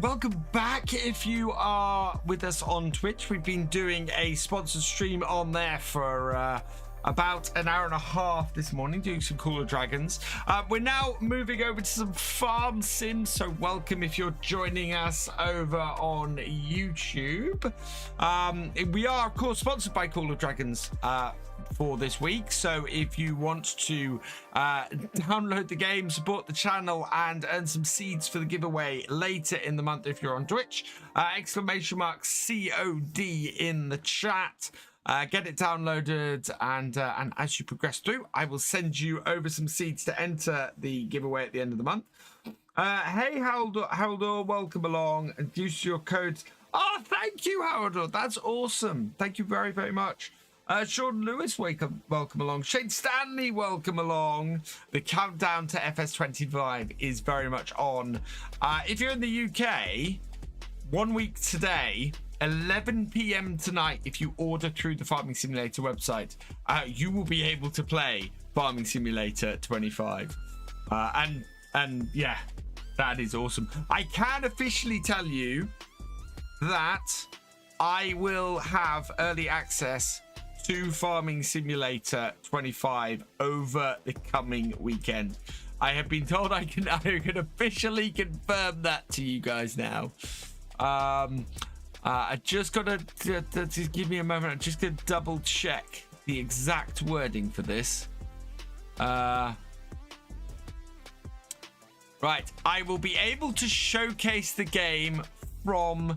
Welcome back. If you are with us on Twitch, we've been doing a sponsored stream on there for about an hour and a half this morning, doing some Call of Dragons. We're now moving over to some farm sims, so welcome if you're joining us over on YouTube. We are, of course, sponsored by Call of Dragons for this week, so if you want to download the game, support the channel, and earn some seeds for the giveaway later in the month if you're on Twitch, exclamation mark COD in the chat. Get it downloaded, and as you progress through, I will send you over some seeds to enter the giveaway at the end of the month. Hey, Haldor, welcome along, and use your codes. Oh, thank you, Haldor. That's awesome. Thank you very, very much. Sean Lewis, welcome along. Shane Stanley, welcome along. The countdown to FS25 is very much on. If you're in the UK, 1 week today, 11 p.m. tonight, if you order through the Farming Simulator website, you will be able to play Farming Simulator 25. And yeah, that is awesome. I can officially tell you that I will have early access to Farming Simulator 25 over the coming weekend. I have been told I can officially confirm that to you guys now. I just gotta just give me a moment. I'm just gonna double check the exact wording for this. Right, I will be able to showcase the game from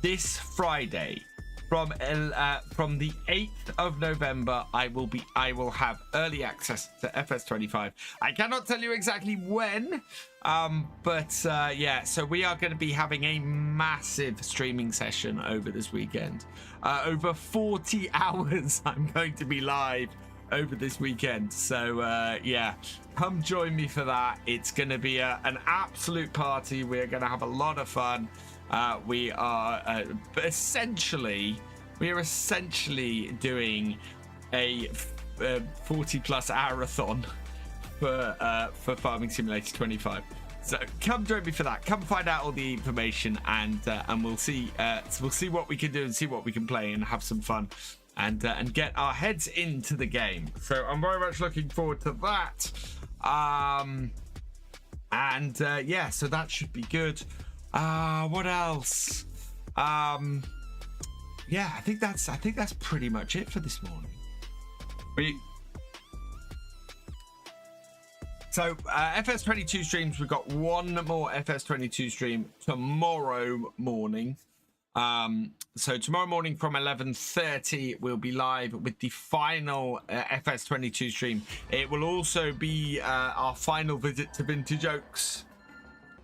this Friday. From the 8th of November, I will have early access to FS25. I cannot tell you exactly when, but yeah, so we are going to be having a massive streaming session over this weekend. Over 40 hours I'm going to be live over this weekend. So yeah, come join me for that. It's going to be an absolute party. We're going to have a lot of fun. We are essentially doing a 40+ hour-a-thon for Farming Simulator 25. So come join me for that. Come find out all the information, and we'll see what we can do and see what we can play and have some fun and get our heads into the game. So I'm very much looking forward to that. Yeah, so that should be good. What else? Yeah, I think that's pretty much it for this morning. So FS22 streams, we've got one more FS22 stream tomorrow morning. So tomorrow morning from 11:30 we'll be live with the final FS22 stream. It will also be our final visit to Vintage Oaks.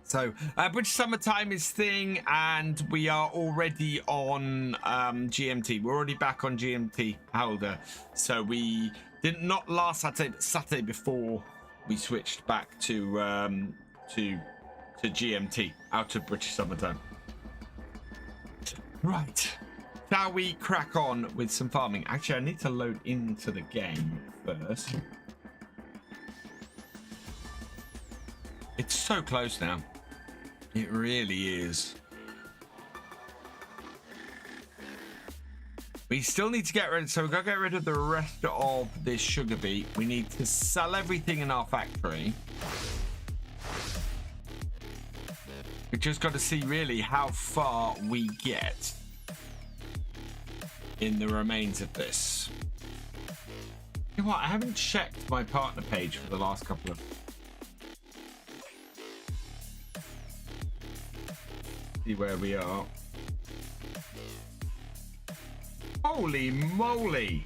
So British Summertime is thing, and we are already on GMT. We're already back on GMT, Holder. So we did not last Saturday, but Saturday before we switched back to GMT out of British Summertime. Right, shall we crack on with some farming? Actually, I need to load into the game first. It's so close now. It really is. We still need to get rid of, so we've got to get rid of the rest of this sugar beet. We need to sell everything in our factory. We just got to see really how far we get in the remains of this. You know what? I haven't checked my partner page for the last couple of. See where we are. Holy moly!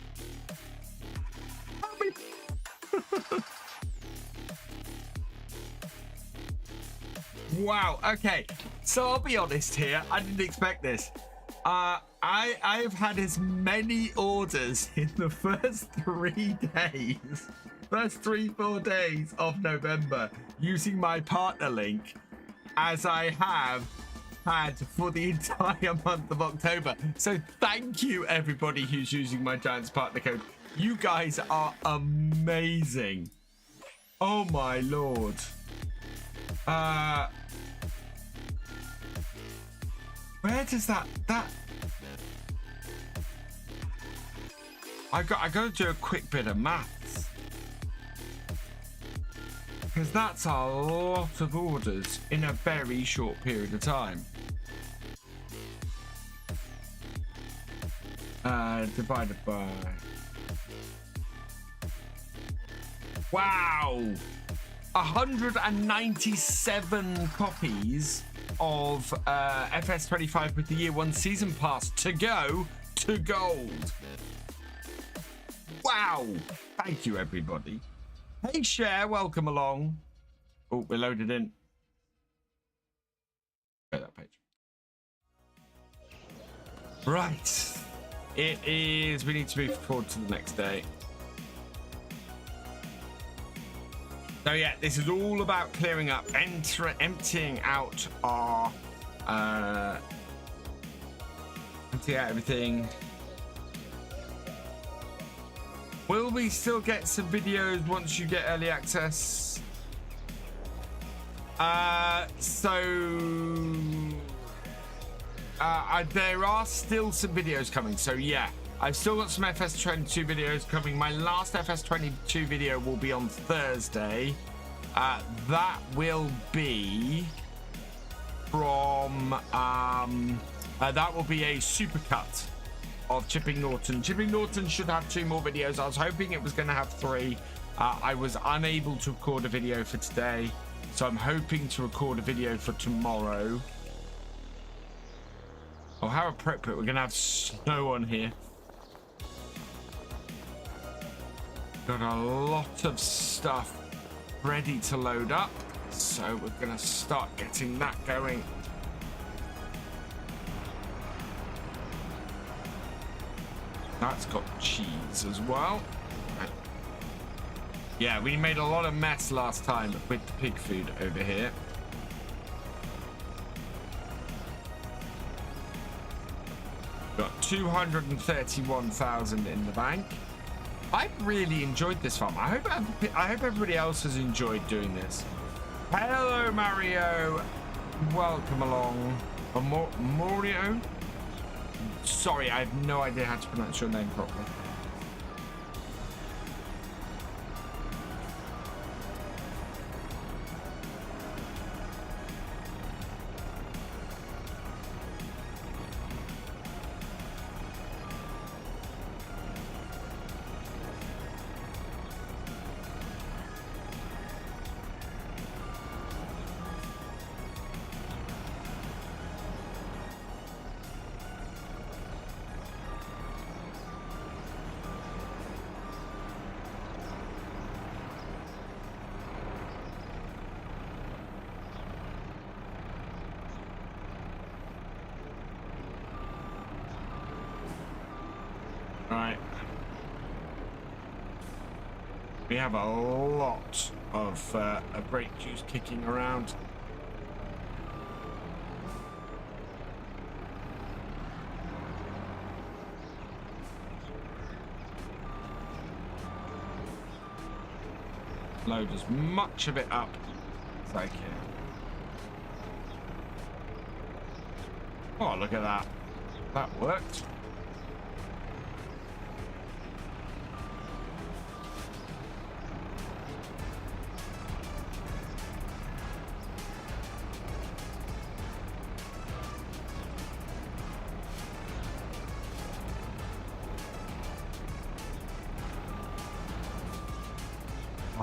Wow. Okay. So I'll be honest here. I didn't expect this. I've had as many orders in the first 3 days, first 3-4 days of November using my partner link as I have had for the entire month of October. So thank you everybody who's using my Giants partner code. You guys are amazing. Oh my lord. Where does that I got to do a quick bit of maths, because that's a lot of orders in a very short period of time. Divided by, wow, 197 copies of FS25 with the year 1 season pass to go to gold. Wow. Thank you, everybody. Hey, Share, welcome along. Oh, we're loaded in. Go that page. Right. It is, we need to move forward to the next day. So yeah, this is all about clearing up, emptying out our, empty out everything. Will we still get some videos once you get early access? There are still some videos coming, so yeah. I've still got some FS22 videos coming. My last FS22 video will be on Thursday. That will be from, that will be a supercut of Chipping Norton. Chipping Norton should have 2 more videos. I was hoping it was going to have 3. I was unable to record a video for today, so I'm hoping to record a video for tomorrow. Oh, how appropriate. We're going to have snow on here. Got a lot of stuff ready to load up, so we're going to start getting that going. That's got cheese as well. Yeah, we made a lot of mess last time with the pig food over here. Got 231,000 in the bank. I've really enjoyed this farm. I hope everybody else has enjoyed doing this. Hello, Mario. Welcome along. Mario? Sorry, I have no idea how to pronounce your name properly. Right. We have a lot of grape juice kicking around. Load as much of it up as I can. Oh, look at that. That worked.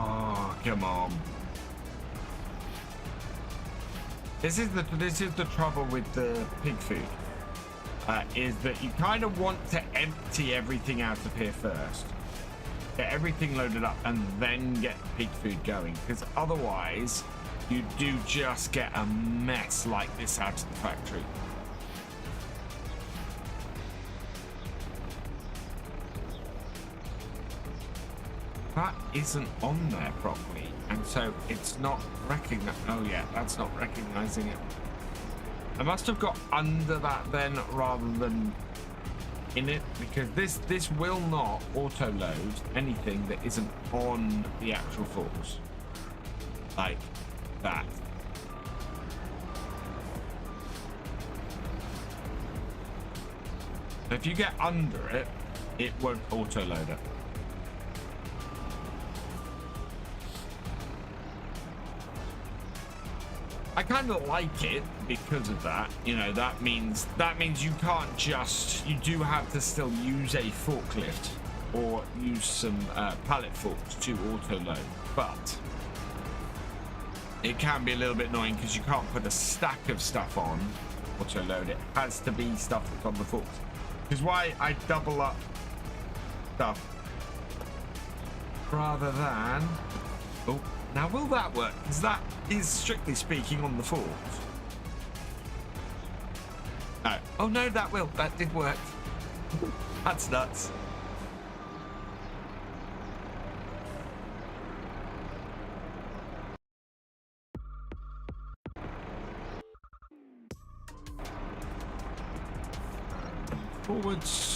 Oh, come on. This is the trouble with the pig food. Is that you kind of want to empty everything out of here first. Get everything loaded up and then get the pig food going. Because otherwise, you do just get a mess like this out of the factory. That isn't on there properly, and so it's not recognizing. Oh yeah, that's not recognizing it. I must have got under that then rather than in it, because this will not auto load anything that isn't on the actual force like that. So if you get under it, it won't auto load it. I kind of like it because of that. You know, that means you can't just, you do have to still use a forklift or use some pallet forks to auto load, but it can be a little bit annoying because you can't put a stack of stuff on auto load. It has to be stuff that's on the forks, which is why I double up stuff rather than, oh, now will that work? Because that is strictly speaking on the forks. No. Oh no, that will. That did work. That's nuts. Forwards.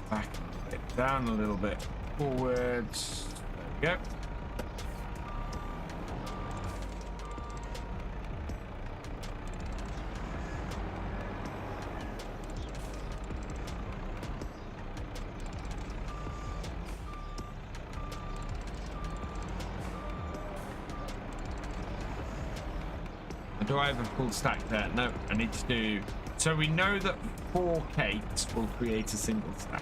Back a bit, down a little bit, forwards. There we go. Do I have a full stack there? No, I need to do... So we know that 4 cakes will create a single stack.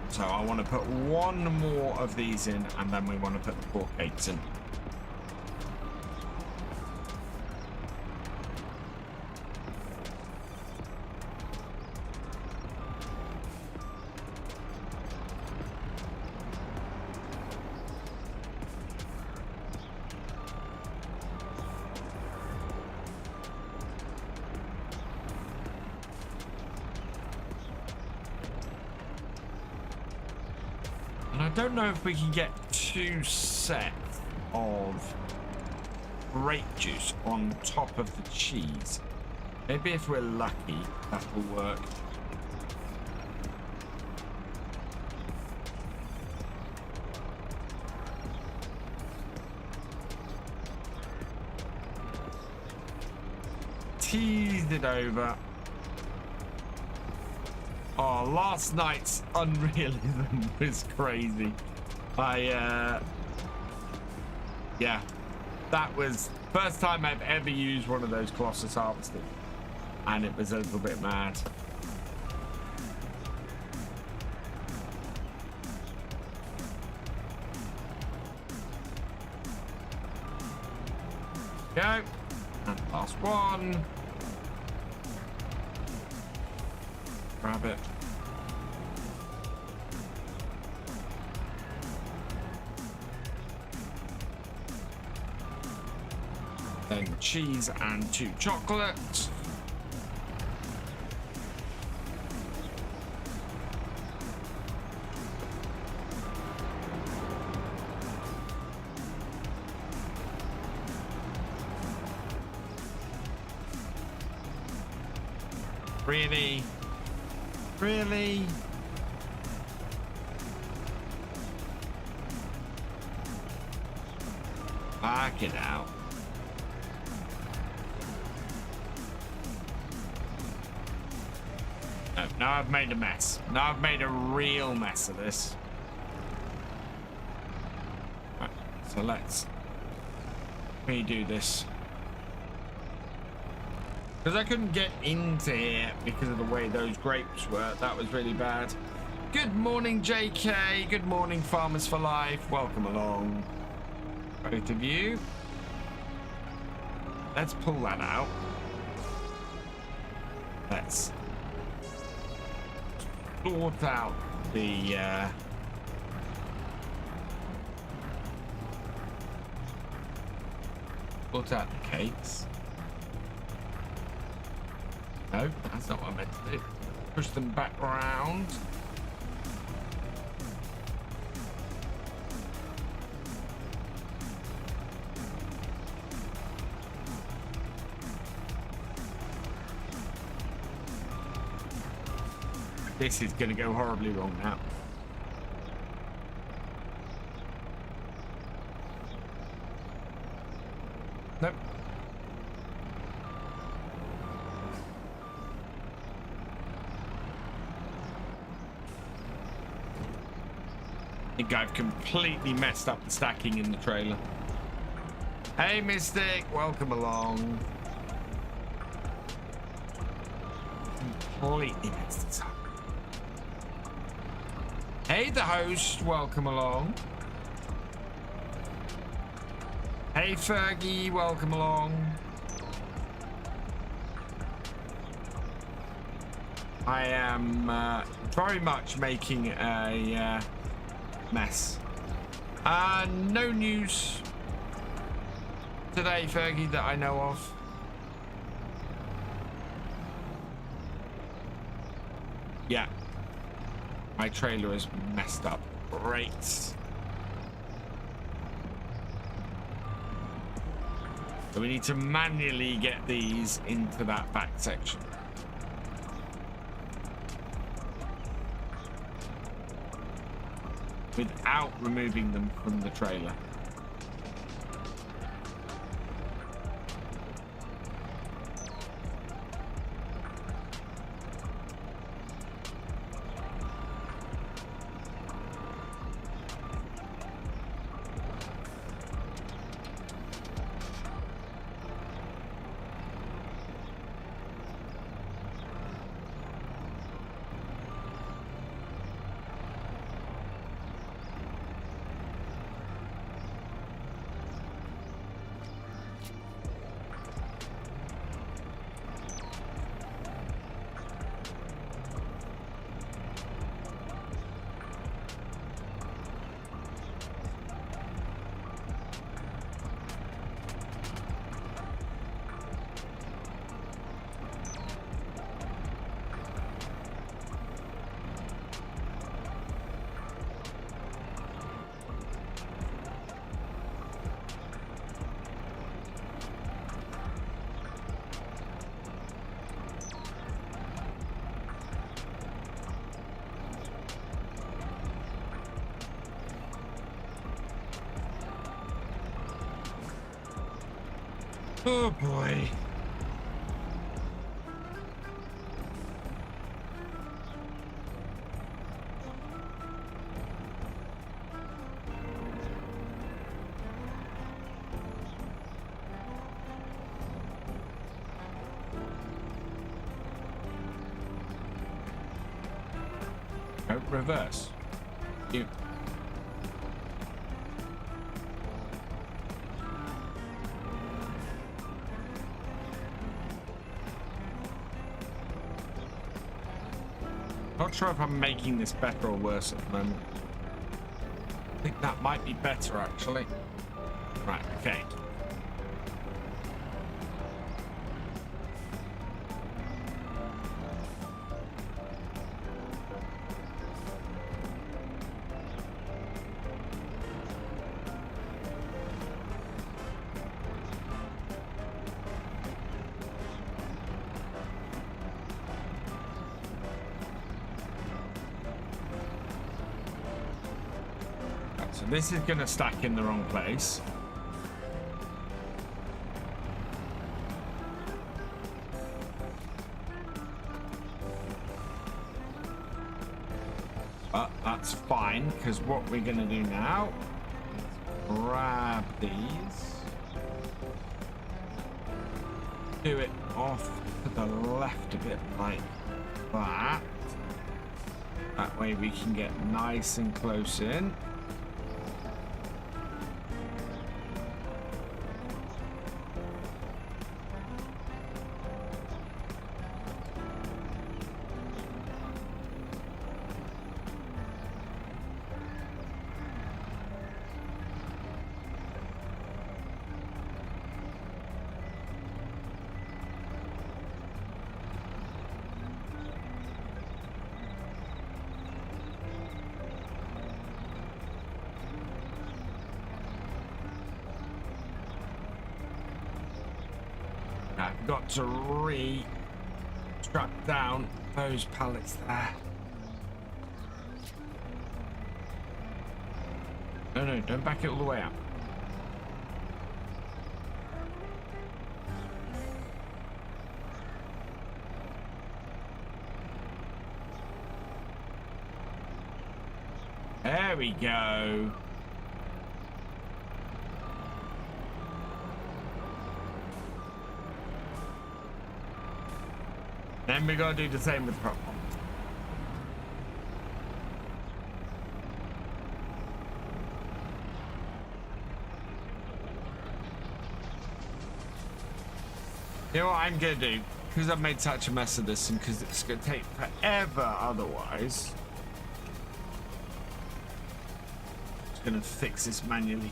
So I want to put 1 more of these in, and then we want to put the 4 cakes in. I don't know if we can get 2 sets of grape juice on top of the cheese. Maybe if we're lucky, that will work. Teased it over. Oh, last night's unrealism was crazy. Yeah, that was first time I've ever used one of those Colossus harvesters, and it was a little bit mad. Go, and last one. Grab it. Then cheese and 2 chocolates. Really? Really? Back it out. Now I've made a mess. Now I've made a real mess of this. Right, so let's redo this. Because I couldn't get into here because of the way those grapes were. That was really bad. Good morning, JK. Good morning, Farmers for Life. Welcome along, both of you. Let's pull that out. Let's sort out the cakes. No, that's not what I meant to do. Push them back round. This is going to go horribly wrong now. Nope. I think I've completely messed up the stacking in the trailer. Hey, Mystic, welcome along. Completely messed this up. Hey, the host, welcome along. Hey, Fergie, welcome along. I am very much making a mess. No news today, Fergie, that I know of. Yeah. My trailer is messed up. Great. So we need to manually get these into that back section. Without removing them from the trailer. Oh boy. Oh, reverse. You. Not sure if I'm making this better or worse at the moment. I think that might be better, actually. Right, okay. This is going to stack in the wrong place. That's fine, because what we're going to do now is grab these, do it off to the left a bit like that. That way we can get nice and close in. I've got to strap down those pallets there. No, don't back it all the way up. There we go. Then we gotta do the same with prop bombs. You know what I'm gonna do? Because I've made such a mess of this and because it's gonna take forever otherwise. I'm just gonna fix this manually.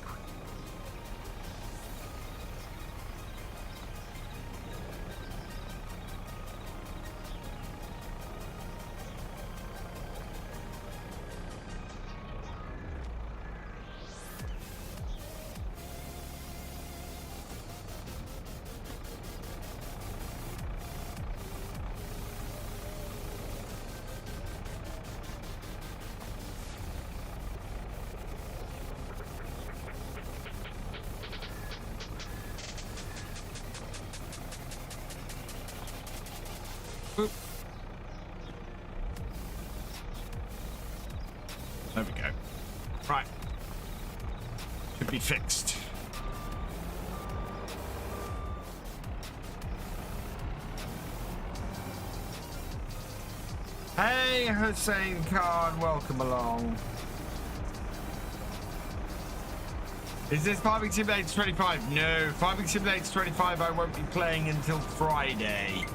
There we go. Right. Should be fixed. Hey, Hussein Khan, welcome along. Is this Farming Simulator 25? No, Farming Simulator 25 I won't be playing until Friday.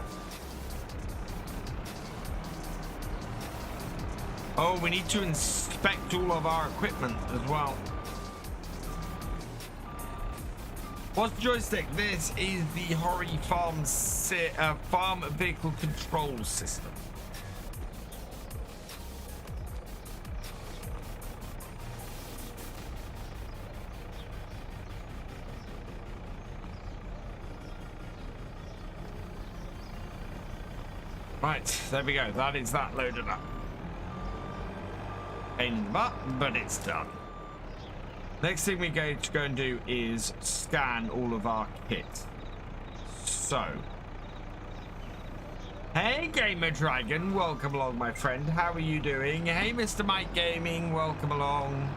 Oh, we need to inspect all of our equipment as well. What's the joystick? This is the Horry Farm Vehicle Control System. Right, there we go. That is that loaded up. Pain in the butt, but it's done. Next thing we're going to go and do is scan all of our kit. So, hey Gamer Dragon, welcome along my friend. How are you doing? Hey Mr. Mike Gaming, welcome along.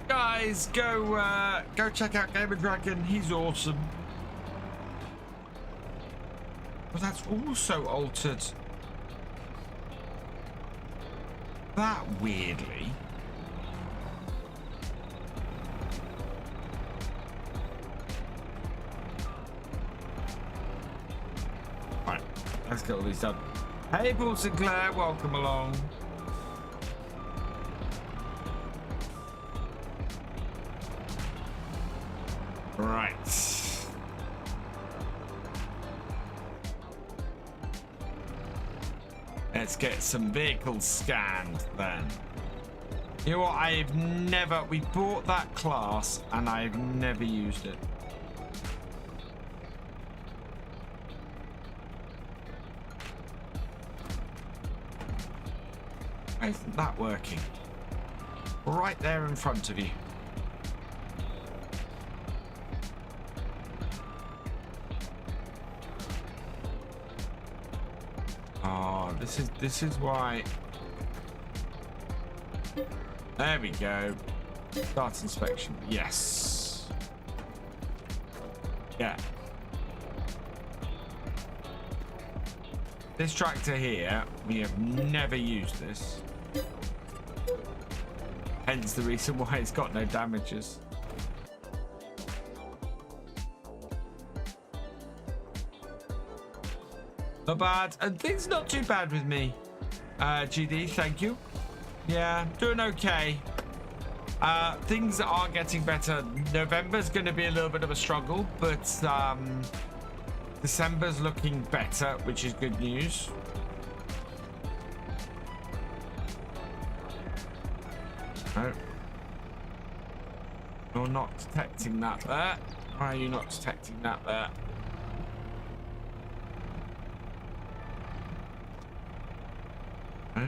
Guys, go check out Gamer Dragon. He's awesome. But that's also altered that weirdly. Right, let's get all these done. Hey Paul Sinclair, welcome along. Right. Let's get some vehicles scanned then. You know what? We bought that class and I've never used it. Why isn't that working? Right there in front of you. This is why. There we go. Start inspection. Yes. Yeah. This tractor here, we have never used this. Hence the reason why it's got no damages. Not bad. And things not too bad with me. GD, thank you. Yeah, doing okay. Things are getting better. November's going to be a little bit of a struggle, but December's looking better, which is good news. No. You're not detecting that there. Why are you not detecting that there? No.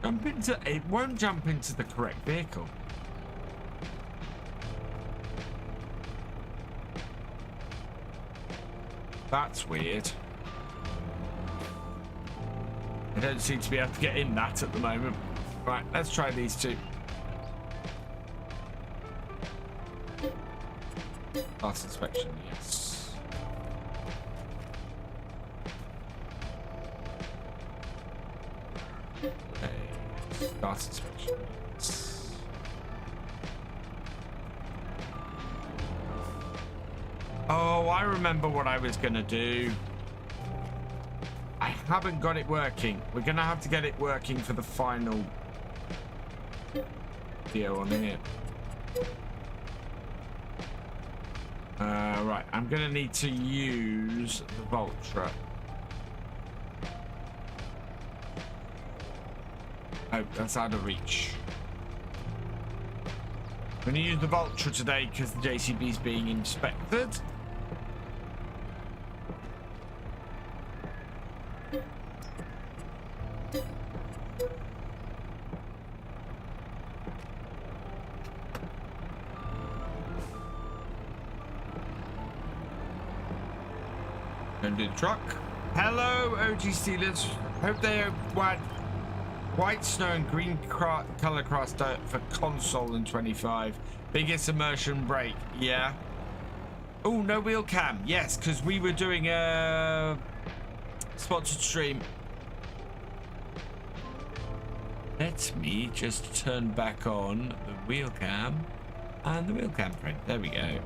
Jump into it. Won't jump into the correct vehicle. That's weird. I don't seem to be able to get in that at the moment. Right, let's try these two. Last inspection, yes. Okay, last inspection, yes. Oh, I remember what I was gonna do. I haven't got it working. We're gonna have to get it working for the final video on here. Right, I'm gonna need to use the Vulture. Oh, that's out of reach. I'm gonna use the Vulture today because the JCB is being inspected. Don't do the truck. Hello, OG Steelers. Hope they had white snow and green color cross dirt for console in 25. Biggest immersion break. Yeah. Oh, no wheel cam. Yes, because we were doing a sponsored stream. Let me just turn back on the wheel cam and the wheel cam frame. There we go.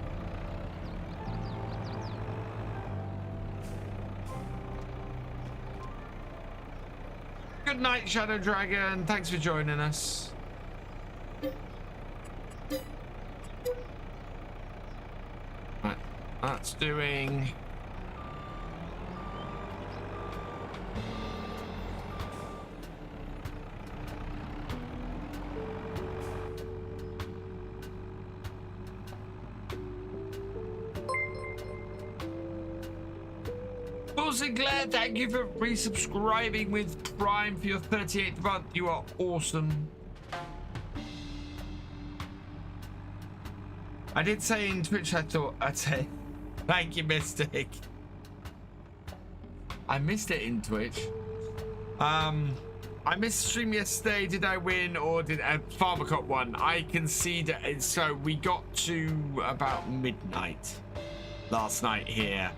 Good night, Shadow Dragon. Thanks for joining us. Right, that's doing. Sinclair, thank you for resubscribing with Prime for your 38th month. You are awesome. I did say in Twitch, I thought I'd say thank you, Mystic. I missed it in Twitch. I missed the stream yesterday. Did I win or did Farmer Cop won? I conceded. So we got to about midnight last night here.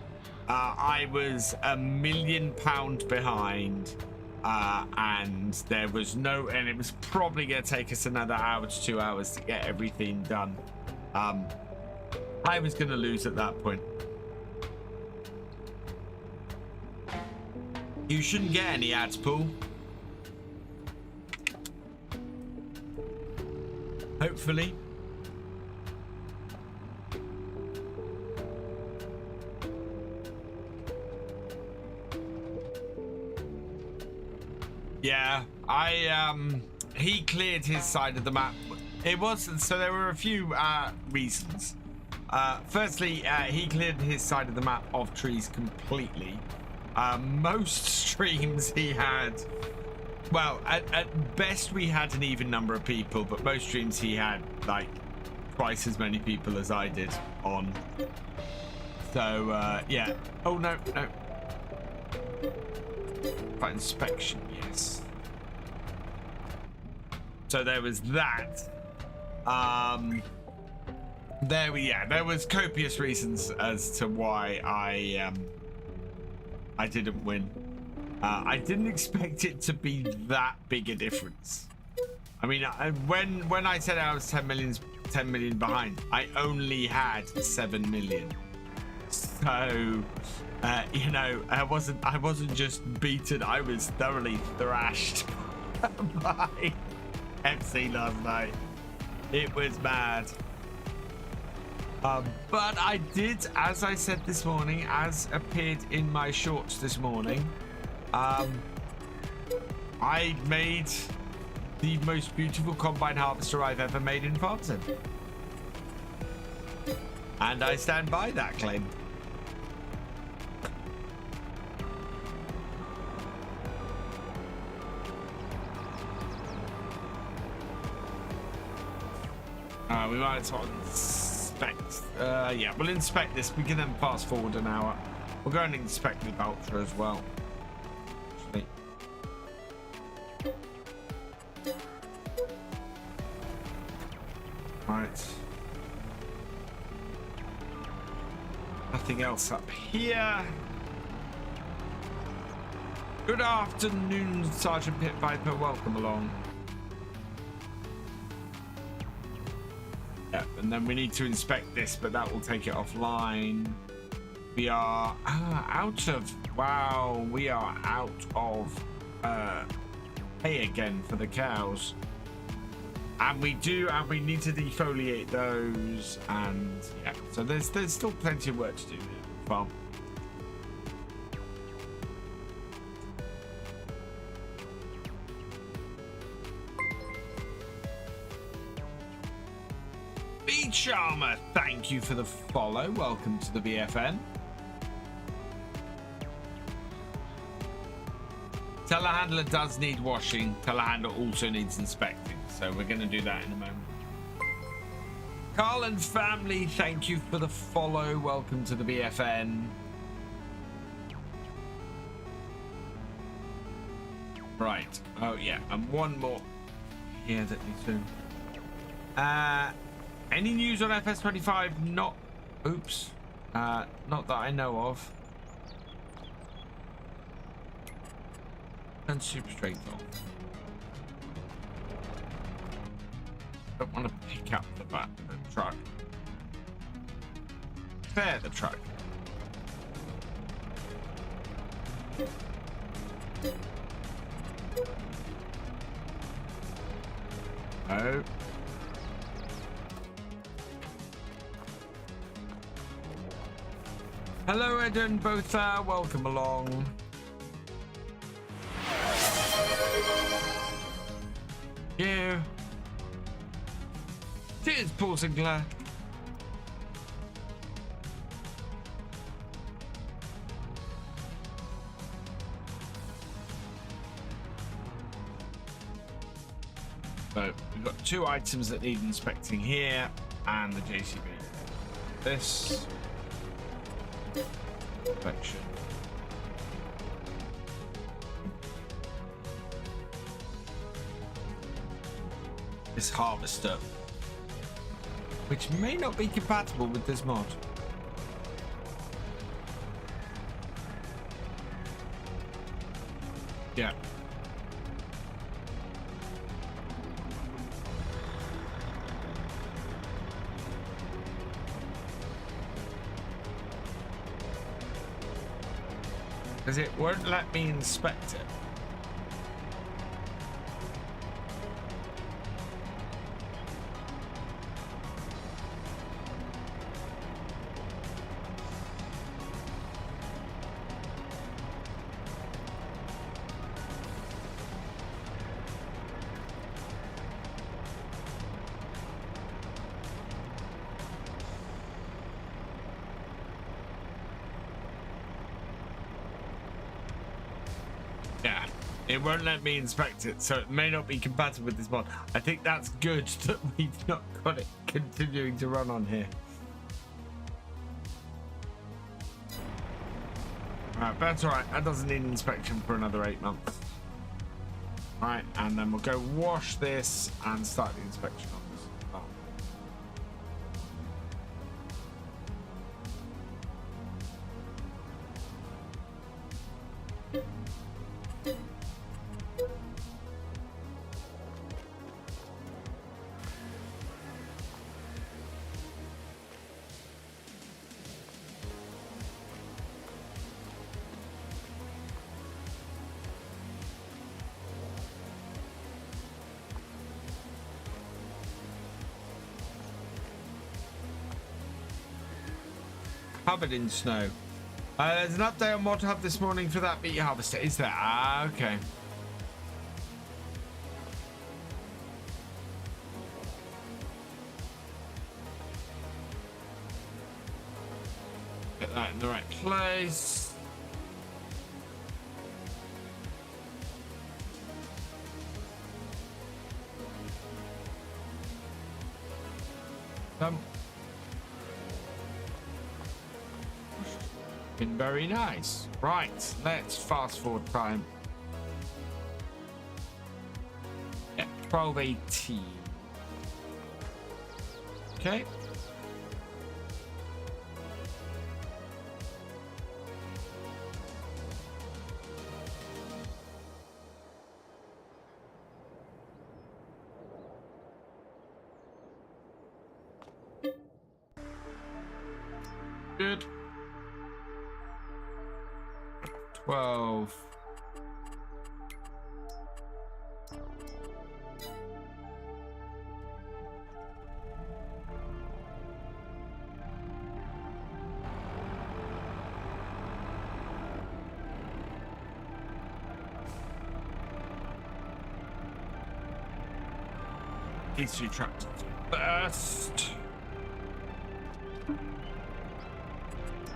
I was £1 million behind, and there was and it was probably going to take us another hour to 2 hours to get everything done. I was going to lose at that point. You shouldn't get any ads, Paul. Hopefully. Yeah, he cleared his side of the map. It wasn't, so there were a few reasons. Firstly, he cleared his side of the map of trees completely. Most streams he had, well, at best we had an even number of people, but most streams he had like twice as many people as I did on. So, yeah. Oh, no, no. But inspection, yes. So there was that. There was copious reasons as to why I didn't win. I didn't expect it to be that big a difference. I mean, when I said I was 10 million behind, I only had 7 million. So, you know, I wasn't just beaten. I was thoroughly thrashed by FC last night. It was mad. But I did, as I said this morning, as appeared in my shorts this morning, I made the most beautiful combine harvester I've ever made in Farm Sim. And I stand by that claim. We might as well inspect. Yeah, we'll inspect this. We can then fast forward an hour. We'll go and inspect the Ultra as well. Actually. Right. Nothing else up here. Good afternoon, Sergeant Pit Viper. Welcome along. Yeah, and then we need to inspect this, but that will take it offline. We are out of, wow, we are out of hay again for the cows. And we need to defoliate those, and yeah, so there's still plenty of work to do here. Well, Charmer, thank you for the follow. Welcome to the BFN. Telehandler does need washing. Telehandler also needs inspecting. So we're going to do that in a moment. Carl and family, thank you for the follow. Welcome to the BFN. Right. Oh, yeah. And one more here that needs to... any news on FS25? Not... Oops. Not that I know of. And super straight off. Don't want to pick up the truck. Clear the truck. Oh. Hello, Eden, both welcome along. Yeah. Cheers, Paul Sinclair. So we've got 2 items that need inspecting here, and the JCB. This inspection. This harvester, which may not be compatible with this mod. Yeah. Because it won't let me inspect it. It won't let me inspect it, so it may not be compatible with this mod. I think that's good that we've not got it continuing to run on here. Right, that's all right. That doesn't need inspection for another 8 months. Right, and then we'll go wash this and start the inspection on this. Oh. Covered in snow. There's an update on Mod Hub this morning for that meat harvester. Is there? Ah, okay. Get that in the right place. Been very nice. Right, let's fast forward time. Yeah, 12:18. Okay. Good. 12. These two tractors first.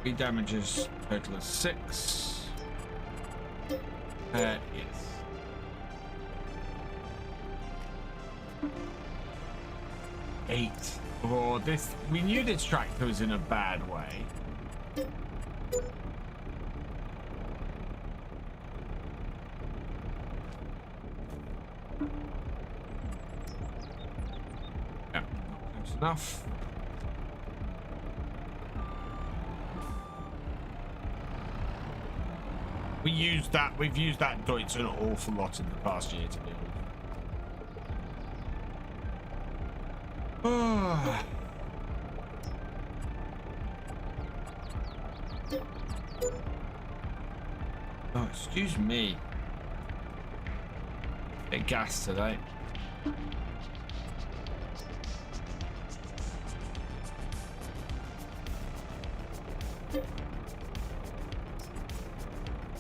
3 damages, total of 6. Yes. Eight. Oh, this. We knew this tractor was in a bad way. Yeah, not close enough. We've used that Deutz an awful lot in the past year, to be honest. Oh, excuse me. Bit gas today.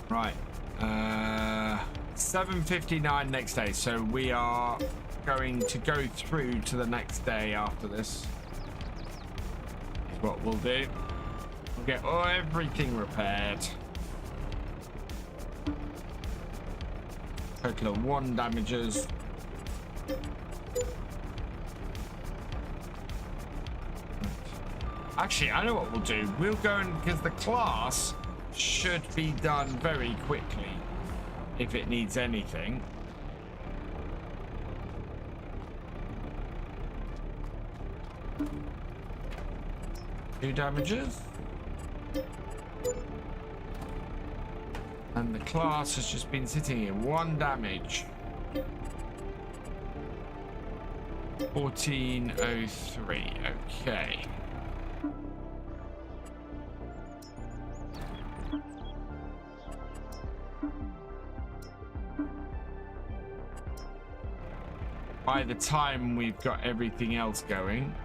Right, 7:59 next day, so we are going to go through to the next day after this. Is what we'll do. We'll get everything repaired. Total of 1 damages. Actually, I know what we'll do. We'll go in because the class should be done very quickly if it needs anything. Two damages. And the class has just been sitting here. 1 damage. 1403. Okay. By the time we've got everything else going,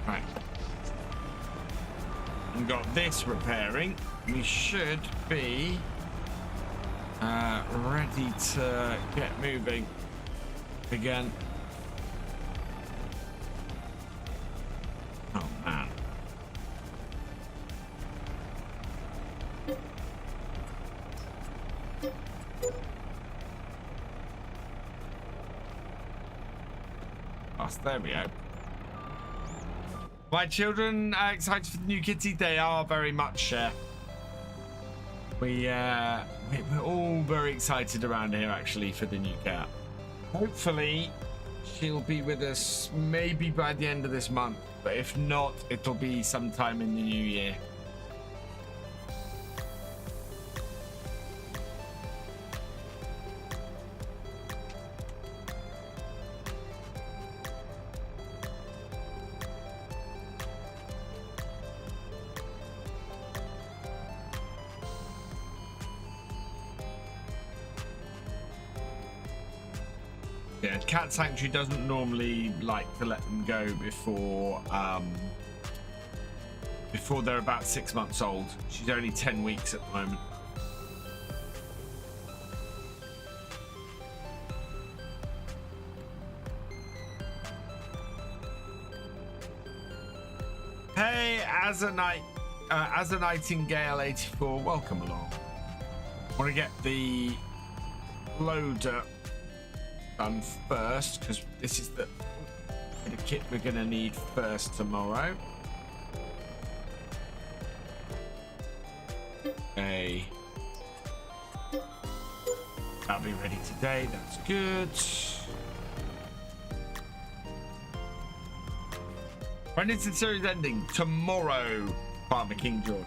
right, and got this repairing, we should be ready to get moving again. Oh man. There we go. My children are excited for the new kitty. They are very much. We're all very excited around here actually for the new cat. Hopefully she'll be with us maybe by the end of this month, but if not, it'll be sometime in the new year. Yeah, Cat Sanctuary doesn't normally like to let them go before they're about 6 months old. She's only 10 weeks at the moment. Hey, as a Nightingale 84, welcome along. Want to get the loader done first because this is the kit we're gonna need first tomorrow. Okay, that'll be ready today. That's good. When is the series ending? Tomorrow, Farmer King George.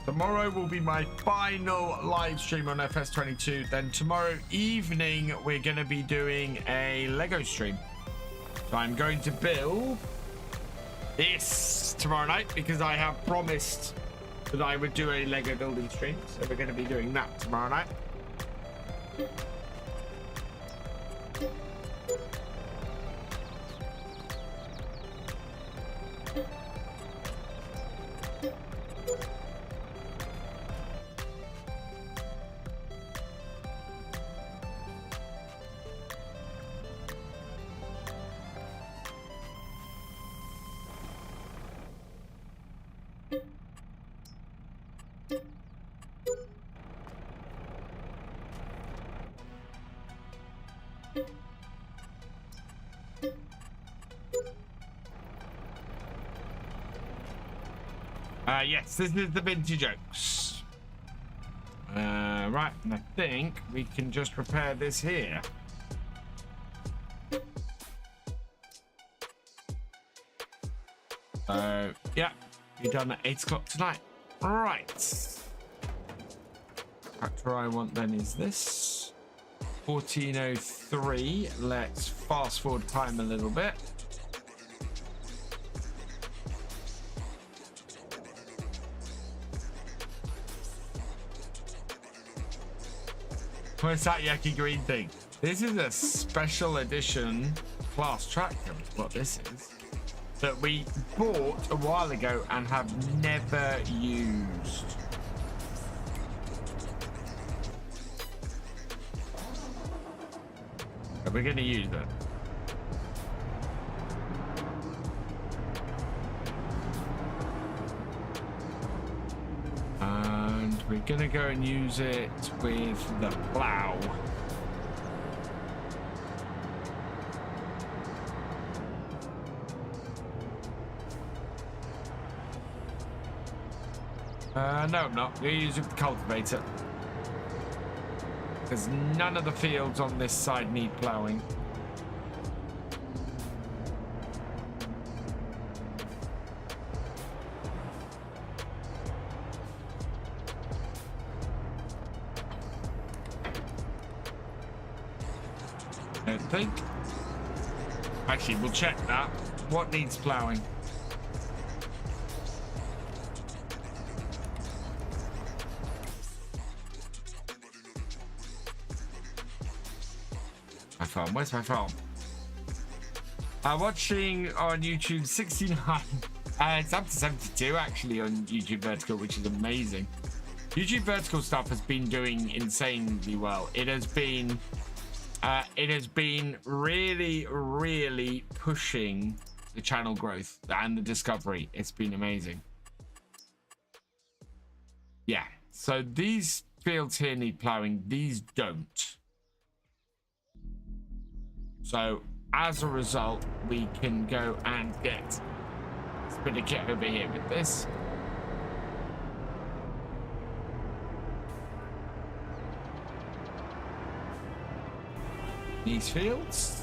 Tomorrow will be my final live stream on FS22. Then tomorrow evening, we're going to be doing a Lego stream. So I'm going to build this tomorrow night because I have promised that I would do a Lego building stream. So we're going to be doing that tomorrow night. Yes, this is the vintage oaks. Right, and I think we can just repair this here. So, yeah, be done at 8 o'clock tonight. All right. Factor I want then is this. 1403. Let's fast forward time a little bit. Where's that yucky green thing? This is a special edition class tractor, is what this is. That we bought a while ago and have never used. But we're going to use it. And we're going to go and use it with the plow. No, I'm not. We're using the cultivator. Because none of the fields on this side need ploughing. I think. Actually, we'll check that. What needs ploughing? My farm. Where's my farm? Watching on YouTube 69. It's up to 72 actually on YouTube Vertical, which is amazing. YouTube Vertical stuff has been doing insanely well. It has been really, really pushing the channel growth and the discovery. It's been amazing. Yeah. So these fields here need ploughing. These don't. So as a result, we can go and get a bit of kit over here with this. These fields.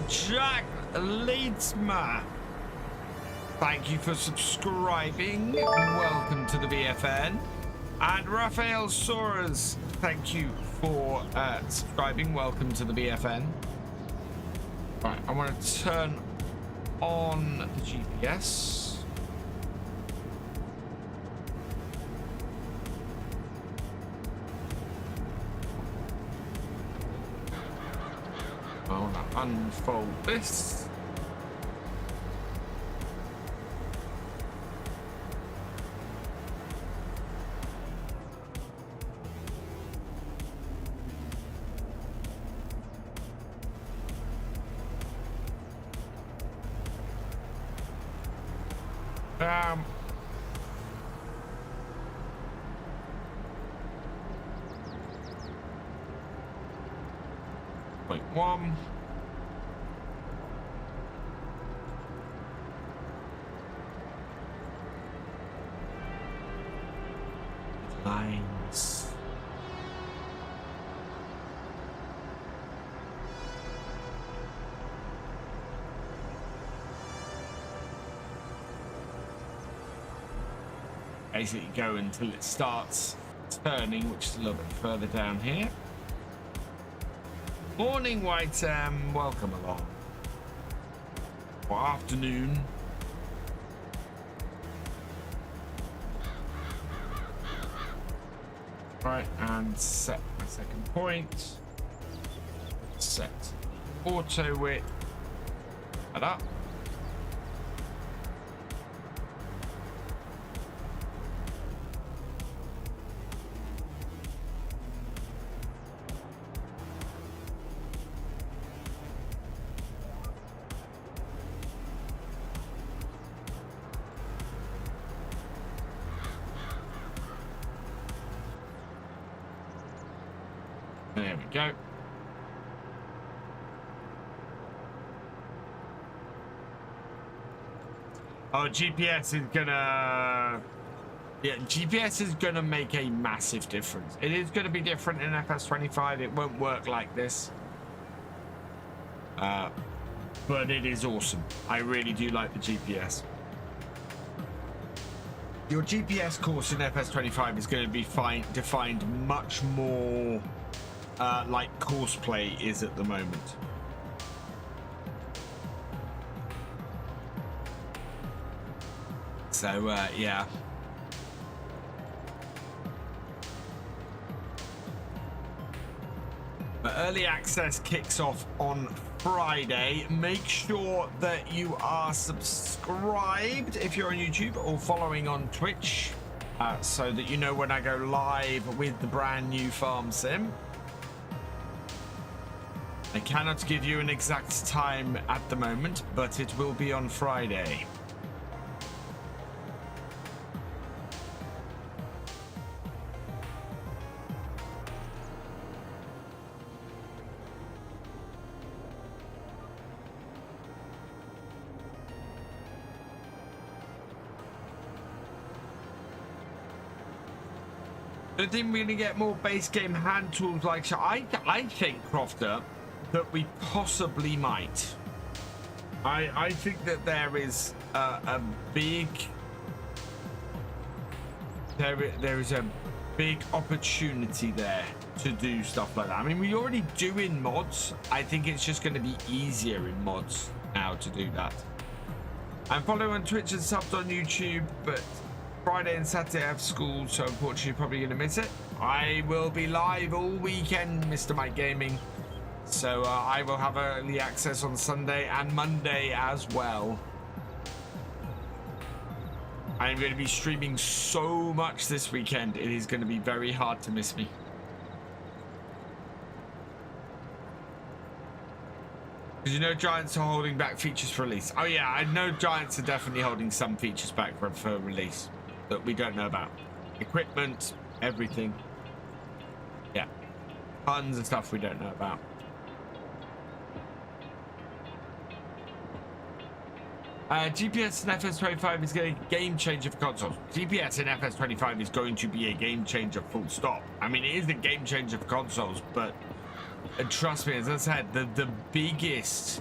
Jack Leedsma, thank you for subscribing. Welcome to the VFN. And Raphael Soares, thank you for subscribing. Welcome to the VFN. Right, I want to turn on the GPS. I want to unfold this. Point one. Lines. Basically go until it starts turning, which is a little bit further down here. Morning, White welcome along. Or afternoon. Right, and set my second point. Set auto width. Add up. There we go. Oh, GPS is gonna... Yeah, GPS is gonna make a massive difference. It is gonna be different in FS25. It won't work like this. But it is awesome. I really do like the GPS. Your GPS course in FS25 is going to be defined much more like courseplay is at the moment. So yeah. But early access kicks off on Friday. Make sure that you are subscribed if you're on YouTube or following on Twitch, so that you know when I go live with the brand new farm sim. I cannot give you an exact time at the moment, but it will be on Friday. I think we're going to get more base game hand tools like I think, Crofter, that we possibly might. I think that there is a big there is a big opportunity there to do stuff like that. I mean, we already do in mods. I think it's just going to be easier in mods now to do that. I'm following on Twitch and subbed on YouTube, but Friday and Saturday I have school, so unfortunately you're probably going to miss it. I will be live all weekend, Mr. Mike Gaming. So I will have early access on Sunday and Monday as well. I'm going to be streaming so much this weekend. It is going to be very hard to miss me. Because you know Giants are holding back features for release. Oh yeah, I know Giants are definitely holding some features back for release that we don't know about. Equipment, everything. Tons of stuff we don't know about. GPS in FS25 is going to be a game changer for consoles. GPS in FS25 is going to be a game changer, full stop. I mean, it is a game changer for consoles, but trust me, as I said, the biggest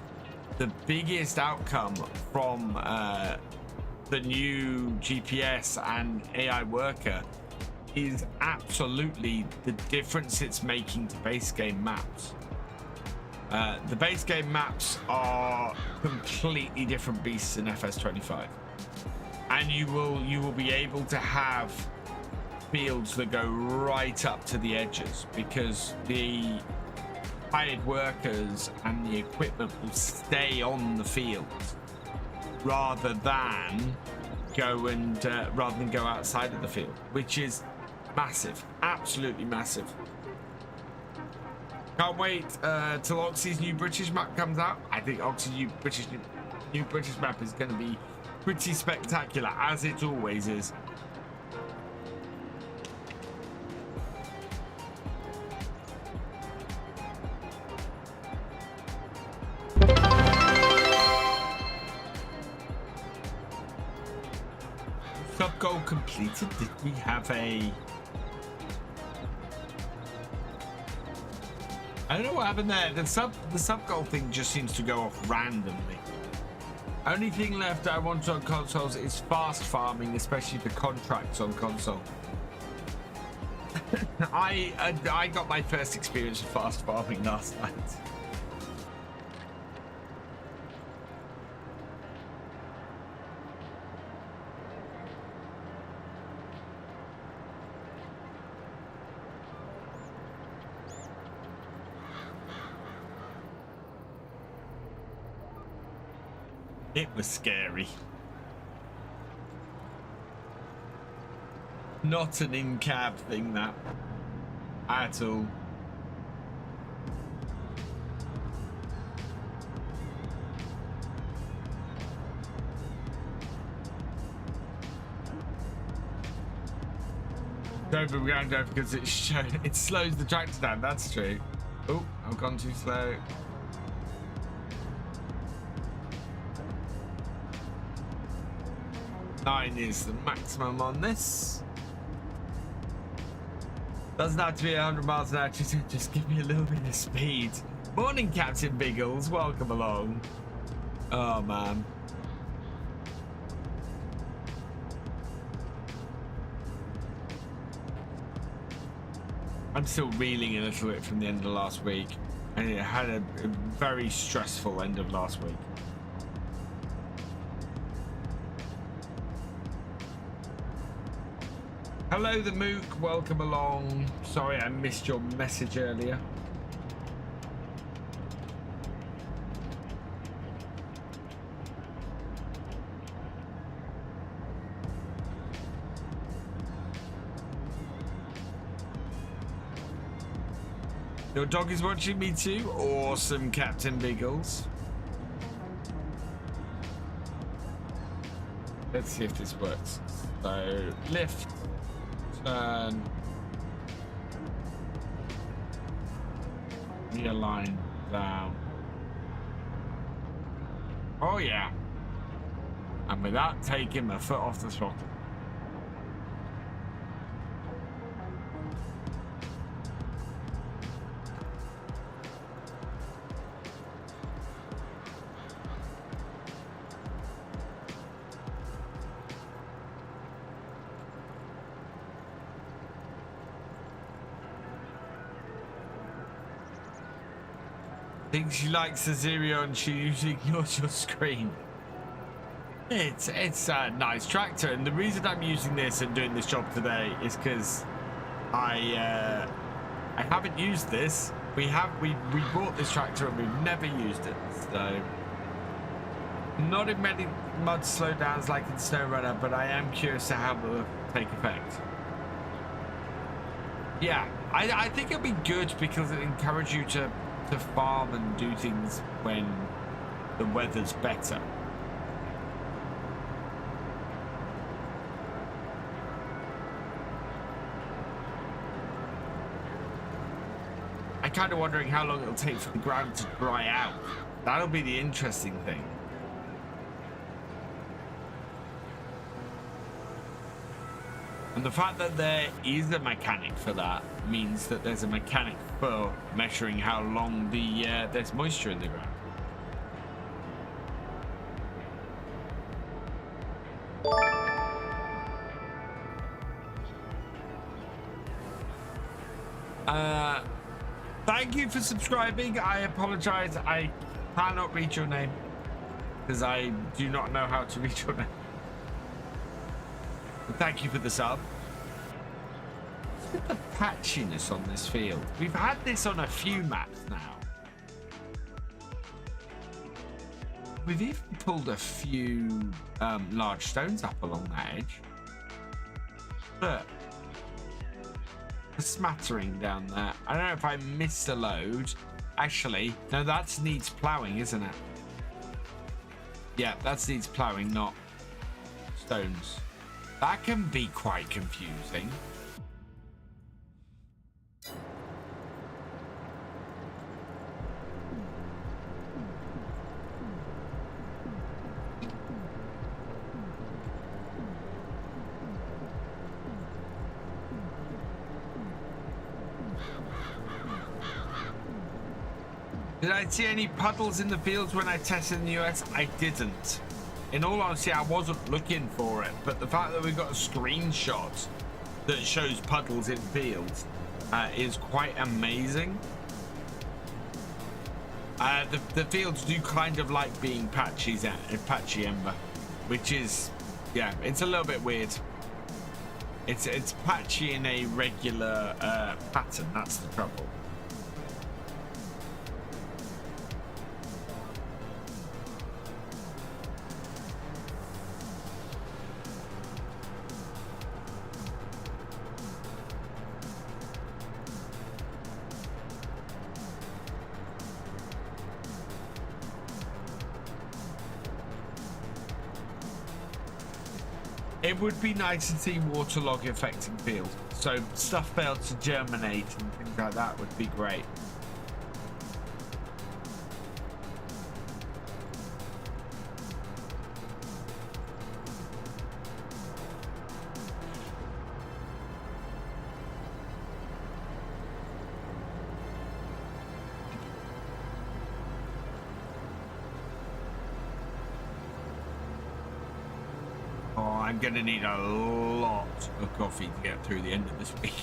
outcome from the new GPS and AI worker is absolutely the difference it's making to base game maps. The base game maps are completely different beasts in FS25, and you will be able to have fields that go right up to the edges because the hired workers and the equipment will stay on the field rather than go outside of the field, which is massive, absolutely massive. Can't wait till Oxy's new British map comes out. I think Oxy's new British map is going to be pretty spectacular, as it always is. Sub goal completed. Did we have a... I don't know what happened there. The sub goal thing just seems to go off randomly. Only thing left I want on consoles is fast farming, especially for contracts on console. I got my first experience of fast farming last night. It was scary. Not an in-cab thing, that. At all. Go for ground over because it slows the tractor down. That's true. Oh, I've gone too slow. Nine is the maximum on this. Doesn't have to be 100 miles an hour, just give me a little bit of speed. Morning, Captain Biggles, welcome along. Oh man. I'm still reeling a little bit from the end of last week. And it had a very stressful end of last week. Hello, the Mook. Welcome along. Sorry, I missed your message earlier. Your dog is watching me too. Awesome, Captain Biggles. Let's see if this works. So, lift. Turn, realign down. Oh yeah, and without taking my foot off the throttle. She likes the zero and she usually ignores your screen. It's a nice tractor, and the reason I'm using this and doing this job today is because I haven't used this. We bought this tractor and we've never used it, so not in many mud slowdowns like in Snow Runner, but I am curious to how it will take effect. Yeah, I think it'll be good because it encourages you to farm and do things when the weather's better. kind of wondering how long it'll take for the ground to dry out. That'll be the interesting thing. And the fact that there is a mechanic for that means that there's a mechanic for measuring how long there's moisture in the ground. Thank you for subscribing. I apologize. I cannot read your name because I do not know how to read your name. But thank you for the sub. Look at the patchiness on this field. We've had this on a few maps now. We've even pulled a few large stones up along that edge. Look. A smattering down there. I don't know if I missed a load. Actually, no, that needs ploughing, isn't it? Yeah, that needs ploughing, not stones. That can be quite confusing. Did I see any puddles in the fields when I tested in the US? I didn't. In all honesty, I wasn't looking for it, but the fact that we've got a screenshot that shows puddles in fields is quite amazing. The fields do kind of like being patchy ember, which is, yeah, it's a little bit weird. It's patchy in a regular pattern. That's the trouble. It would be nice to see waterlog affecting fields, so stuff failed to germinate and things like that would be great. I'm gonna need a lot of coffee to get through the end of this week.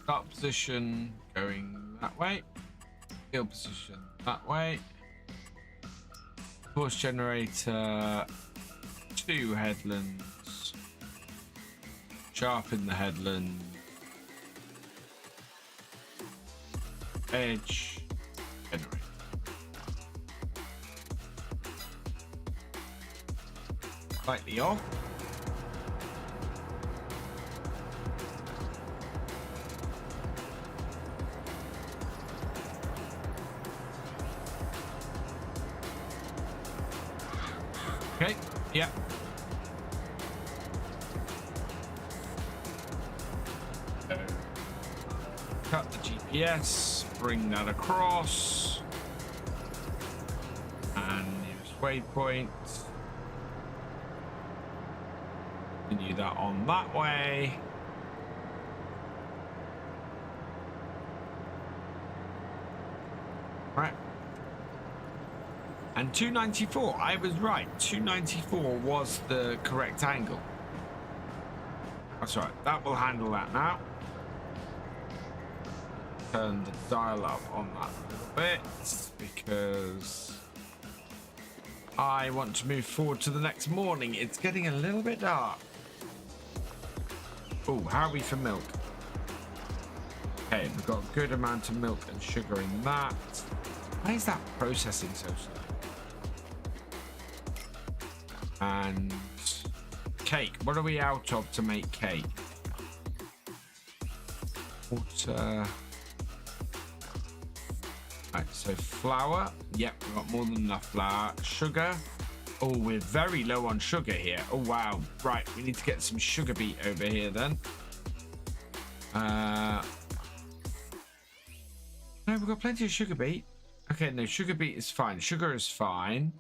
Start position going that way. Field position that way. Force generator, 2 headlands. Sharpen the headland. Edge. Generator. Slightly off. Okay, yeah. Cut the GPS, bring that across. And nearest waypoint. Continue that on that way. Right. And 294, I was right. 294 was the correct angle. That's right. That will handle that now. Turn the dial up on that a little bit because I want to move forward to the next morning. It's getting a little bit dark. Oh, how are we for milk? Okay, we've got a good amount of milk and sugar in that. Why is that processing so slow? And cake. What are we out of to make cake? Water. Right, so flour. Yep, we've got more than enough flour. Sugar. Oh, we're very low on sugar here. Oh, wow. Right, we need to get some sugar beet over here then. No, we've got plenty of sugar beet. Okay, no, sugar beet is fine. Sugar is fine.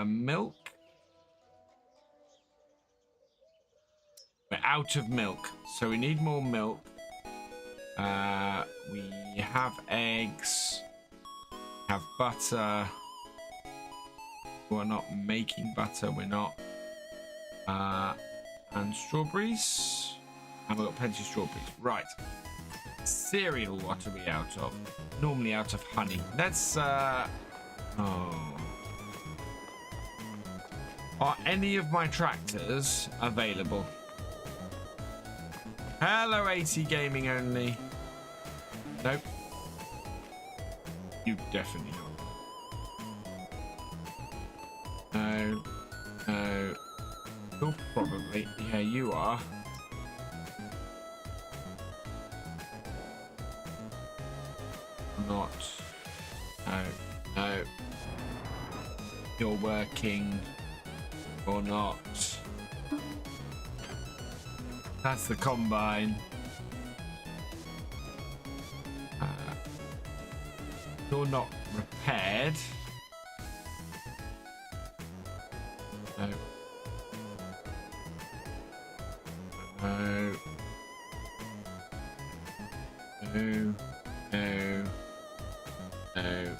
Milk. We're out of milk, so we need more milk. We have eggs. We have butter. We're not making butter. We're not. And strawberries. And we've got plenty of strawberries. Right. Cereal, what are we out of? Normally out of honey. Let's oh. Are any of my tractors available? Hello, AC Gaming only. Nope. You definitely not. No. No. You're probably. Yeah, you are. Not. No. No. You're working. Or not. That's the combine. You're not repaired. No. No. No. No. No.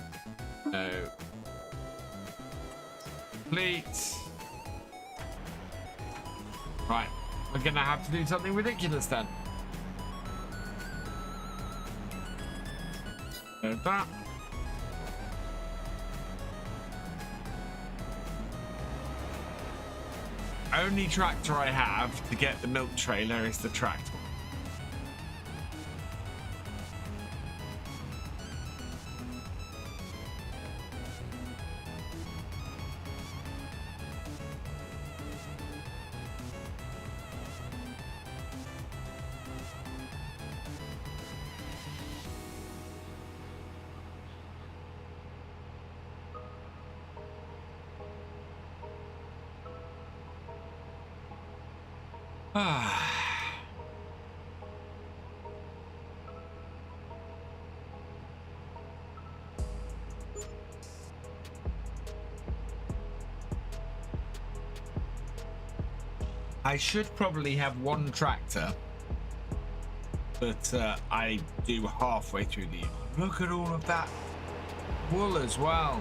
No. Complete. Right, we're gonna have to do something ridiculous then. There's that. Only tractor I have to get the milk trailer is the tractor. I should probably have one tractor that I do halfway through the year. Look at all of that wool as well.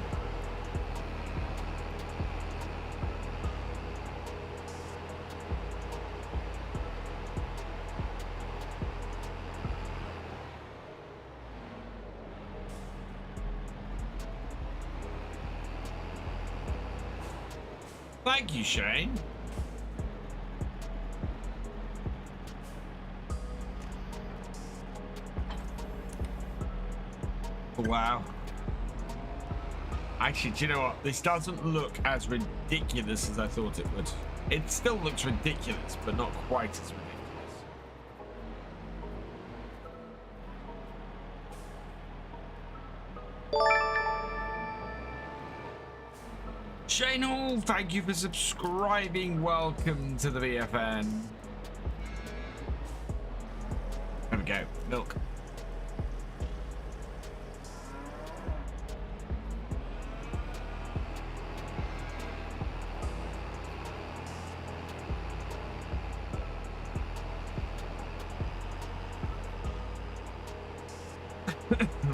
Thank you, Shane. Wow. Actually, do you know what? This doesn't look as ridiculous as I thought it would. It still looks ridiculous, but not quite as ridiculous. Shane Hall, thank you for subscribing. Welcome to the VFN. There we go. Milk.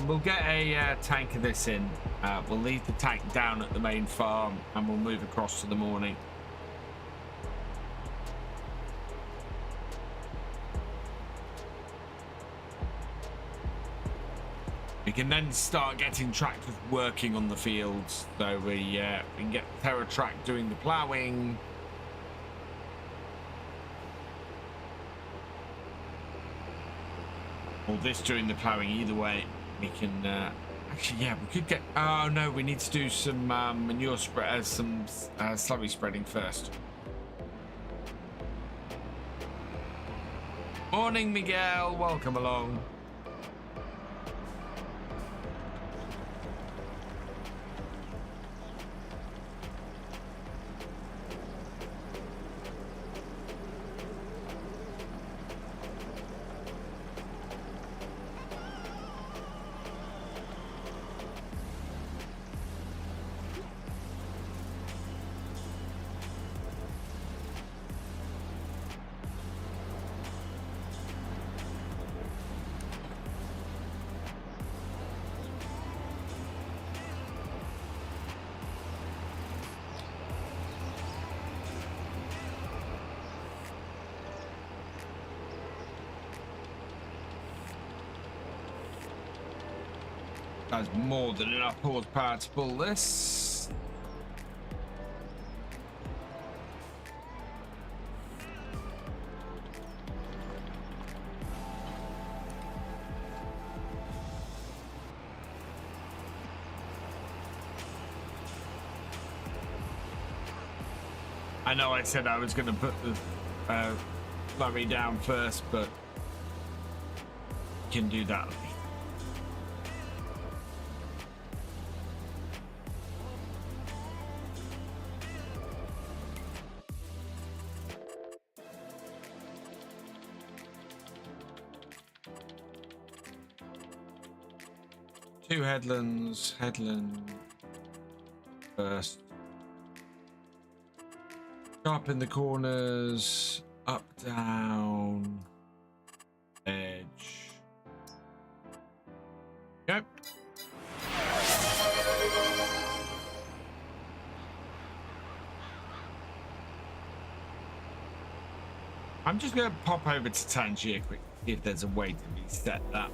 We'll get a tank of this in. We'll leave the tank down at the main farm and we'll move across to the morning. We can then start getting tractors working on the fields, so we can get TerraTrack doing the ploughing. Or this doing the ploughing. Either way, we can actually, yeah, we could get. Oh no, we need to do some manure spread, some slurry spreading first. Morning, Miguel. Welcome along. That's more than enough horsepower to pull this. I know I said I was going to put the slurry down first, but you can do that. Two headlands, headland first. Sharpen the corners, up, down, edge. Yep. I'm just going to pop over to Tangier quick, see if there's a way to reset that.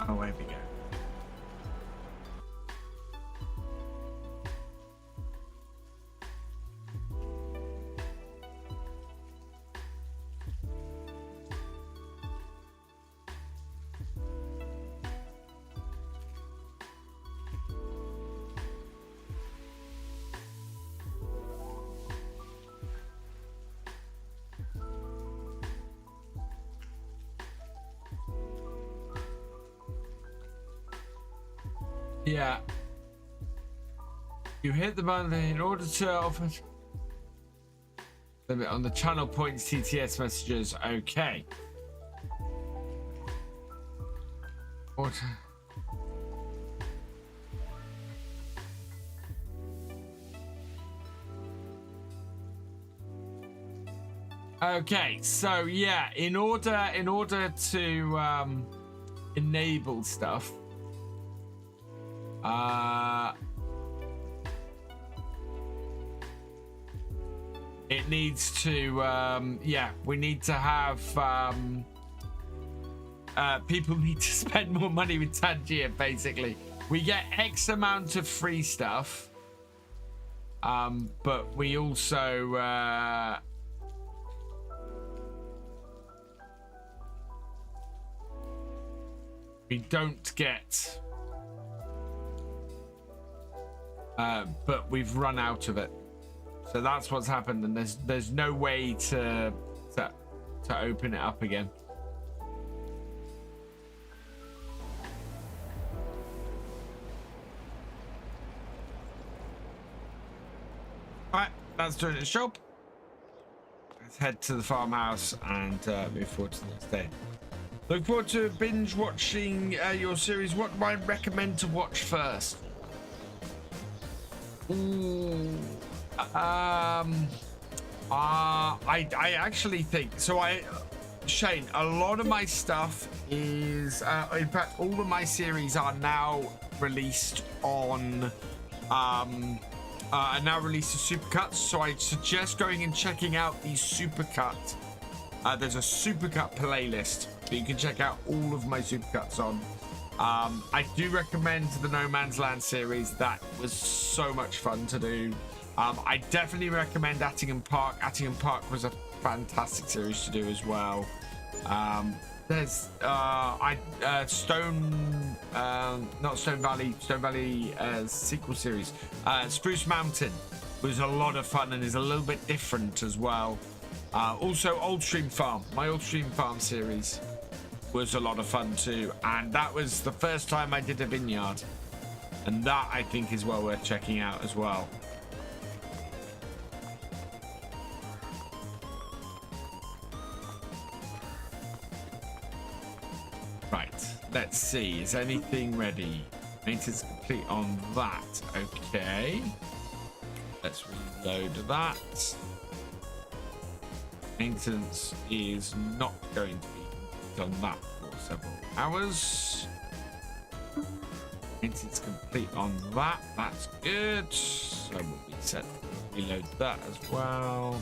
Oh, there we go. Yeah. You hit the button in order to offer limit on the channel points TTS messages. Okay. What? Okay, so yeah, in order to enable stuff, it needs to yeah, we need to have people need to spend more money with Tangier. Basically, we get X amount of free stuff, but we also we don't get but we've run out of it, so that's what's happened, and there's no way to open it up again. All right, that's doing its job. Let's head to the farmhouse and move forward to the next day. Look forward to binge watching your series. What do I recommend to watch first? Ooh, I actually think so. Shane, a lot of my stuff is, in fact, all of my series are now released on, are now released as supercuts. So I suggest going and checking out the supercut. There's a supercut playlist that you can check out all of my supercuts on. I do recommend the No Man's Land series. That was so much fun to do. I definitely recommend Attingham Park. Attingham Park was a fantastic series to do as well. There's not Stone Valley sequel series. Spruce Mountain was a lot of fun and is a little bit different as well. Also Old Stream Farm, my Old Stream Farm series was a lot of fun too, and that was the first time I did a vineyard, and that I think is well worth checking out as well. Right, let's see, is anything ready? Maintenance complete on that. Okay, let's reload that. Maintenance is not going to be done that for several hours. Maintenance complete on that. That's good. So we'll be set to reload that as well.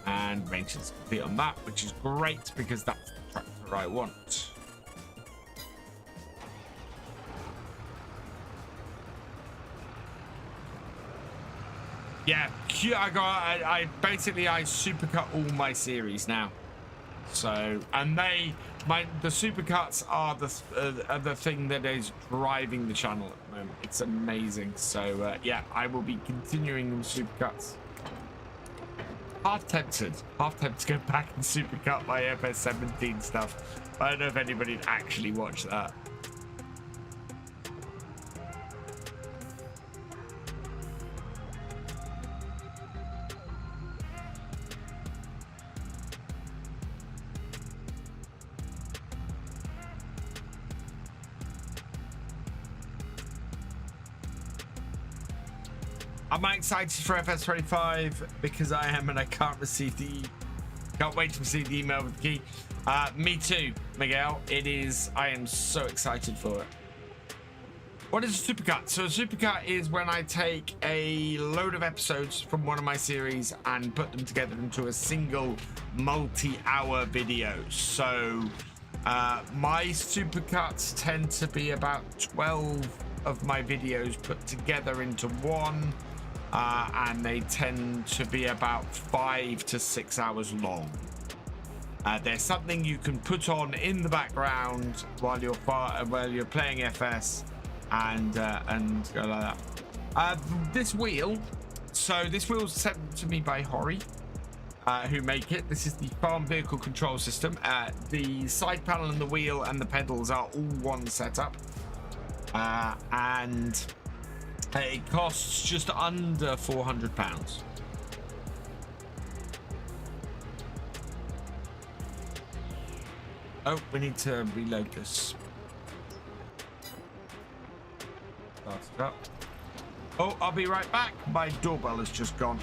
And maintenance complete on that, which is great because that's the tractor I want. Yeah, I basically supercut all my series now. So, and the supercuts are the thing that is driving the channel at the moment. It's amazing. So yeah, I will be continuing with supercuts. Half tempted to go back and supercut my FS17 stuff. I don't know if anybody would actually watch that. I'm excited for FS25 because I am, and I can't wait to receive the email with the key. Me too, Miguel. It is. I am so excited for it. What is a supercut? So a supercut is when I take a load of episodes from one of my series and put them together into a single multi-hour video. So my supercuts tend to be about 12 of my videos put together into one. And they tend to be about 5 to 6 hours long. There's something you can put on in the background while you're playing FS, and go like that. This wheel was sent to me by Hori, who make it. This is the farm vehicle control system. The side panel and the wheel and the pedals are all one setup, and it costs just under £400. Oh, we need to reload this. Start it up. Oh, I'll be right back. My doorbell has just gone.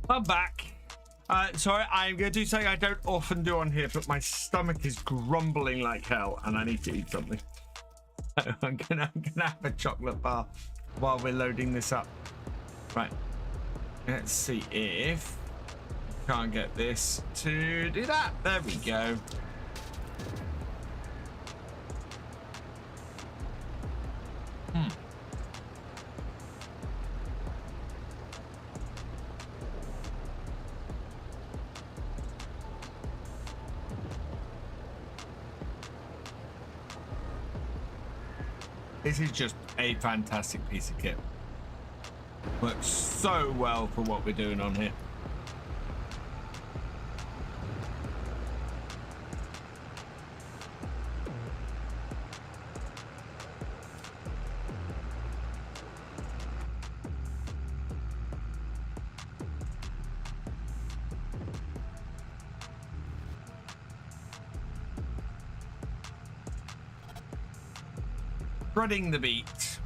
I'm back. Sorry, I'm going to do something I don't often do on here, but my stomach is grumbling like hell, and I need to eat something. So I'm gonna have a chocolate bar while we're loading this up. Right. Let's see if we can't get this to do that. There we go. This is just a fantastic piece of kit. Works so well for what we're doing on here. Spreading the beat.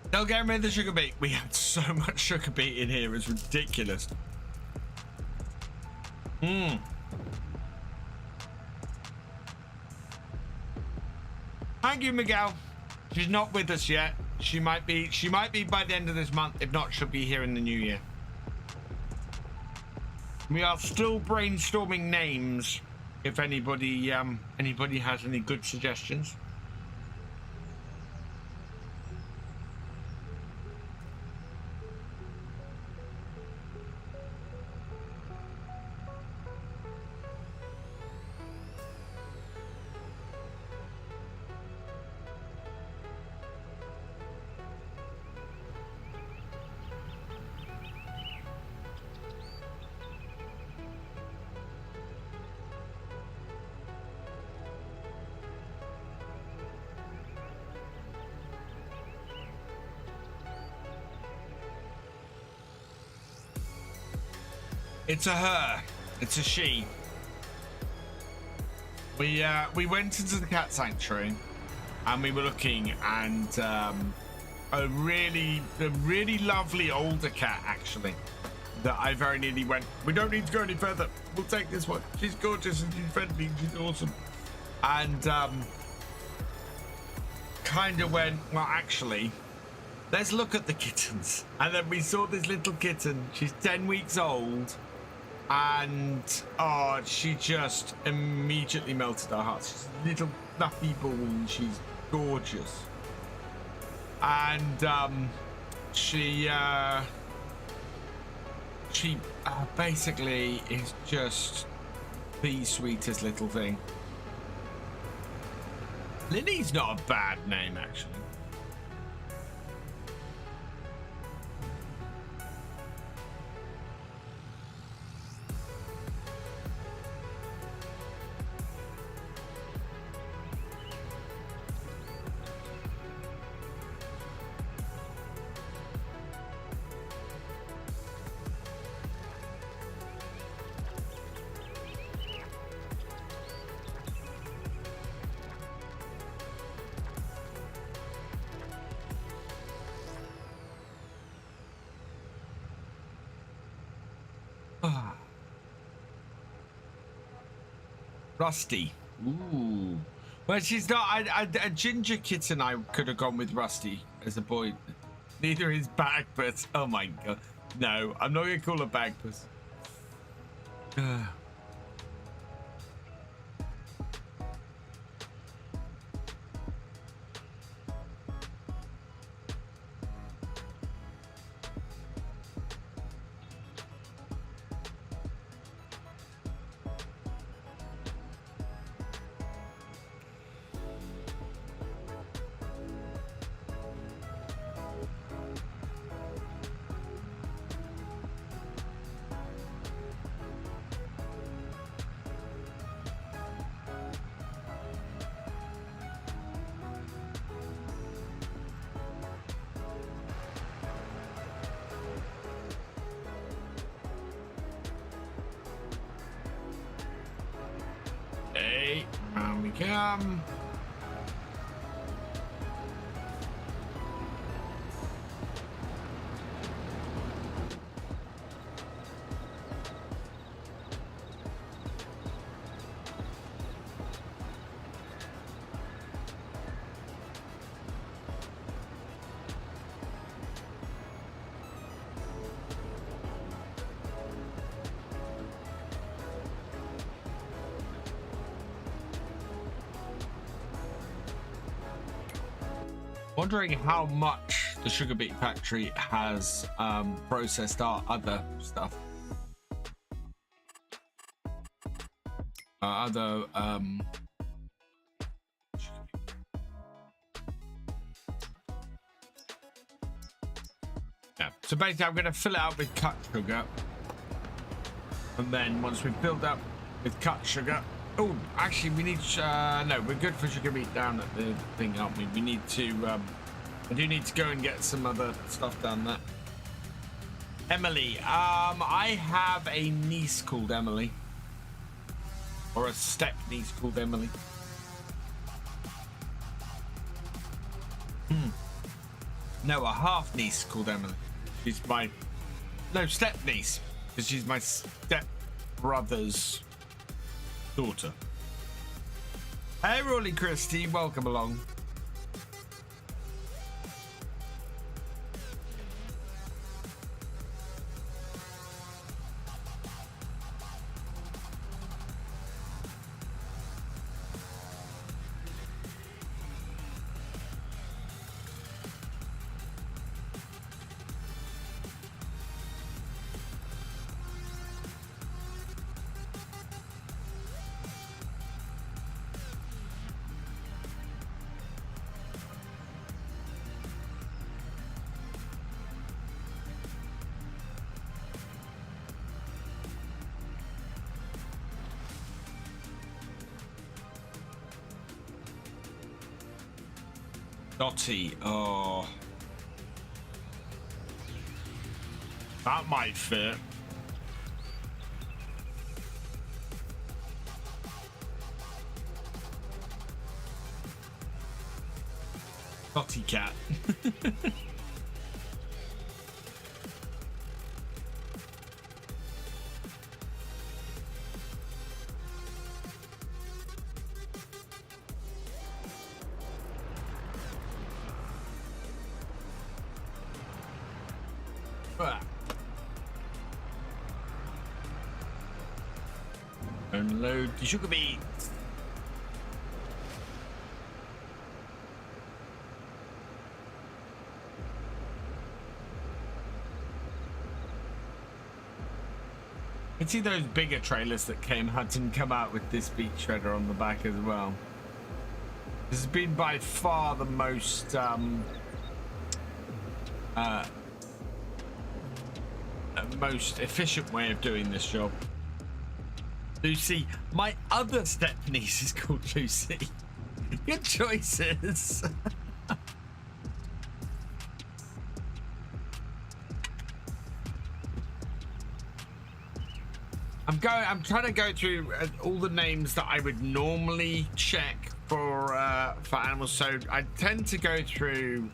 They'll get rid of the sugar beet. We had so much sugar beet in here, it's ridiculous. Thank you, Miguel. She's not with us yet. She might be by the end of this month. If not, she'll be here in the new year. We are still brainstorming names. If anybody has any good suggestions. It's a her. It's a she. We went into the cat sanctuary, and we were looking, and a really lovely older cat actually. That I very nearly went. We don't need to go any further. We'll take this one. She's gorgeous and she's friendly. She's awesome. And kind of went. Well, actually, let's look at the kittens. And then we saw this little kitten. She's 10 weeks old. And oh, she just immediately melted our hearts. She's a little fluffy ball and she's gorgeous. And she basically is just the sweetest little thing. Lily's not a bad name actually. Rusty. Ooh. Well, she's not. A ginger kitten. I could have gone with Rusty as a boy. Neither is Bagpuss. Oh my god. No, I'm not gonna call her Bagpuss. come. Wondering how much the sugar beet factory has processed our other stuff. Yeah. So basically, I'm going to fill it up with cut sugar, and then once we've filled up with cut sugar. Oh, actually, we need. No, we're good for sugar beet down at the thing, aren't we? We need to. I do need to go and get some other stuff down there. Emily. I have a niece called Emily, or a step niece called Emily. No, a half niece called Emily. She's my step niece, because she's my step brother's daughter. Hey, Rolly Christie, welcome along. Dotty, oh, that might fit. Dotty cat. Unload the sugar beets. You can see those bigger trailers that didn't come out with this beet shredder on the back as well. This has been by far the most most efficient way of doing this job. Lucy, my other step niece is called Lucy. Good choices. I'm trying to go through all the names that I would normally check for animals. So I tend to go through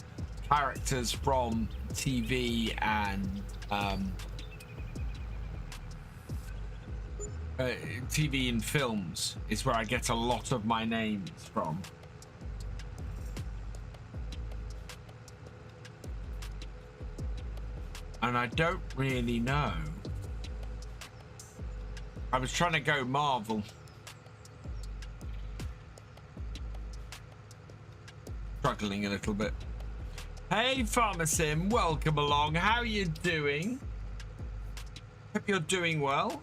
characters from TV and TV and films is where I get a lot of my names from. And I don't really know. I was trying to go Marvel. Struggling a little bit. Hey, Pharmasim, welcome along. How are you doing? Hope you're doing well.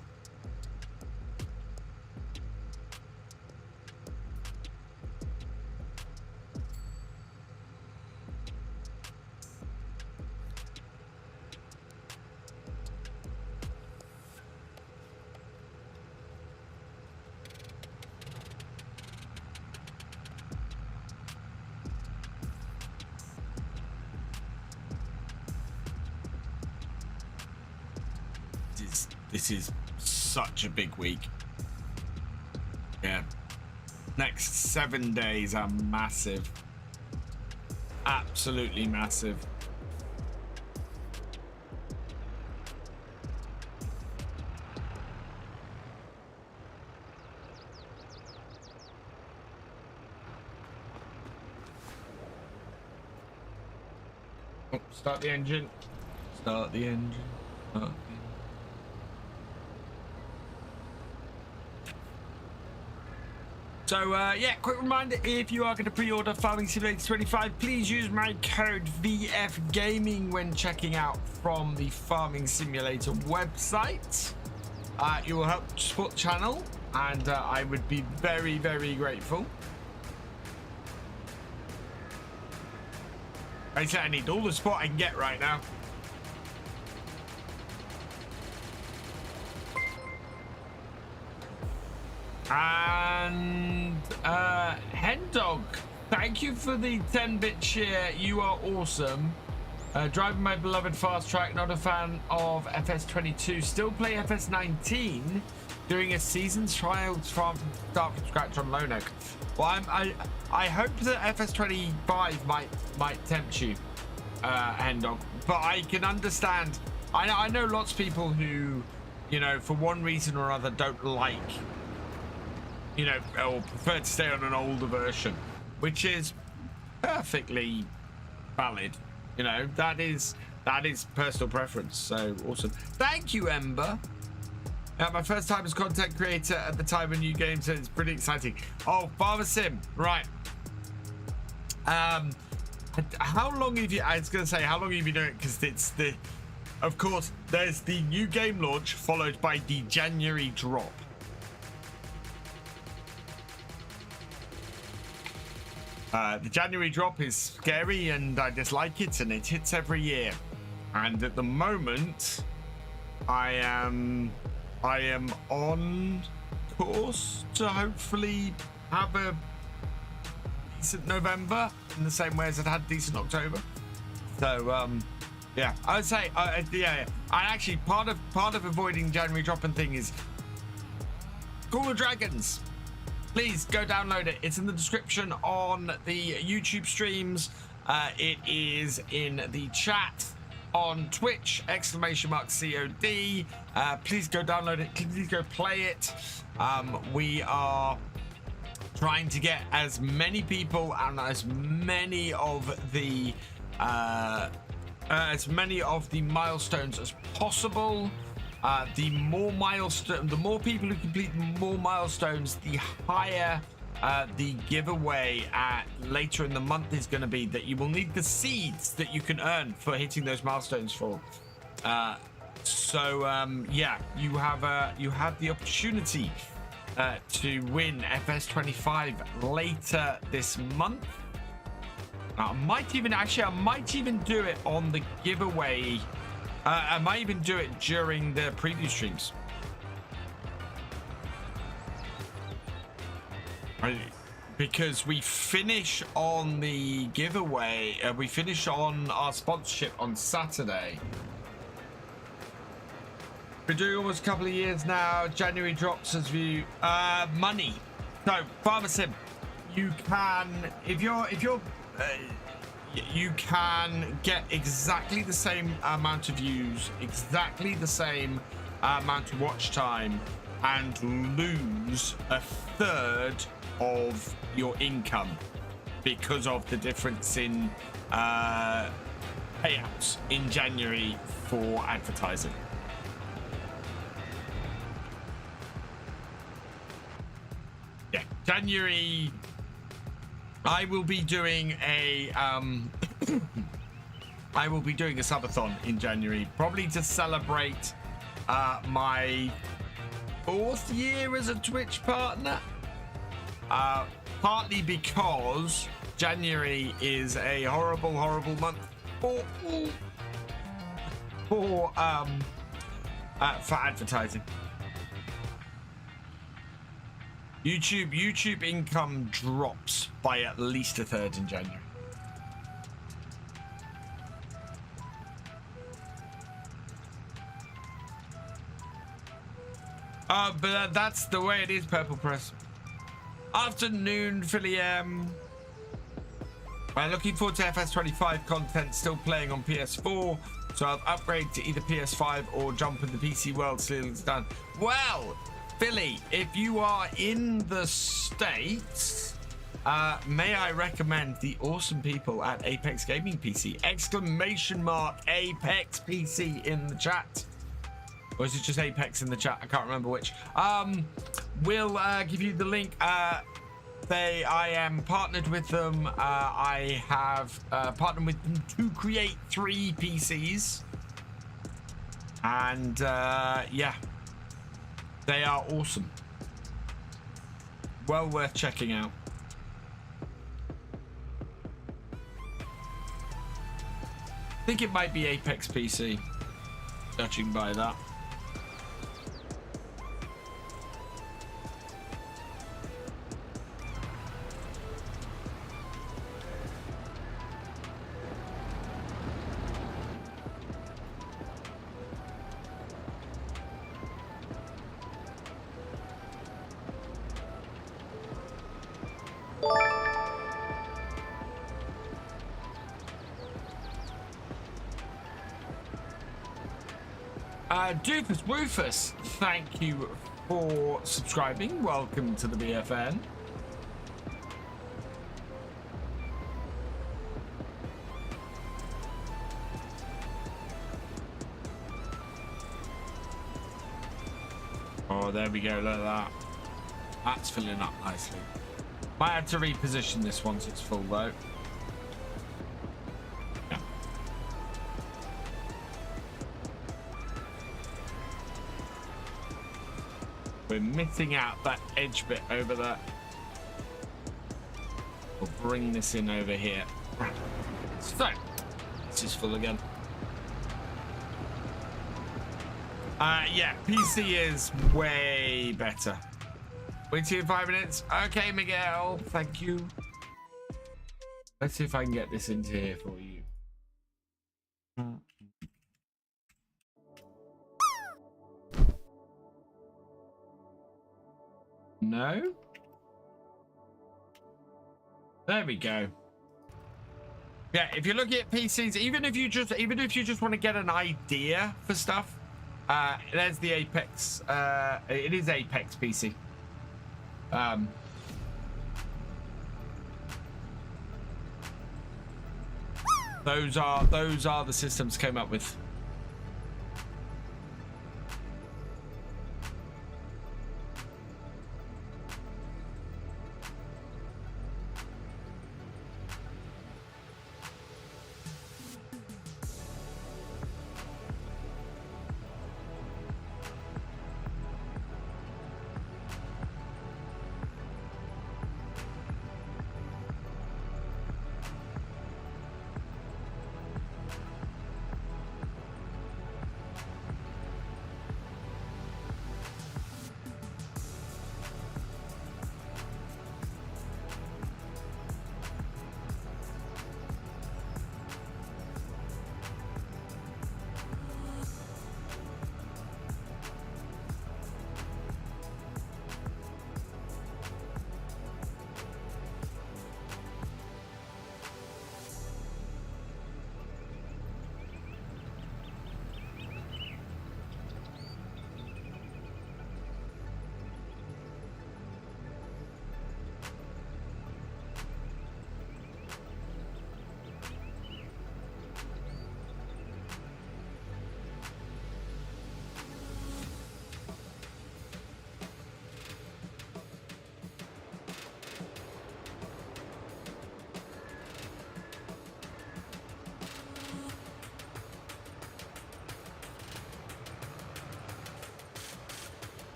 This is such a big week. Yeah. next 7 days are massive. Absolutely massive. Oh, start the engine. Start the engine. Start the engine. So yeah, quick reminder, if you are going to pre-order Farming Simulator 25, please use my code VFGaming when checking out from the Farming Simulator website. You will help support the channel, and I would be very, very grateful. Basically, I need all the support I can get right now. And Hendog, thank you for the 10-bit share. You are awesome. Driving my beloved fast track, not a fan of FS22. Still play FS19. Doing a season's trial from start from scratch on Lone Oak. Well, I hope that FS25 might tempt you, Hendog. But I can understand. I know lots of people who, you know, for one reason or other, don't like, you know, or prefer to stay on an older version, which is perfectly valid. You know, that is personal preference. So awesome. Thank you, Ember. My first time as content creator at the time of new game, so it's pretty exciting. Oh, Farmer Sim, right. How long have you, I was gonna say, how long have you been doing it? Because it's the, of course, there's the new game launch followed by the January drop. The January drop is scary and I dislike it, and it hits every year. And at the moment, I am on course to hopefully have a decent November in the same way as I'd had decent October. So yeah, I would say yeah. And actually, part of avoiding January dropping thing is Call of Dragons. Please go download it. It's in the description on the YouTube streams. It is in the chat on Twitch, !COD. Please go download it. Please go play it. We are trying to get as many people and as many of the milestones as possible. The more people who complete more milestones, the higher the giveaway later in the month is going to be. That you will need the seeds that you can earn for hitting those milestones for. Yeah, you have the opportunity to win FS25 later this month. I might even do it on the giveaway. I might even do it during the preview streams. Because we finish on the giveaway, we finish on our sponsorship on Saturday. Been doing almost a couple of years now. January drops as we money. So Farmer Sim, you can you can get exactly the same amount of views, exactly the same amount of watch time, and lose a third of your income because of the difference in payouts in January for advertising. Yeah, January. I will be doing a subathon in January, probably to celebrate my 4th year as a Twitch partner. Partly because January is a horrible month for advertising. YouTube income drops by at least a third in January. But that's the way it is, Purple Press. Afternoon, Philly M. I'm looking forward to FS25 content, still playing on PS4, so I'll upgrade to either PS5 or jump in the PC world till it's done. Well, Philly, if you are in the States, may I recommend the awesome people at Apex Gaming PC? Exclamation mark Apex PC in the chat. Or is it just Apex in the chat? I can't remember which. We'll give you the link. I am partnered with them. I have partnered with them to create 3 PCs. And yeah, they are awesome. Well worth checking out. I think it might be Apex PC, judging by that. Doofus Woofus, thank you for subscribing. Welcome to the BFN. Oh, there we go. Look at that. That's filling up nicely. Might have to reposition this once it's full, though. We're missing out that edge bit over there. We'll bring this in over here. So, this is full again. Yeah, PC is way better. Wait till 5 minutes. Okay, Miguel, thank you. Let's see if I can get this into here for you. No. There we go. Yeah, if you're looking at PCs, even if you just want to get an idea for stuff, there's the Apex. It is Apex PC. Those are the systems came up with.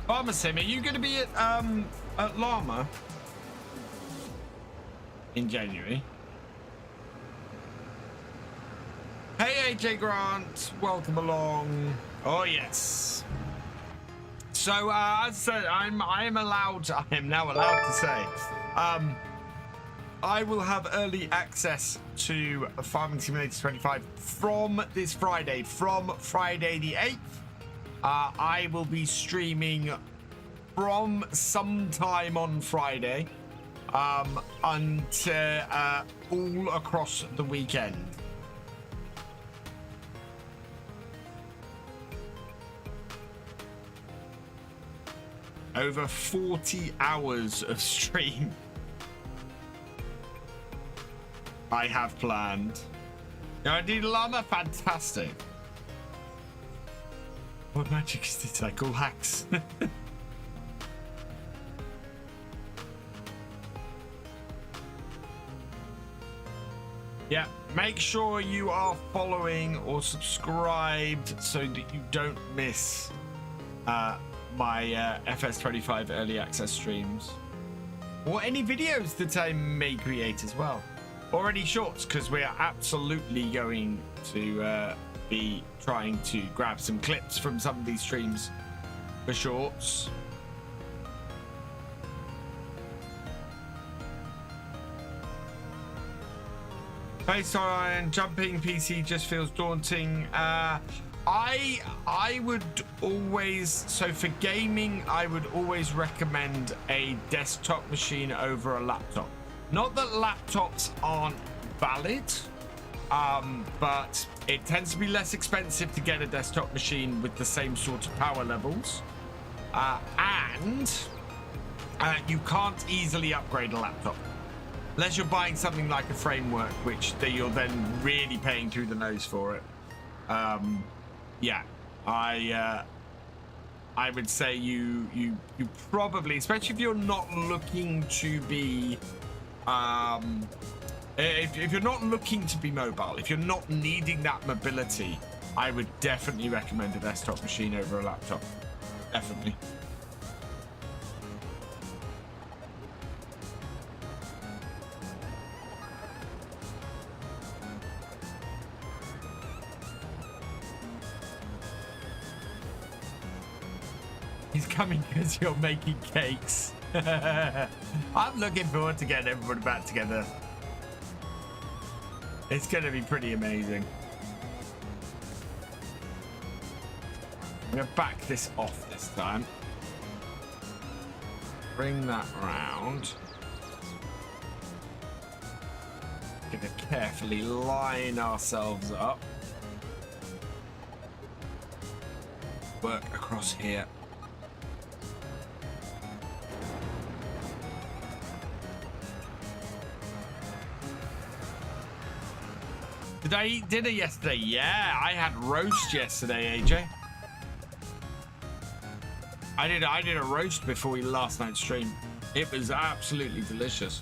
Farmer Sim, are you going to be at Llama in January? Hey AJ Grant, welcome along. Oh yes. So as I said, I am now allowed to say, I will have early access to Farming Simulator 25 from this Friday, from Friday the 8th. I will be streaming from sometime on Friday until all across the weekend. Over 40 hours of stream I have planned. Now, indeed, llama, fantastic. What magic is this? Like all hacks. Yeah, make sure you are following or subscribed so that you don't miss my FS25 early access streams, or any videos that I may create as well, or any shorts, because we are absolutely going to be trying to grab some clips from some of these streams for shorts. Based on jumping PC just feels daunting. I would always, so for gaming, I would always recommend a desktop machine over a laptop. Not that laptops aren't valid, but it tends to be less expensive to get a desktop machine with the same sort of power levels, and you can't easily upgrade a laptop unless you're buying something like a framework, which you're then really paying through the nose for it. Yeah, I would say you probably, especially if you're not looking to be if you're not looking to be mobile, if you're not needing that mobility, I would definitely recommend a desktop machine over a laptop. Definitely. He's coming because you're making cakes. I'm looking forward to getting everyone back together. It's going to be pretty amazing. I'm going to back this off this time. Bring that round. Going to carefully line ourselves up. Work across here. Did I eat dinner yesterday? Yeah, I had roast yesterday, AJ. I did a roast before last night's stream. It was absolutely delicious.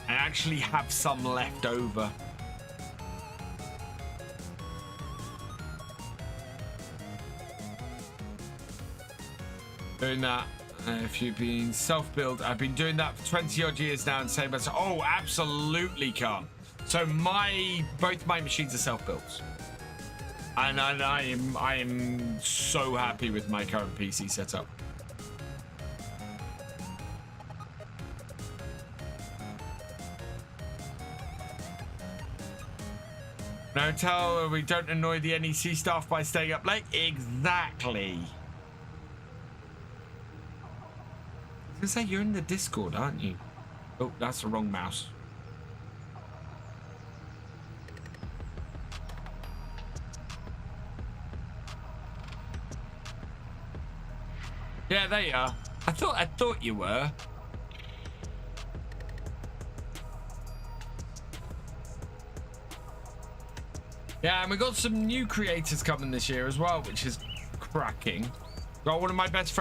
I actually have some left over. Doing that. If you've been self-build, I've been doing that for 20 odd years now, and saying, oh, absolutely can't. So both my machines are self-builds, and I am so happy with my current PC setup. No, tell we don't annoy the NEC staff by staying up late. Exactly. I was gonna say, you're in the Discord, aren't you? Oh, that's the wrong mouse. Yeah, there you are. I thought you were. Yeah, and we got some new creators coming this year as well, which is cracking. Well, one of my best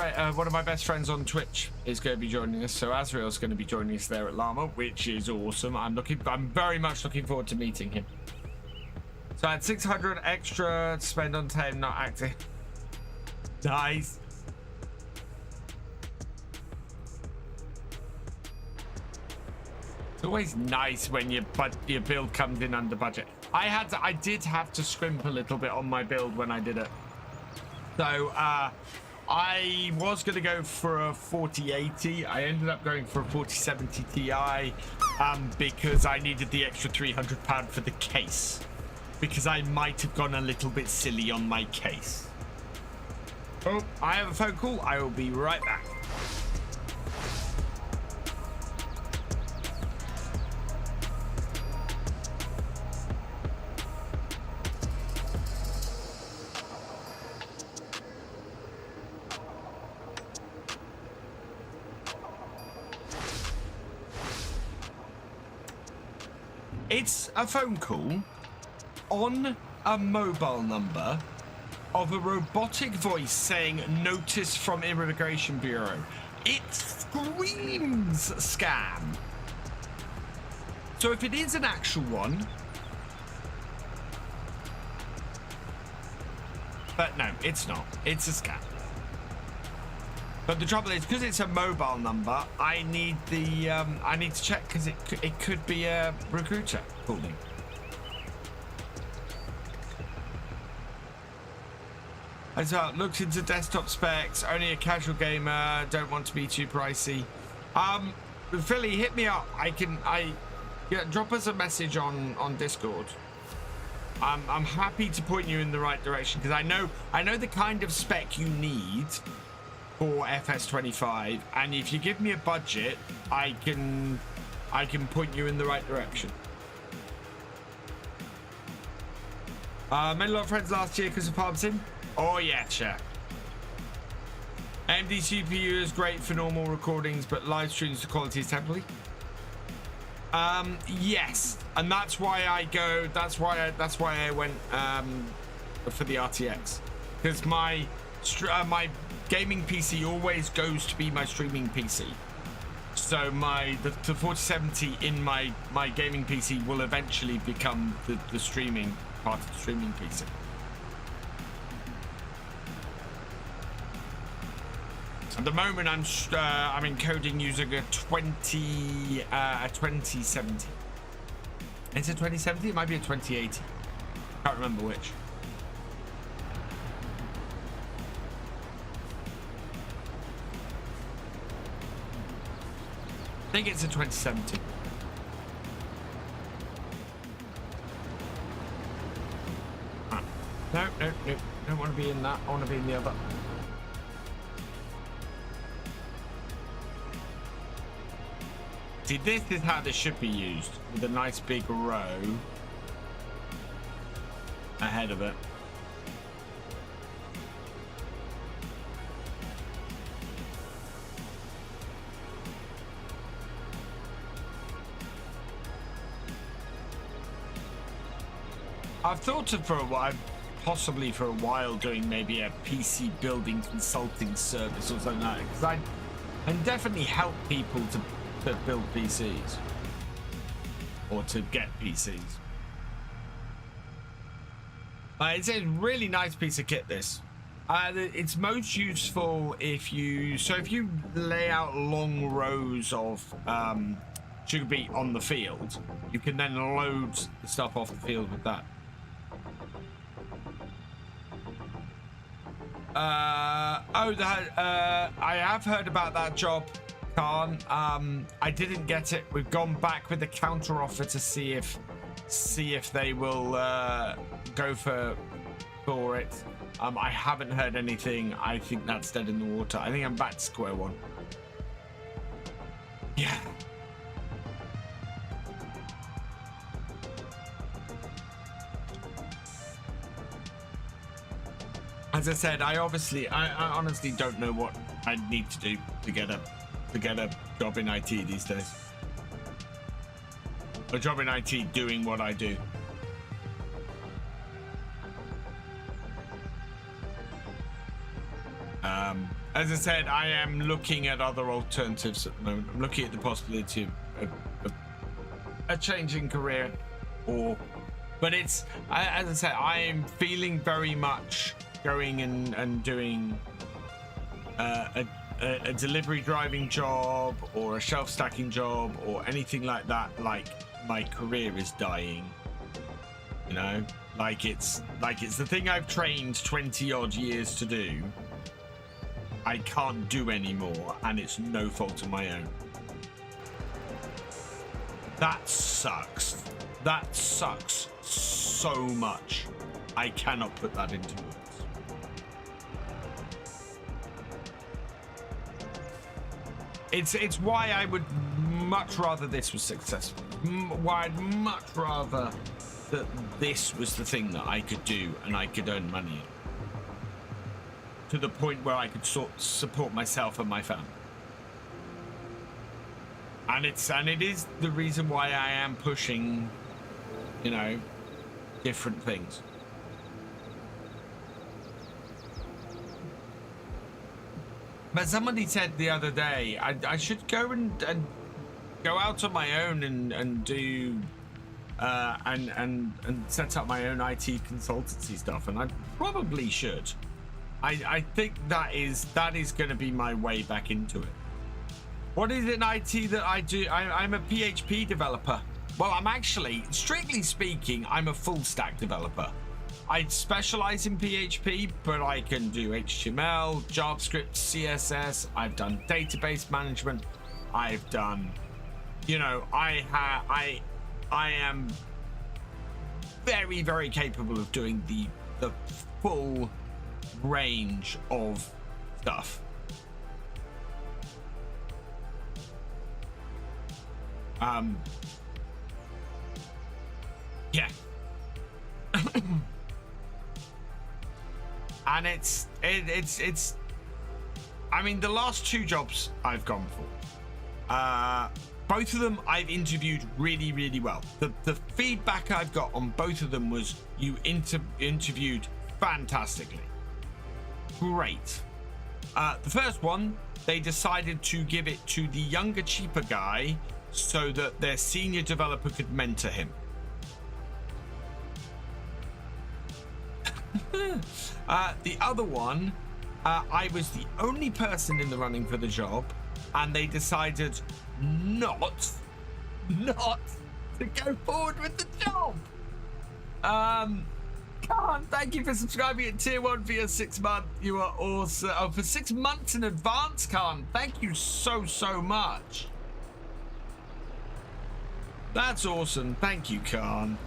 friends on Twitch is going to be joining us, so Azrael's going to be joining us there at Llama, which is awesome. I'm very much looking forward to meeting him. So I had 600 extra to spend on time not active. Nice. It's always nice when your build comes in under budget. I did have to scrimp a little bit on my build when I did it. So I was going to go for a 4080. I ended up going for a 4070 Ti because I needed the extra £300 for the case. Because I might have gone a little bit silly on my case. Oh, I have a phone call. I will be right back. It's a phone call on a mobile number of a robotic voice saying notice from Immigration Bureau. It screams scam. So if it is an actual one, but no, it's not. It's a scam. But the trouble is, because it's a mobile number, I need the I need to check because it could be a recruiter calling. As well, looked into desktop specs. Only a casual gamer. Don't want to be too pricey. Philly, hit me up. Yeah, drop us a message on Discord. I'm happy to point you in the right direction because I know the kind of spec you need for FS25, and if you give me a budget, I can point you in the right direction. Made a lot of friends last year because of Farm Sim. Oh yeah, sure. AMD CPU is great for normal recordings, but live streams the quality is temporary. Yes, and that's why I go. That's why I went for the RTX, because my gaming PC always goes to be my streaming PC. So the 4070 in my gaming PC will eventually become the streaming part of the streaming PC. At the moment, I'm encoding using a 2070. Is it 2070? It might be a 2080. Can't remember which. I think it's a 2070. No. Don't want to be in that. I want to be in the other. See, this is how this should be used, with a nice big row ahead of it. I've thought of for a while, possibly for a while, doing maybe a PC building consulting service or something like that, because I can definitely help people to build PCs or to get PCs. It's a really nice piece of kit, this. It's most useful if you lay out long rows of sugar beet on the field, you can then load the stuff off the field with that. I have heard about that job, Khan. I didn't get it. We've gone back with a counter offer to see if they will go for it. I haven't heard anything. I think that's dead in the water. I think I'm back to square one. Yeah. As I said, I honestly don't know what I need to do to get a job in IT these days. A job in IT doing what I do. As I said, I am looking at other alternatives at the moment. I'm looking at the possibility of a change in career, but it's, as I said, I am feeling very much going and doing a delivery driving job or a shelf stacking job or anything like that, like my career is dying. You know, like it's the thing I've trained 20 odd years to do. I can't do anymore, and it's no fault of my own. That sucks. That sucks so much. I cannot put that into words. It's why I would much rather this was successful. Why I'd much rather that this was the thing that I could do and I could earn money in, to the point where I could support myself and my family. And it is the reason why I am pushing, you know, different things. But somebody said the other day I should go and go out on my own and do and set up my own IT consultancy stuff, and I probably should. I think that is going to be my way back into it. What is in IT that I do? I'm a PHP developer. Well, I'm actually, strictly speaking, I'm a full stack developer. I specialize in PHP, but I can do HTML, JavaScript, CSS. I've done database management. I've done, you know, I am very, very capable of doing the full range of stuff. Yeah. And it's I mean, the last two jobs I've gone for, both of them I've interviewed really, really well. The feedback I've got on both of them was you interviewed fantastically. Great. The first one, they decided to give it to the younger, cheaper guy so that their senior developer could mentor him. The other one, I was the only person in the running for the job, and they decided not to go forward with the job. Khan, thank you for subscribing at tier 1 for your 6 month. You are awesome. Oh, for 6 months in advance, Khan. Thank you so much. That's awesome. Thank you, Khan.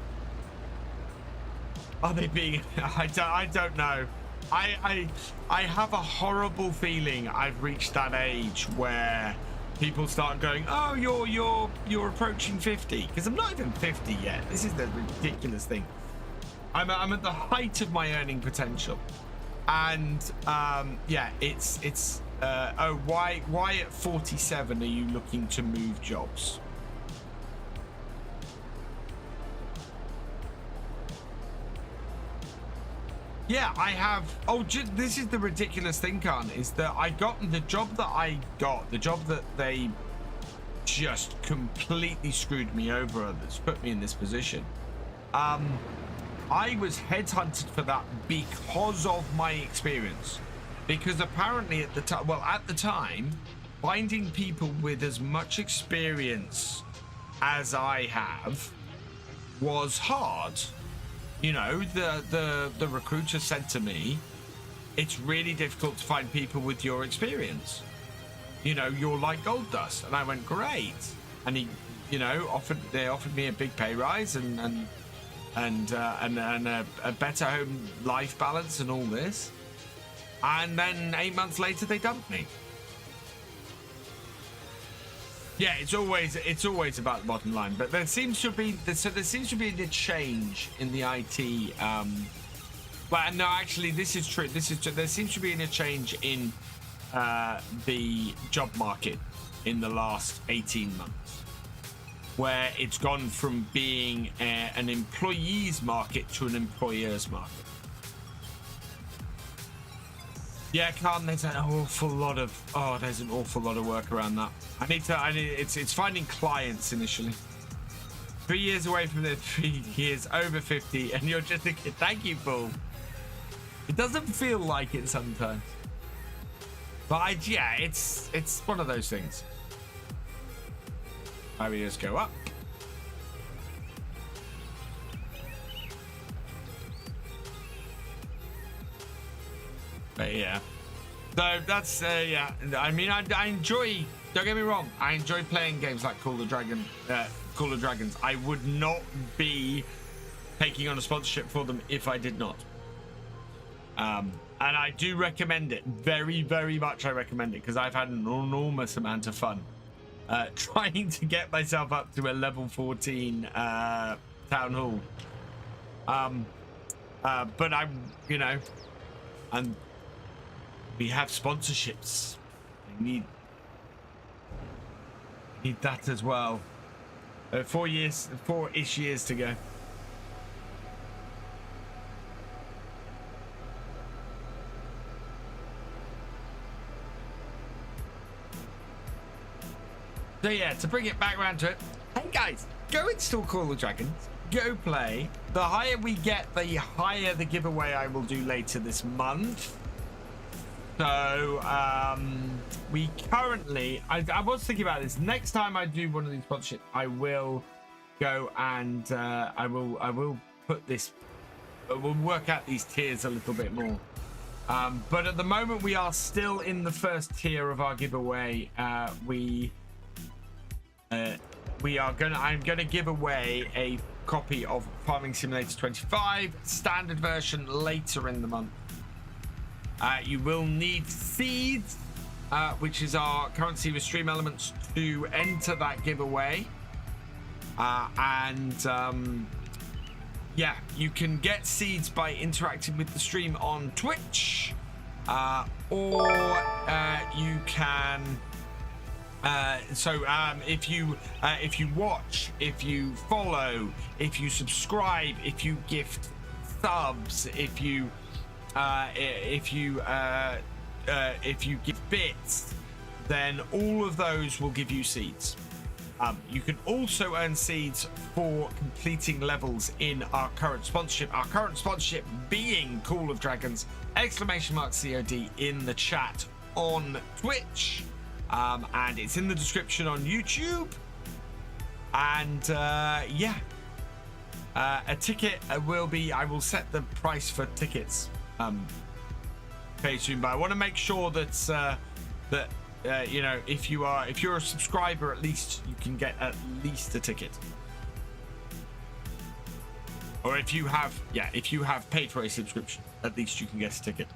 Are they being? I don't know. I have a horrible feeling I've reached that age where people start going, oh, you're approaching 50, because I'm not even 50 yet. This is the ridiculous thing. I'm at the height of my earning potential, and yeah, it's oh, why at 47 are you looking to move jobs? Yeah, I have. Oh, this is the ridiculous thing, Khan, is that I got the job that they just completely screwed me over, that's put me in this position. I was headhunted for that because of my experience. Because apparently at the time, finding people with as much experience as I have was hard. You know, the recruiter said to me, it's really difficult to find people with your experience. You know, you're like gold dust. And I went, great. And he, you know, they offered me a big pay rise and a better home life balance and all this. And then 8 months later, they dumped me. Yeah, it's always about the bottom line, but there seems to be a change in the IT. Well, no, actually, this is true. There seems to be a change in the job market in the last 18 months, where it's gone from being an employee's market to an employer's market. Yeah, Khan, there's an awful lot of work around that. It's finding clients initially. 3 years away from the 3 years over 50, and you're just a kid. Thank you, Paul. It doesn't feel like it sometimes. But yeah, it's one of those things. We just go up. But yeah, so that's yeah. I mean, I enjoy. Don't get me wrong. I enjoy playing games like Call of Dragons. I would not be taking on a sponsorship for them if I did not. And I do recommend it very, very much. I recommend it because I've had an enormous amount of fun trying to get myself up to a level 14 town hall. But I'm, you know, we have sponsorships. I need that as well. 4-ish years to go. So yeah, to bring it back around to it, hey guys, go install Call of Dragons, go play. The higher we get, the higher the giveaway I will do later this month. So we currently, I was thinking about this. Next time I do one of these sponsorships, I will go and I will put this. We'll work out these tiers a little bit more. But at the moment, we are still in the first tier of our giveaway. I'm gonna give away a copy of Farming Simulator 25 standard version later in the month. You will need seeds, which is our currency with stream elements, to enter that giveaway. Yeah, you can get seeds by interacting with the stream on Twitch, or you can. If you watch, if you follow, if you subscribe, if you gift subs, if you give bits, then all of those will give you seeds. You can also earn seeds for completing levels in our current sponsorship. Our current sponsorship being Call of Dragons !COD in the chat on Twitch. And it's in the description on YouTube. And yeah, a ticket will be. I will set the price for tickets very soon. But I want to make sure that you know, if you're a subscriber, at least you can get at least a ticket. Or if you have paid for a subscription, at least you can get a ticket.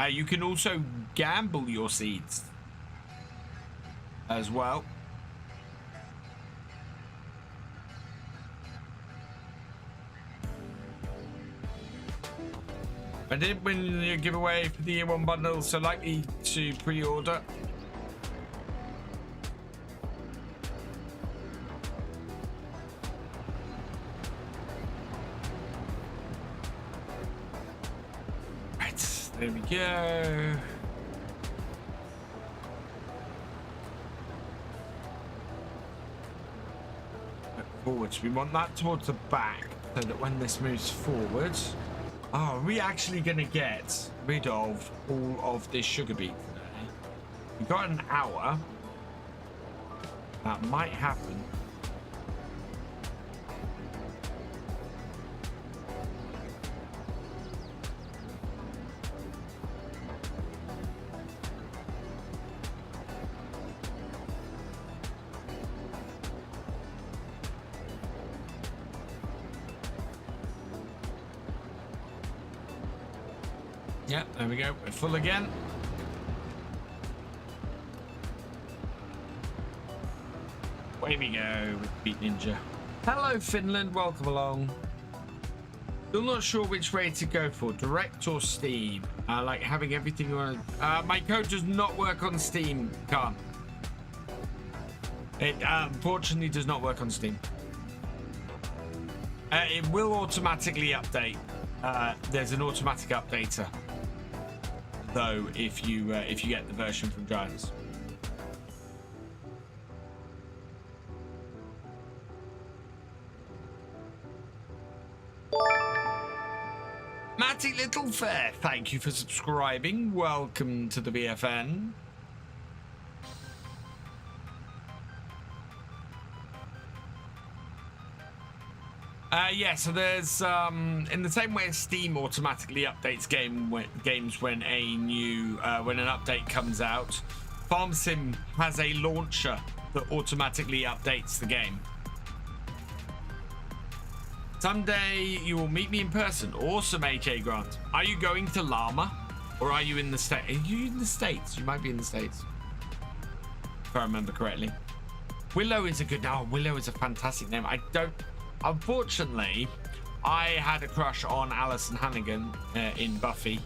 You can also gamble your seeds as well. I did win your giveaway for the year 1 bundle, so likely to pre-order. There we go. Forwards. We want that towards the back so that when this moves forward. Oh, are we actually going to get rid of all of this sugar beet today? We've got an hour. That might happen. Yeah, there we go. We're full again. Away we go with Beat Ninja. Hello, Finland. Welcome along. Still not sure which way to go for, direct or Steam. Like having everything on. My code does not work on Steam, Khan. It unfortunately does not work on Steam. It will automatically update. There's an automatic updater, though, if you get the version from Giants. Matty Littlefair, thank you for subscribing. Welcome to the BFN. Yeah, so there's in the same way as Steam automatically updates games when an update comes out, FarmSim has a launcher that automatically updates the game. Someday you will meet me in person. Awesome, HA Grant. Are you going to Llama, or are you in the States? Are you in the States? You might be in the States, if I remember correctly. Willow is a good. Oh, Willow is a fantastic name. I don't. Unfortunately, I had a crush on Alison Hannigan in Buffy,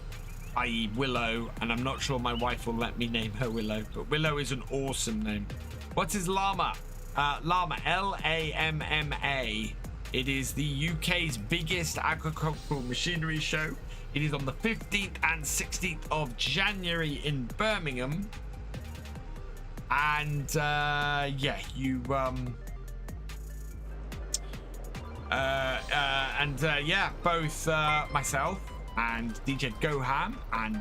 i.e. Willow, and I'm not sure my wife will let me name her Willow, but Willow is an awesome name. What is Llama? Llama, L-A-M-M-A. It is the UK's biggest agricultural machinery show. It is on the 15th and 16th of January in Birmingham. And yeah, yeah, both myself and DJ Goham and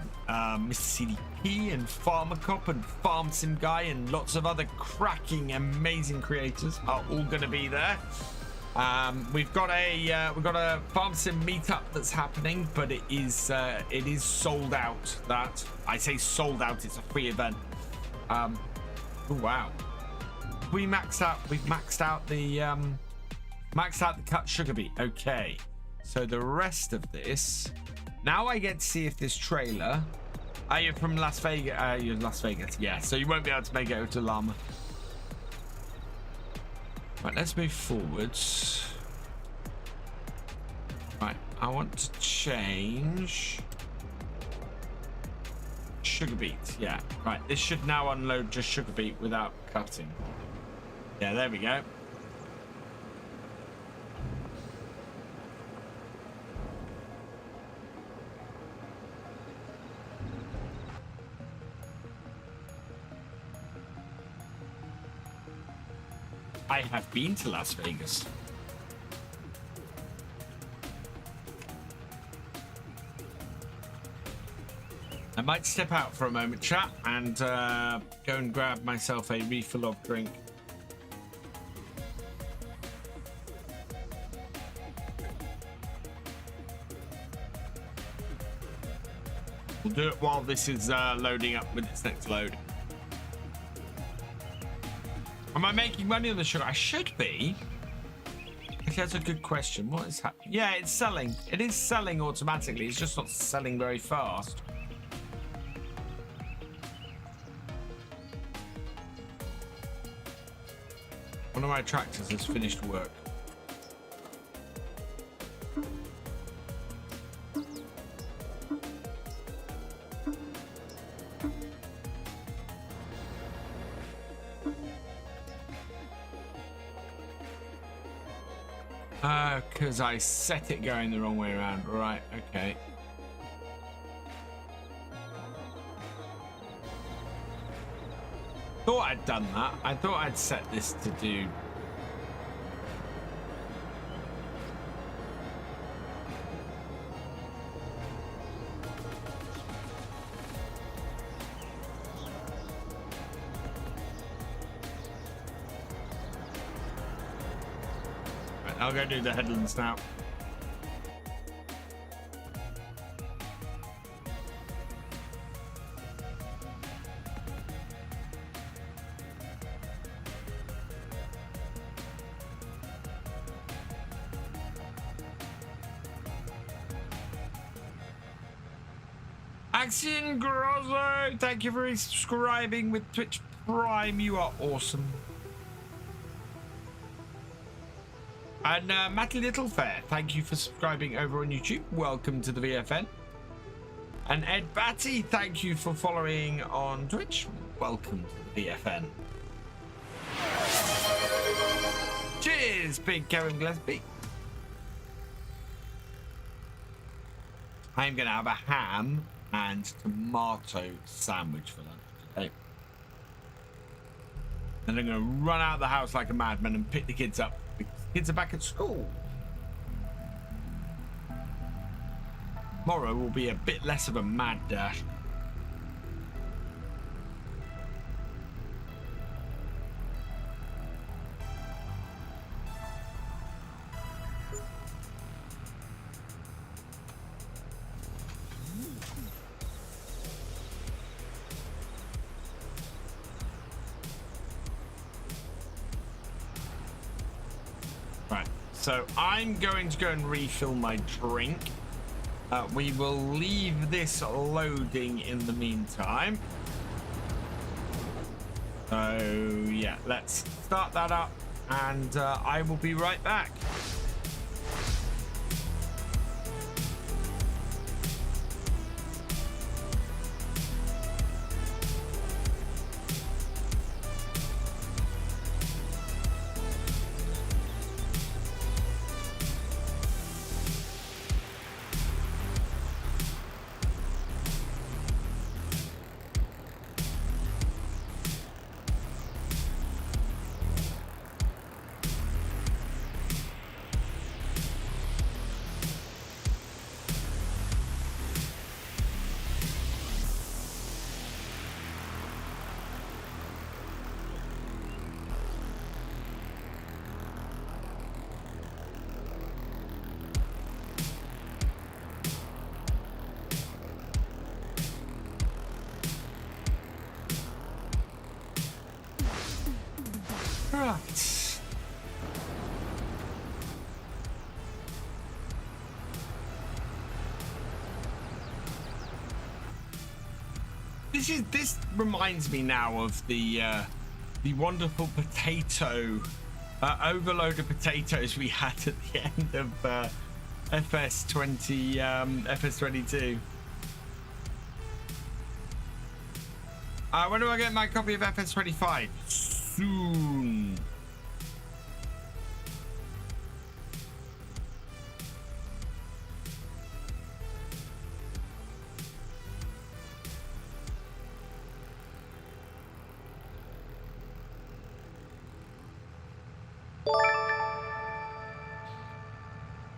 Mr. CDP and Farmer Cop and Farm Sim Guy and lots of other cracking, amazing creators are all going to be there. We've got a Farm Sim meetup that's happening, but it is sold out. That I say sold out. It's a free event. Oh, wow. We've maxed out the cut sugar beet. Okay, so the rest of this, now I get to see if this trailer. You're from Las Vegas. You're in Las Vegas, yeah, so you won't be able to make it over to Llama. Right, let's move forwards. Right, I want to change sugar beet. Yeah, right, this should now unload just sugar beet without cutting. Yeah, there we go. I have been to Las Vegas. I might step out for a moment, chat, and go and grab myself a refill of drink. We'll do it while this is loading up with its next load. Am I making money on the sugar? I should be. Actually, that's a good question. What is happening? Yeah, it's selling. It is selling automatically. It's just not selling very fast. One of my tractors has finished work. Because I set it going the wrong way around. Right, okay. Thought I'd done that. I thought I'd set this to do. I'll go do the headlands now. Axion Grozzo, thank you for subscribing with Twitch Prime. You are awesome. And Matty Littlefair, thank you for subscribing over on YouTube. Welcome to the VFN. And Ed Batty, thank you for following on Twitch. Welcome to the VFN. Cheers, Big Karen Gillespie. I'm going to have a ham and tomato sandwich for lunch today. And I'm going to run out of the house like a madman and pick the kids up. The kids are back at school. Tomorrow will be a bit less of a mad dash. Right, so I'm going to go and refill my drink. We will leave this loading in the meantime. So yeah, let's start that up and I will be right back. Right. This reminds me now of the wonderful potato overload of potatoes we had at the end of FS22. When do I get my copy of FS25? Soon.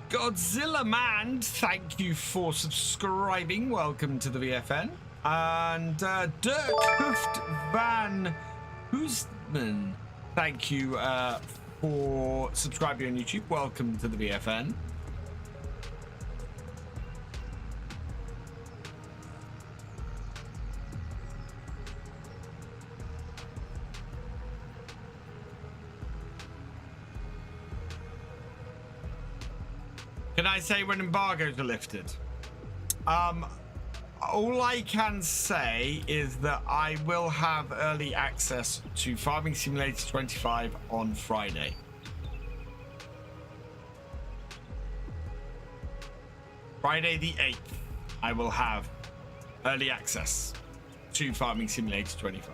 Godzilla Man, thank you for subscribing. Welcome to the VFN. And Dirk Hooft Van Hoosman, thank you for subscribing on YouTube. Welcome to the VFN. Can I say when embargoes are lifted? All I can say is that I will have early access to Farming Simulator 25 on Friday. Friday the 8th, I will have early access to Farming Simulator 25.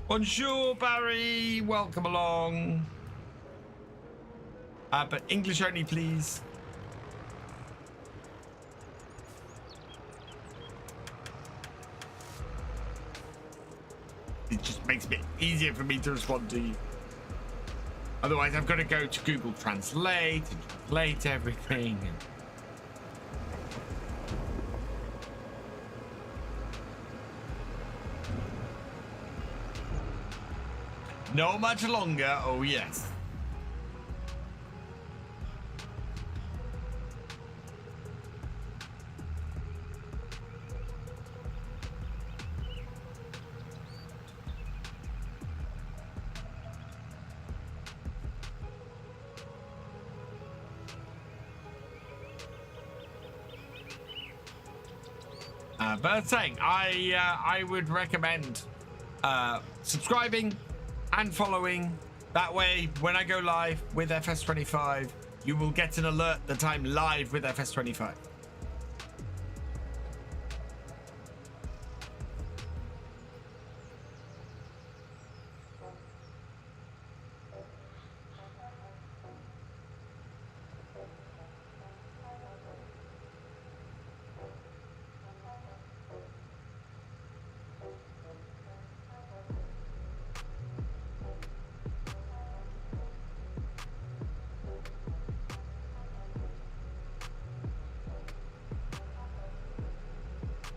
Bonjour, Barry. Welcome along. But English only, please. It just makes it easier for me to respond to you. Otherwise, I've got to go to Google Translate and translate everything. No much longer. Oh, yes. But saying, I would recommend subscribing and following. That way, when I go live with FS25, you will get an alert that I'm live with FS25.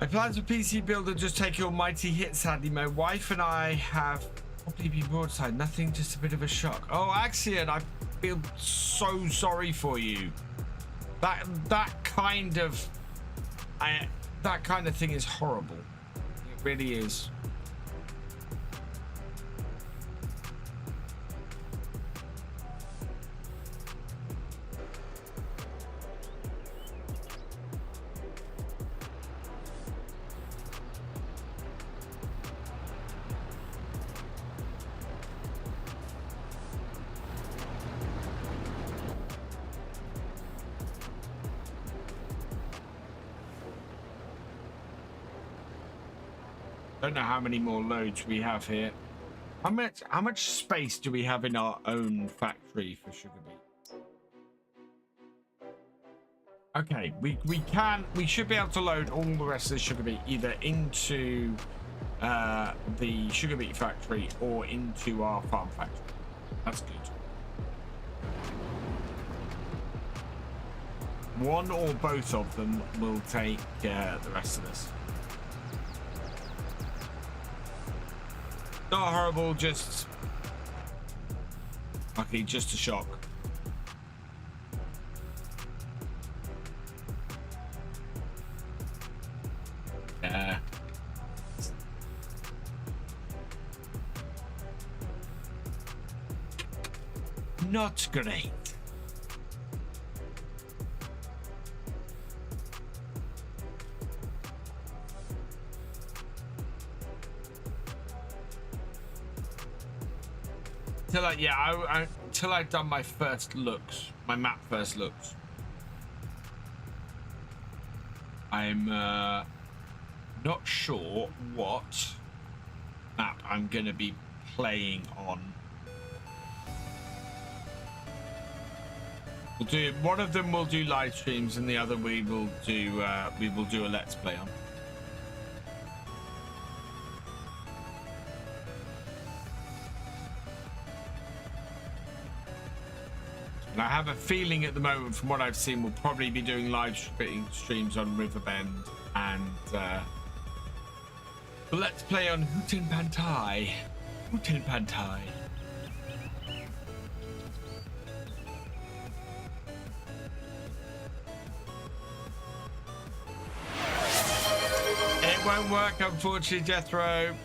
My plans for PC builder just take your mighty hit. Sadly, my wife and I have probably been broadside. Nothing, just a bit of a shock. Oh, Axion, I feel so sorry for you. That kind of thing is horrible. It really is. Don't know how many more loads we have here. How much space do we have in our own factory for sugar beet? Okay, we should be able to load all the rest of the sugar beet either into the sugar beet factory or into our farm factory. That's good. One or both of them will take the rest of this. Not horrible, just okay, just a shock. Yeah. Not great. Until I've done my first looks, my map first looks. I'm not sure what map I'm gonna be playing on. We'll do one of them. We'll do live streams, and the other we will do a let's play on. And I have a feeling at the moment, from what I've seen, we'll probably be doing live streams on Riverbend and let's play on Hootin Pantai. Hootin Pantai. It won't work, unfortunately, Jethro.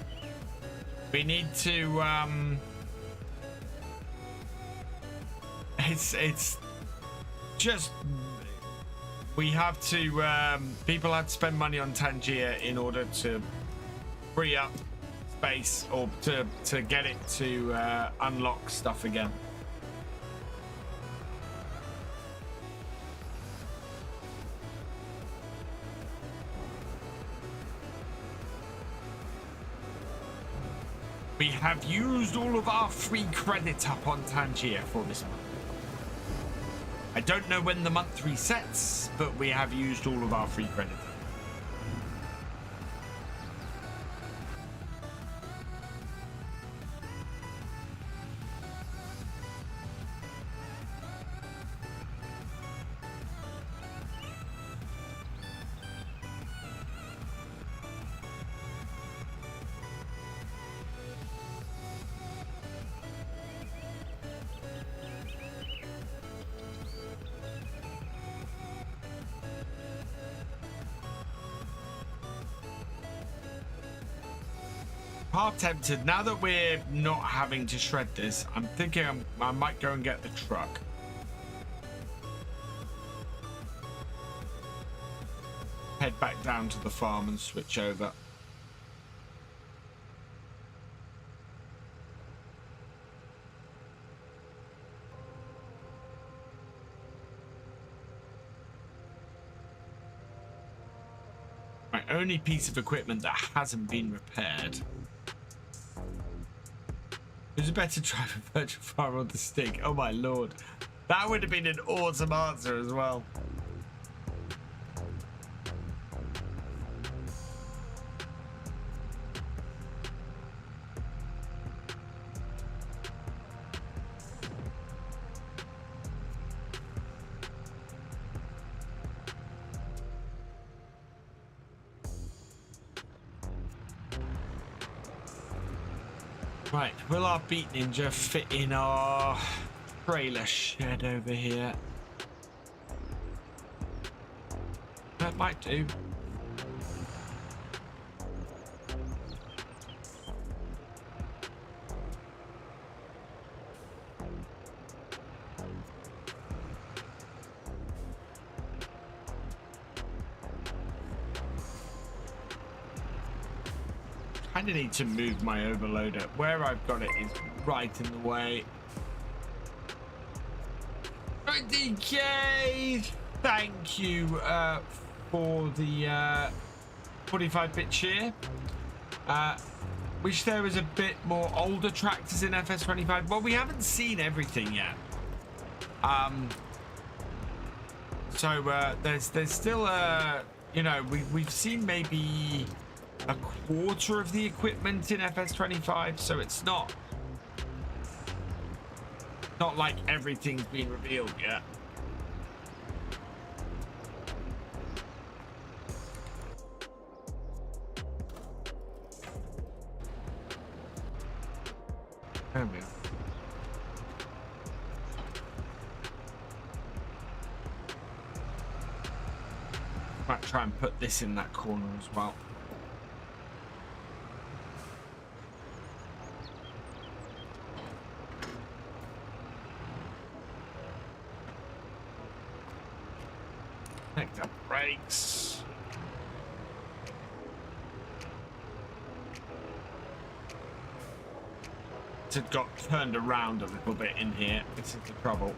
We need to it's just we have to people have to spend money on Tangier in order to free up space or to get it to unlock stuff again. We have used all of our free credit up on Tangier for this month. I don't know when the month resets, but we have used all of our free credit. Half tempted. Now that we're not having to shred this, I'm thinking I might go and get the truck. Head back down to the farm and switch over. My only piece of equipment that hasn't been repaired. Who's a better driver, virtual farmer or the stick? Oh my lord. That would have been an awesome answer as well. Right, will our Beat Ninja fit in our trailer shed over here? That might do. I need to move my overloader. Where I've got it is right in the way. 20k! Thank you for the 45-bit cheer. Wish there was a bit more older tractors in FS25. Well, we haven't seen everything yet. So there's still you know, we've seen maybe a quarter of the equipment in FS25, so it's not like everything's been revealed yet. There we are. Might try and put this in that corner as well. Connect up brakes. It got turned around a little bit in here. This is the trouble.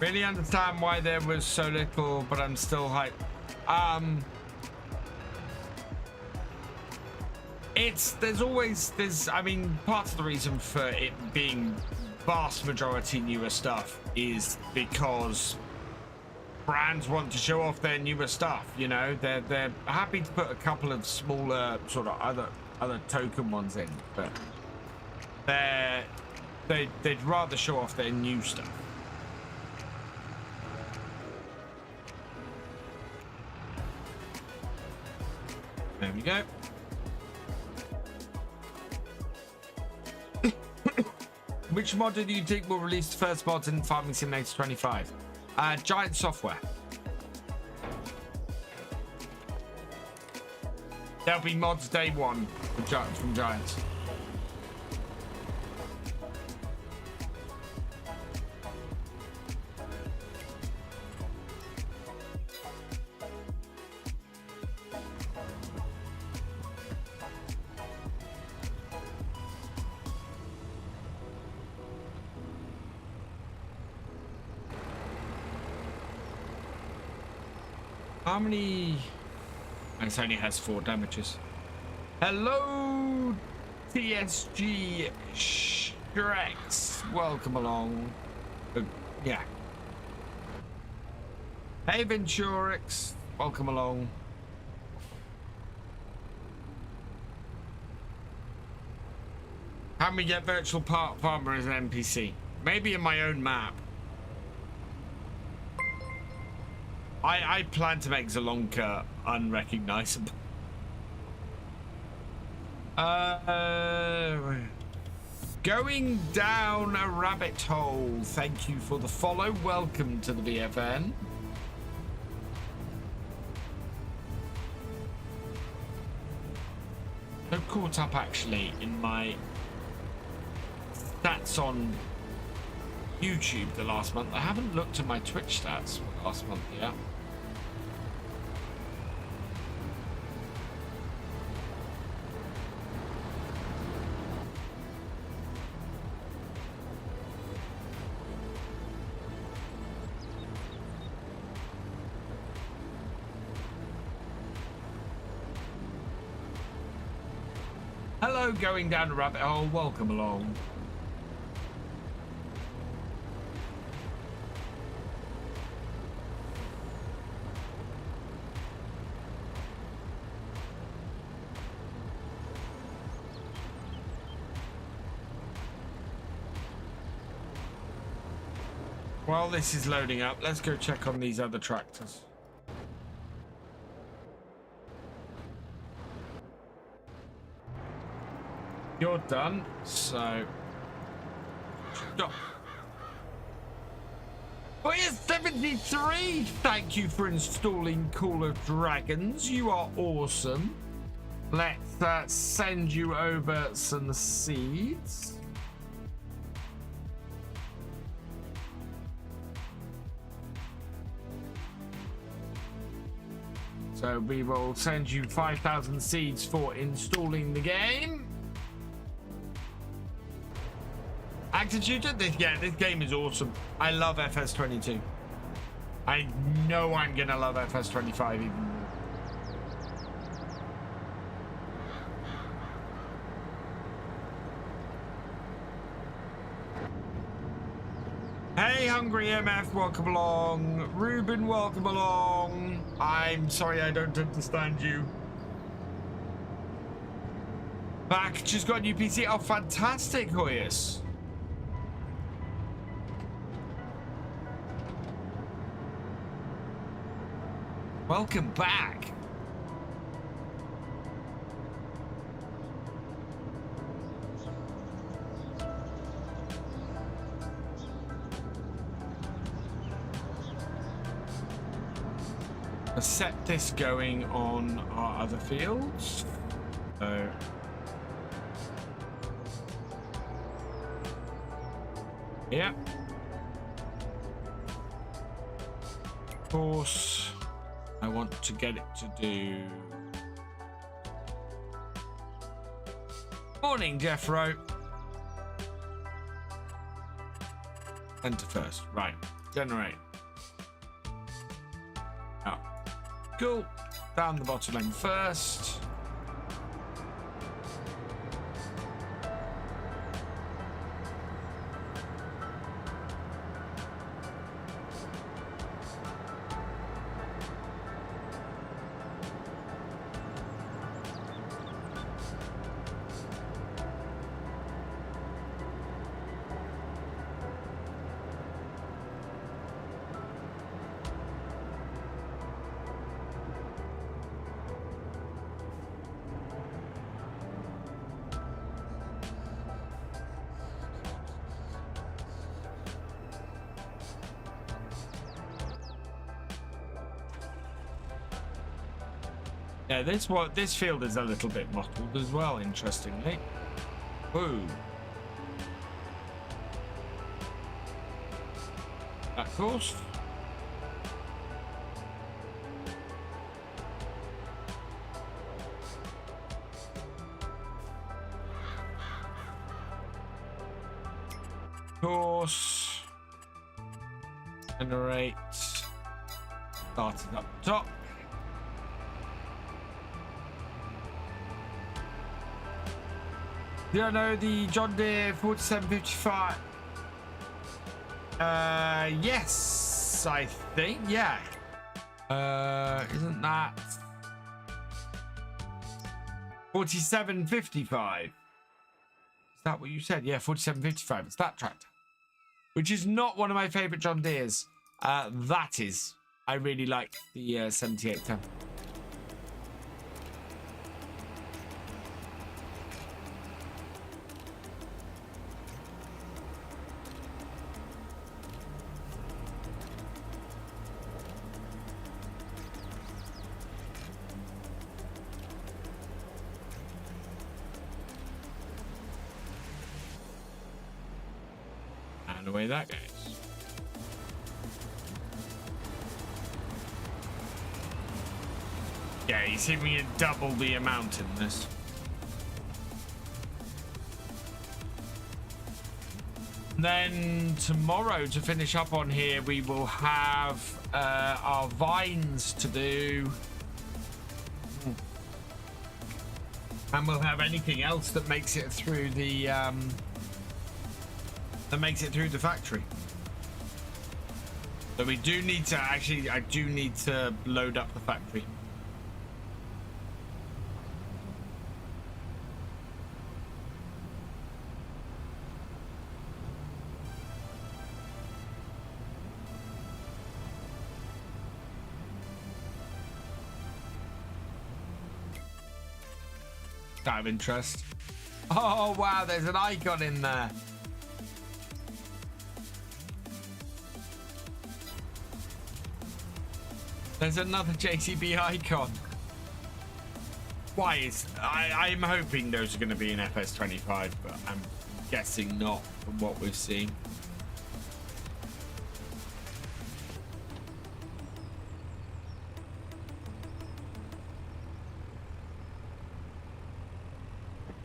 Really understand why there was so little, but I'm still hyped. I mean, part of the reason for it being vast majority newer stuff is because brands want to show off their newer stuff. You know, they're happy to put a couple of smaller sort of other token ones in, but they'd rather show off their new stuff. There we go. Which mod do you think will release the first mods in Farming Simulator 25? Giant Software. There'll be mods day one from Giants. How many? It only has 4 damages. Hello, TSG Shrex. Welcome along. Yeah. Hey, Venturix. Welcome along. How many get virtual part farmer as an NPC? Maybe in my own map. I plan to make Zelonka unrecognizable. Going down a rabbit hole. Thank you for the follow. Welcome to the BFN. So caught up actually in my stats on YouTube the last month. I haven't looked at my Twitch stats for the last month yet. Hello, going down a rabbit hole. Welcome along. While this is loading up, let's go check on these other tractors. You're done, so stop. Oh, yes, 73. Thank you for installing Cooler Dragons. You are awesome. Let's send you over some seeds. So we will send you 5,000 seeds for installing the game. Attitude, this game is awesome. I love FS22. I know I'm gonna love FS25 even more. Hey, Hungry MF, welcome along. Ruben, welcome along. I'm sorry I don't understand you. Back, just got a new PC. Oh, fantastic, Hoyas. Welcome back. Let's set this going on our other fields. So yeah. Of course, I want to get it to do. Morning, Jeffro. Enter first. Right. Generate. Oh. Cool. Down the bottom end first. Yeah, this field is a little bit mottled as well, interestingly. Ooh. That course. Course. Generate. Starting up top. Do you know the John Deere 4755? Yes, I think, yeah. Isn't that 4755? Is that what you said? Yeah, 4755. It's that tractor, which is not one of my favorite John Deeres. That is. I really like the 7810. And away that goes. Yeah, he's hit me at double the amount in this. Then tomorrow, to finish up on here, we will have our vines to do. And we'll have anything else that makes it through the factory. So we do need to actually, I do need to load up the factory. Out of interest. Oh wow, there's an icon in there. There's another JCB icon. Why is I'm hoping those are going to be in FS25, but I'm guessing not from what we've seen.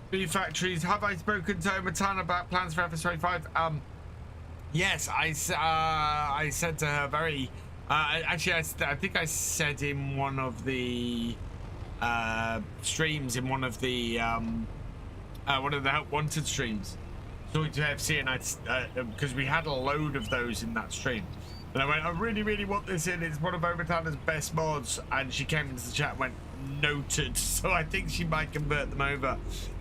Beef factories. Have I spoken to Omatan about plans for FS25? Yes, I said to her very. Actually, I think I said in one of the streams, in one of the Help Wanted streams, talking to FC, and I because we had a load of those in that stream, and I went, I really want this in. It's one of Omatana's best mods, and she came into the chat and went, noted. So I think she might convert them over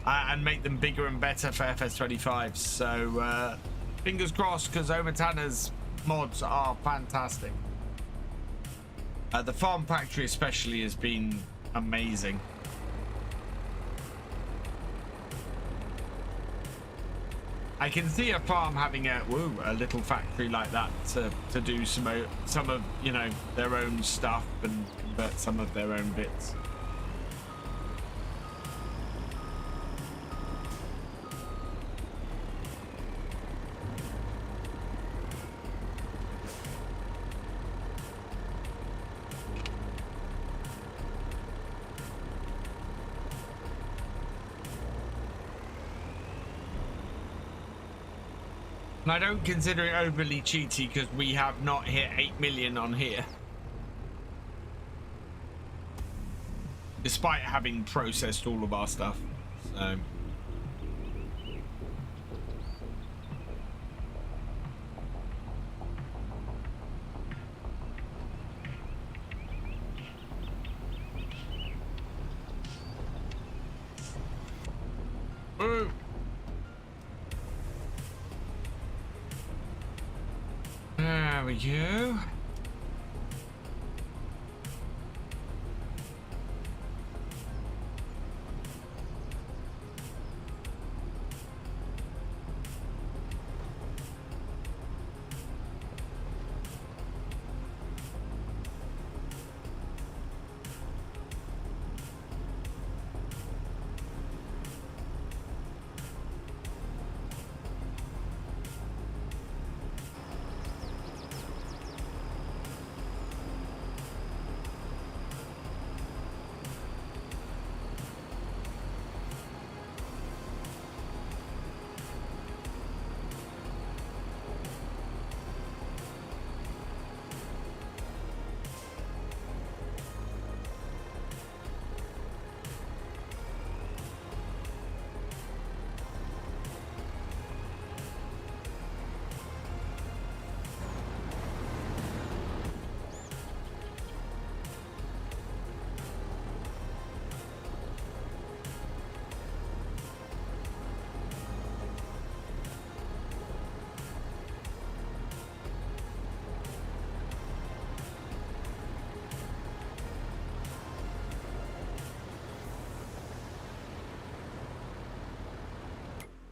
and make them bigger and better for FS25. So fingers crossed, because Omatana's mods are fantastic. The farm factory especially has been amazing. I can see a farm having a little factory like that to do some of, you know, their own stuff and convert some of their own bits. And I don't consider it overly cheaty because we have not hit 8 million on here. Despite having processed all of our stuff. So. Ooh. There we go.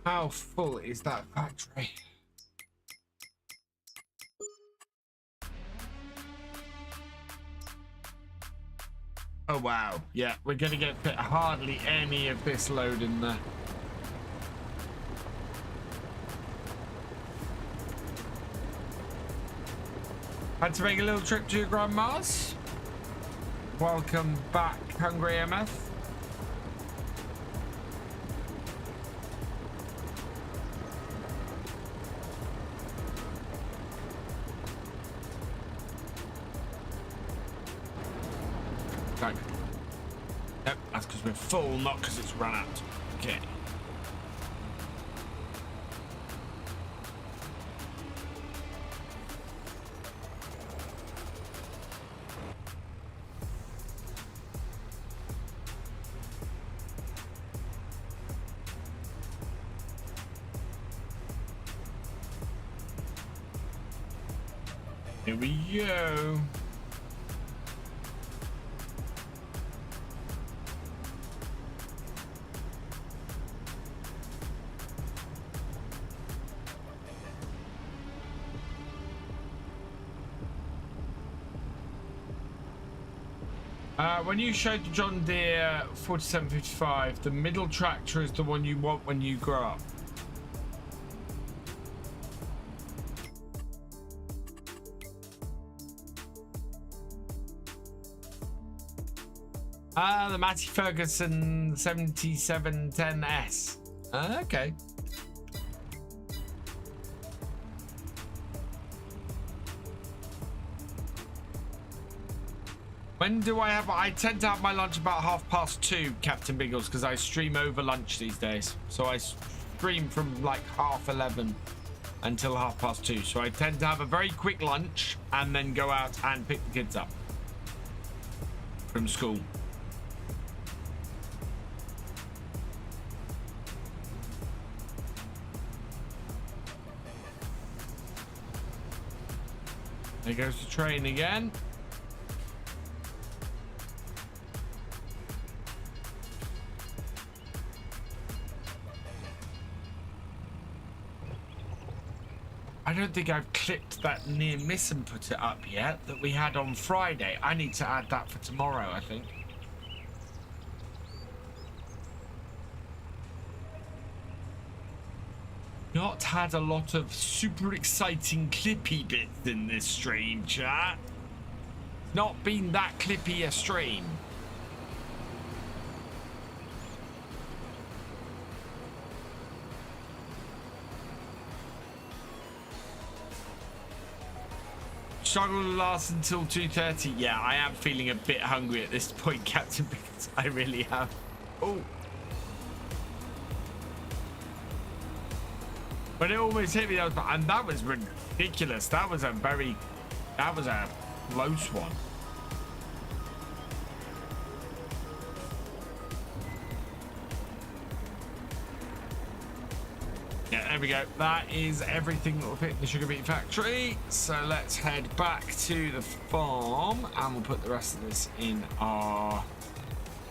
How full is that factory? Oh wow, yeah, we're gonna get hardly any of this load in there. Had to make a little trip to your grandma's. Welcome back, Hungry MF. Yep, that's because we're full, not because it's run out. Okay. Here we go. When you showed the John Deere 4755, the middle tractor is the one you want when you grow up. The Matty Ferguson 7710S. Okay. When do I have... I tend to have my lunch about 2:30, Captain Biggles, because I stream over lunch these days. So I stream from like 11:30 until 2:30. So I tend to have a very quick lunch and then go out and pick the kids up from school. There goes the train again. I don't think I've clipped that near miss and put it up yet that we had on Friday. I need to add that for tomorrow, I think. Not had a lot of super exciting clippy bits in this stream, chat. Not been that clippy a stream. Struggle to last until 2:30. Yeah, I am feeling a bit hungry at this point, Captain, because I really have. Oh. But it almost hit me, and that was ridiculous. That was a close one. Yeah, there we go. That is everything that will fit in the sugar beet factory. So let's head back to the farm, and we'll put the rest of this in our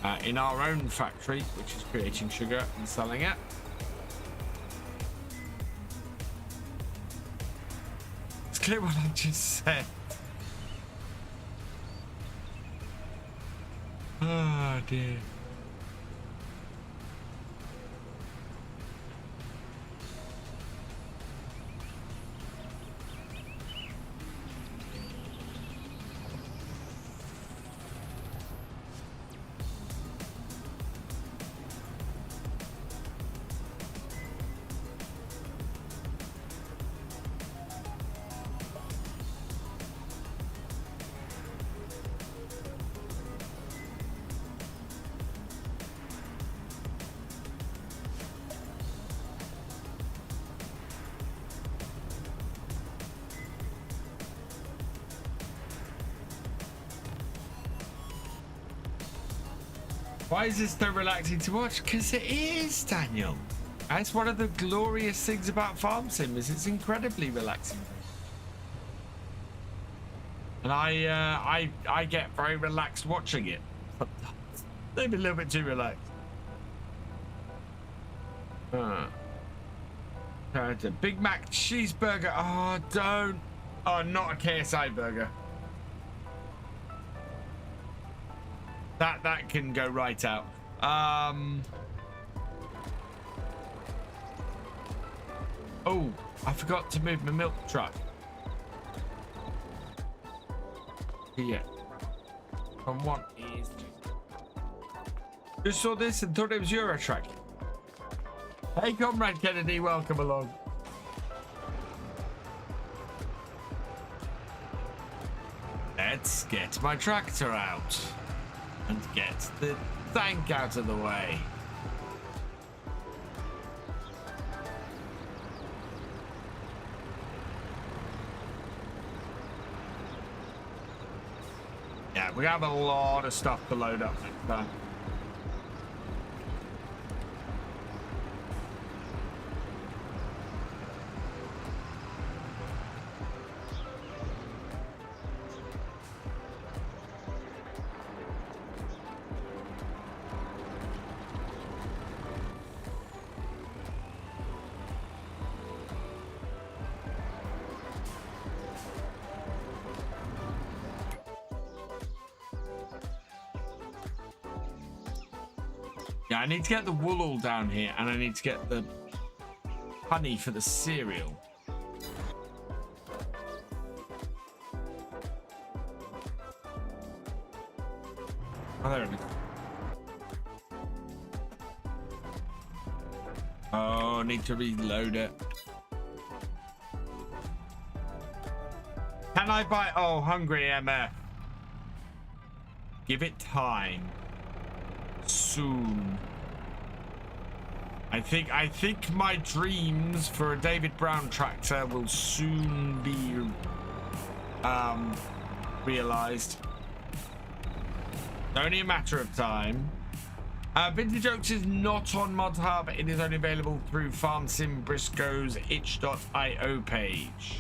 own factory, which is creating sugar and selling it. It's clear what I just said. Oh dear. Why is this so relaxing to watch? Because it is, Daniel. That's one of the glorious things about Farm Sim, is it's incredibly relaxing. And I get very relaxed watching it. Maybe a little bit too relaxed. Big Mac cheeseburger. Oh, don't. Oh, not a KSI burger. That can go right out. Oh, I forgot to move my milk truck. Yeah. From one is just saw this and thought it was Eurotrack. Hey, Comrade Kennedy, welcome along. Let's get my tractor out and get the tank out of the way. Yeah, we have a lot of stuff to load up next time. Yeah, I need to get the wool all down here, and I need to get the honey for the cereal. Oh, there it is. Oh, need to reload it. Can I buy? Oh, hungry MF. Give it time. Soon. I think my dreams for a David Brown tractor will soon be realized. Only a matter of time. Vintage Oaks is not on Mod Hub. It is only available through Farm Sim Briscoe's itch.io page.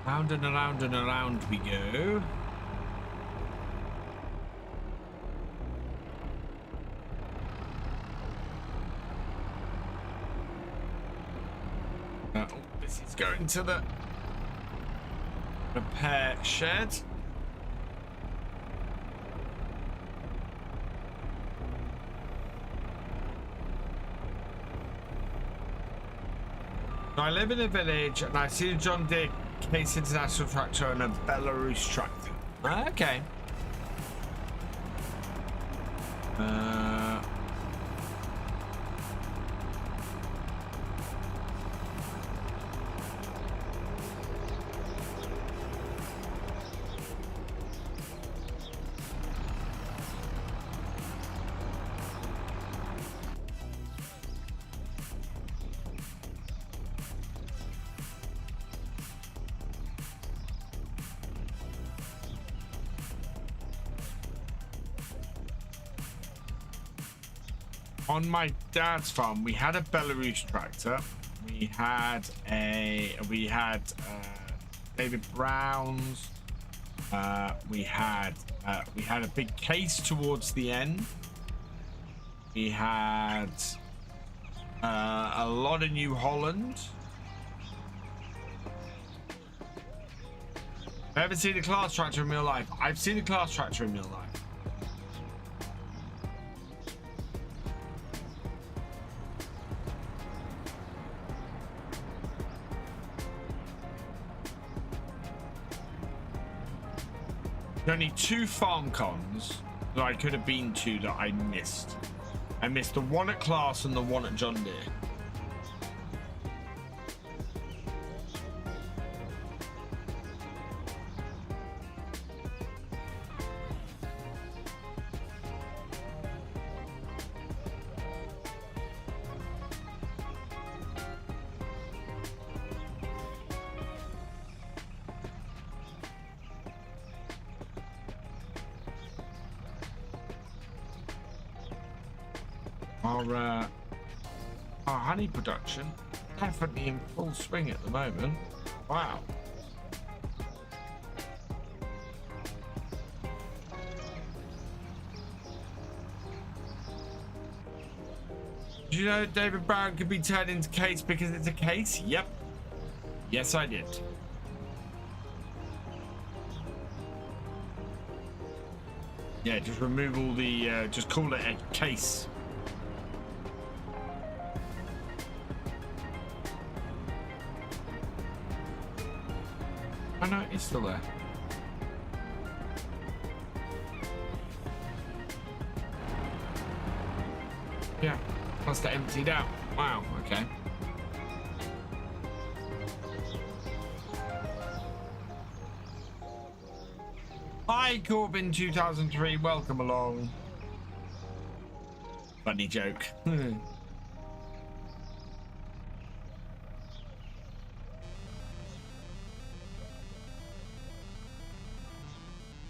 Round and around and around we go. Oh, this is going to the repair shed. So I live in a village and I see a John Deere Case International tractor and a Belarus tractor. Okay. On my dad's farm, we had a Belarus tractor. We had David Brown's. We had a big case towards the end. We had a lot of New Holland. I've never seen a class tractor in real life. I've seen a class tractor in real life. Only 2 farm cons that I could have been to that I missed. I missed the one at Class and the one at John Deere. Our honey production definitely in full swing at the moment. Wow. Did you know David Brown could be turned into case because it's a case? Yep. Yes, I did. Yeah, just remove all the, just call it a case. Oh no, it's still there. Yeah, must have emptied out. Wow, okay. Hi, Corbin 2003, welcome along. Funny joke.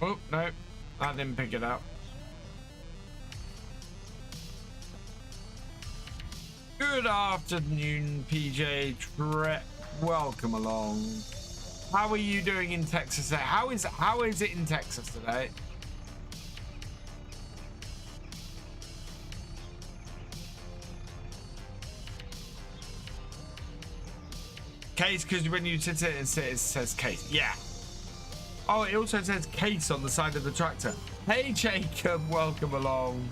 Oh, no. I didn't pick it up. Good afternoon, PJ Trek. Welcome along. How are you doing in Texas today? How is it in Texas today? Case, because when you sit it, it says case. Yeah. Oh, it also says case on the side of the tractor. Hey, Jacob, welcome along.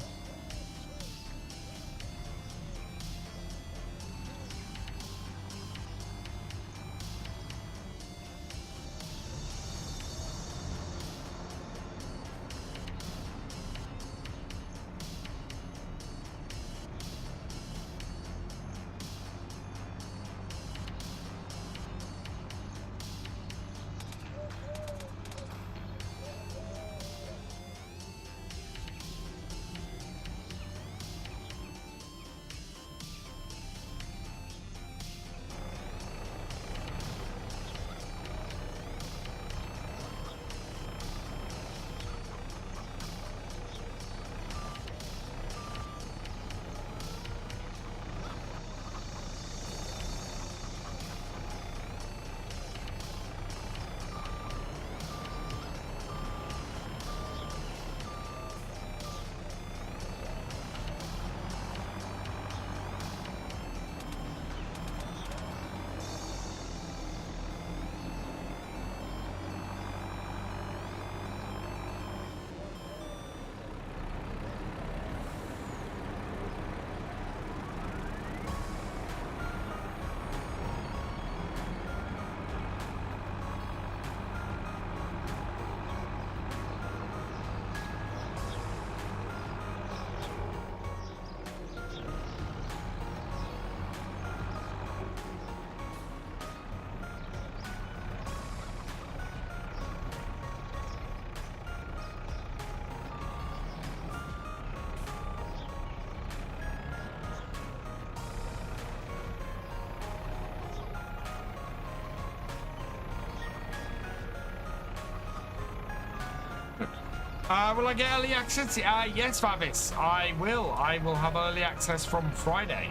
Will I get early access? Yes, Favis, I will. I will have early access from Friday.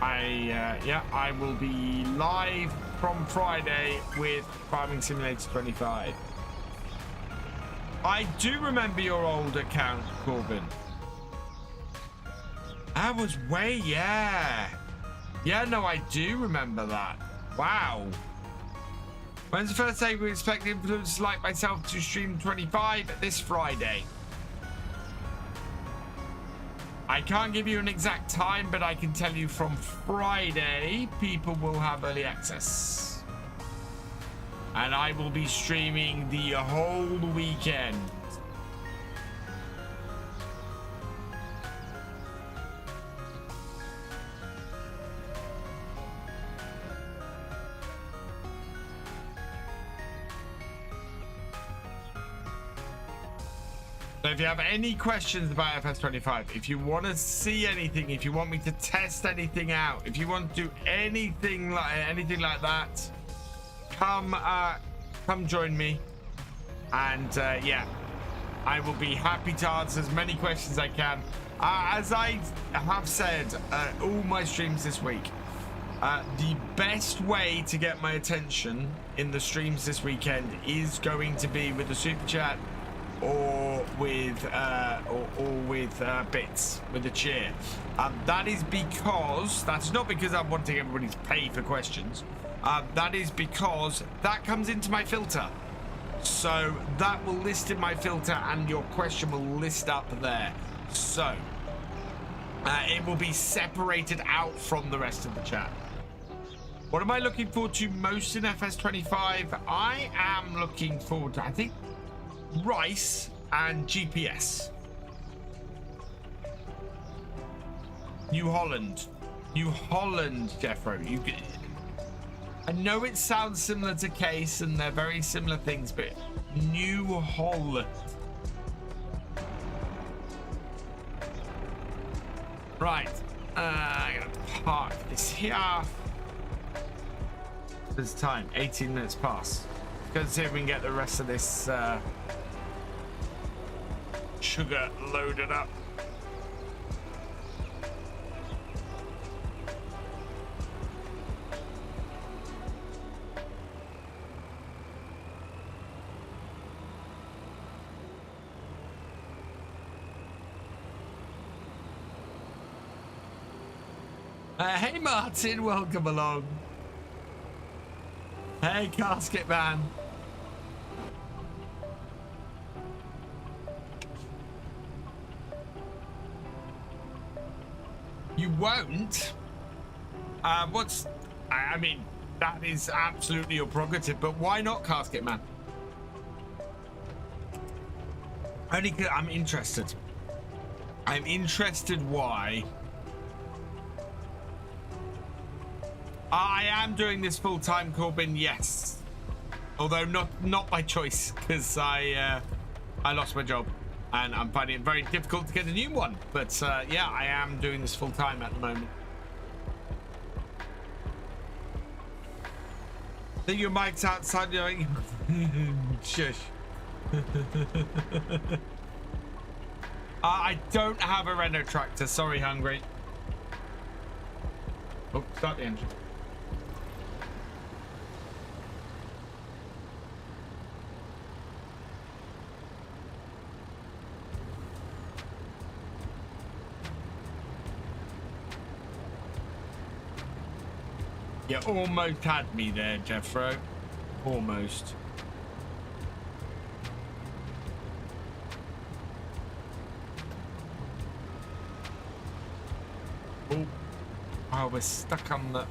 I will be live from Friday with Farming Simulator 25. I do remember your old account, Corbin. That was yeah. Yeah, no, I do remember that. Wow. When's the first day we expect influencers like myself to stream 25? This Friday. I can't give you an exact time, but I can tell you from Friday, people will have early access. And I will be streaming the whole weekend. So if you have any questions about FS25, if you want to see anything, if you want me to test anything out, if you want to do anything like that, come join me, and yeah, I will be happy to answer as many questions as I can. As I have said, all my streams this week, the best way to get my attention in the streams this weekend is going to be with the super chat. Or with bits, with the cheer. That is because, that's not because I'm wanting everybody to pay for questions. That is because that comes into my filter. So that will list in my filter and your question will list up there. So it will be separated out from the rest of the chat. What am I looking forward to most in FS25? I am looking forward to, I think, rice and GPS. New Holland, Jeffro. I know it sounds similar to Case, and they're very similar things, but New Holland. Right, I'm gonna park this here. There's time, 18 minutes past. Let's see if we can get the rest of this sugar loaded up. Hey Martin, welcome along. Hey Casket Man. You won't? I mean, that is absolutely your prerogative, but why not, Casket Man? Only 'cause I'm interested. I'm interested why. I am doing this full time, Corbin. Yes, although not by choice, because I lost my job, and I'm finding it very difficult to get a new one. But yeah, I am doing this full time at the moment. I think your mic's outside. You're like, shush. I don't have a Renault tractor. Sorry, Hungry. Oh, start the engine. You almost had me there, Jeffro. Almost. Oh, we're stuck on the...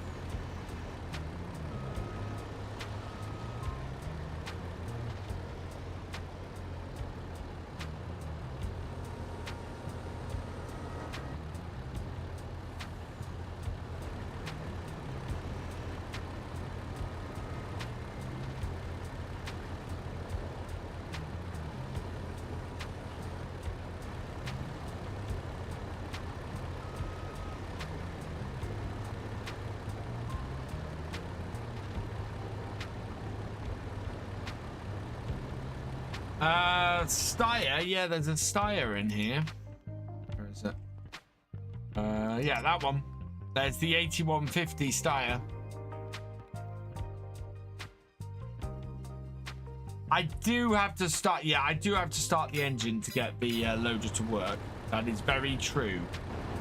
Steyr, yeah, there's a Steyr in here. Where is it? Yeah, that one. There's the 8150 Steyr. I do have to start, yeah, I do have to start the engine to get the loader to work. That is very true,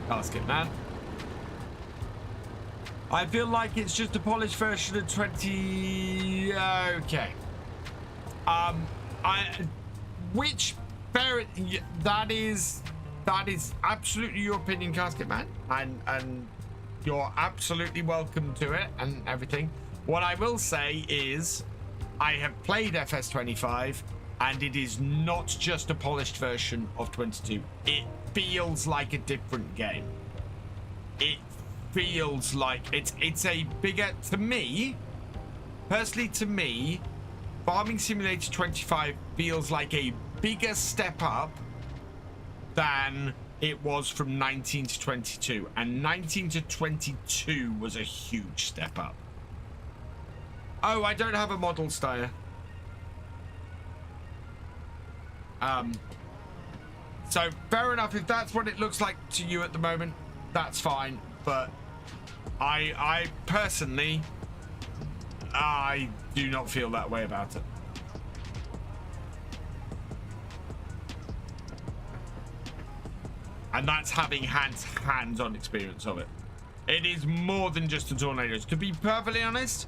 Casket Man. I feel like it's just a polished version of 20. Okay. Which that is absolutely your opinion, Casket Man, and you're absolutely welcome to it and everything. What I will say is I have played FS25 and it is not just a polished version of 22. It feels like a different game. It feels like it's a bigger, to me personally, Farming Simulator 25 feels like a bigger step up than it was from 19 to 22, and 19 to 22 was a huge step up. Oh, I don't have a model Steyr. So fair enough, if that's what it looks like to you at the moment, that's fine, but I personally, I do not feel that way about it. And that's having hands-on experience of it. It is more than just the tornadoes. To be perfectly honest,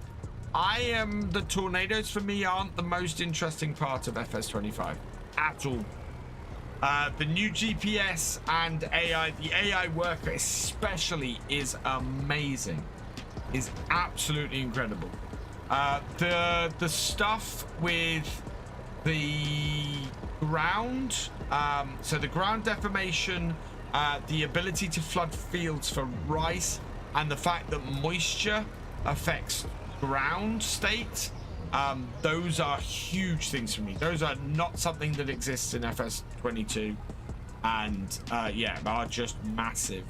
the tornadoes for me aren't the most interesting part of FS25 at all. The new GPS and AI, the AI worker especially, is amazing. Is absolutely incredible. The stuff with the ground, so the ground deformation, the ability to flood fields for rice, and the fact that moisture affects ground state, those are huge things for me. Those are not something that exists in FS22, and yeah, are just massive.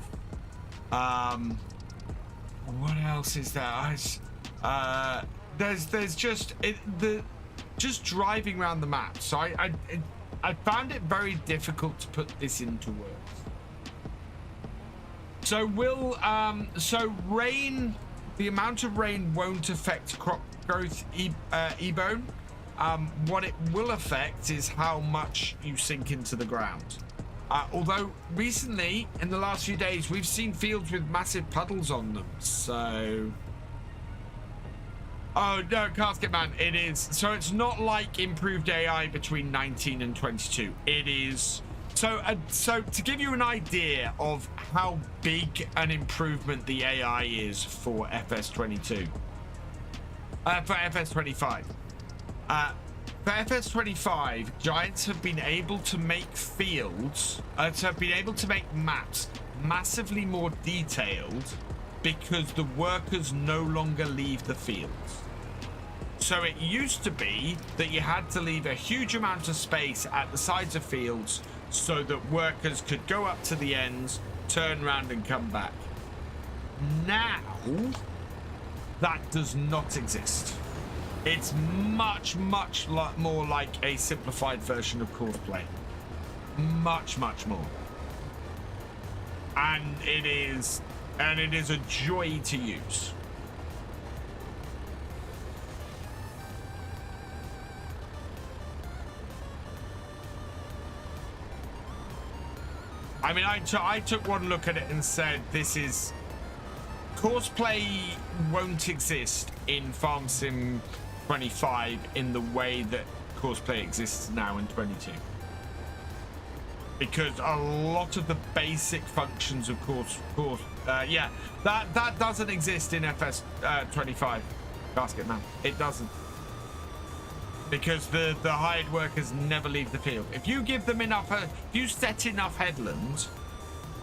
What else is there? There's just just driving around the map. So I found it very difficult to put this into words. So so rain, the amount of rain won't affect crop growth, ebone. What it will affect is how much you sink into the ground. Although recently, in the last few days, we've seen fields with massive puddles on them. So, oh no, Casket Man, it is. So it's not like improved AI between 19 and 22. It is. So to give you an idea of how big an improvement the AI is for FS22, for FS25. For FS25, Giants have been able to make fields, have been able to make maps massively more detailed because the workers no longer leave the fields. So it used to be that you had to leave a huge amount of space at the sides of fields so that workers could go up to the ends, turn around and come back. Now, that does not exist. It's much more like a simplified version of courseplay. Much more. And it is a joy to use. I mean, I took one look at it and said, this is... Courseplay won't exist in Farm Sim 25 in the way that courseplay exists now in 22. Because a lot of the basic functions of that doesn't exist in FS 25. Basket Man, it doesn't. Because the hired workers never leave the field. If you give them enough, if you set enough headlands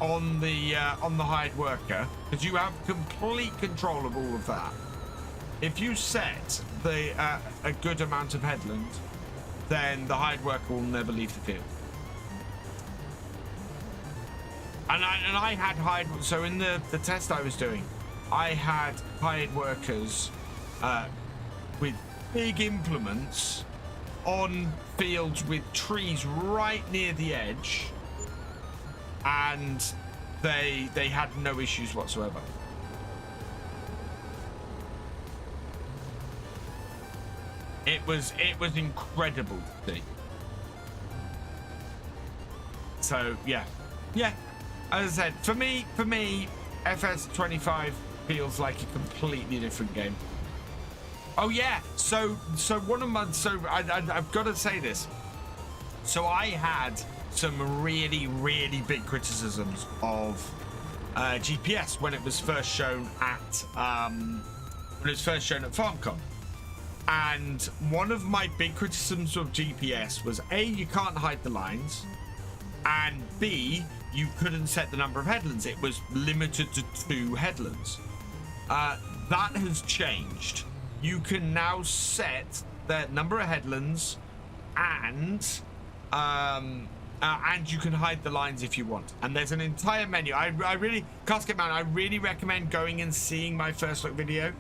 on the hired worker, because you have complete control of all of that. If you set a good amount of headland, then the hired worker will never leave the field. And I had hired, so in the test I was doing, I had hired workers with big implements on fields with trees right near the edge, and they had no issues whatsoever. It was incredible to see. So yeah. As I said, for me, FS25 feels like a completely different game. Oh yeah. So one of my I've got to say this. So I had some really big criticisms of GPS when it was first shown at FarmCon. And one of my big criticisms of GPS was A, you can't hide the lines, and B, you couldn't set the number of headlands. It was limited to 2 headlands. That has changed. You can now set the number of headlands, and you can hide the lines if you want. And there's an entire menu. I really, Casket Man, I really recommend going and seeing my first look video.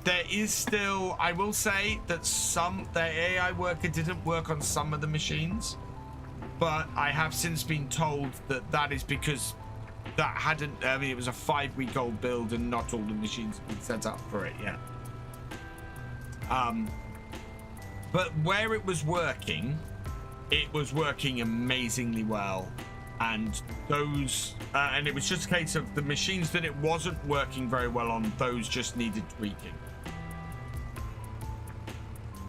There is still, I will say that the AI worker didn't work on some of the machines, but I have since been told that is because that hadn't, I mean, it was a 5-week-old build and not all the machines had been set up for it yet. But where it was working amazingly well. And those, and it was just a case of the machines that it wasn't working very well on, those just needed tweaking.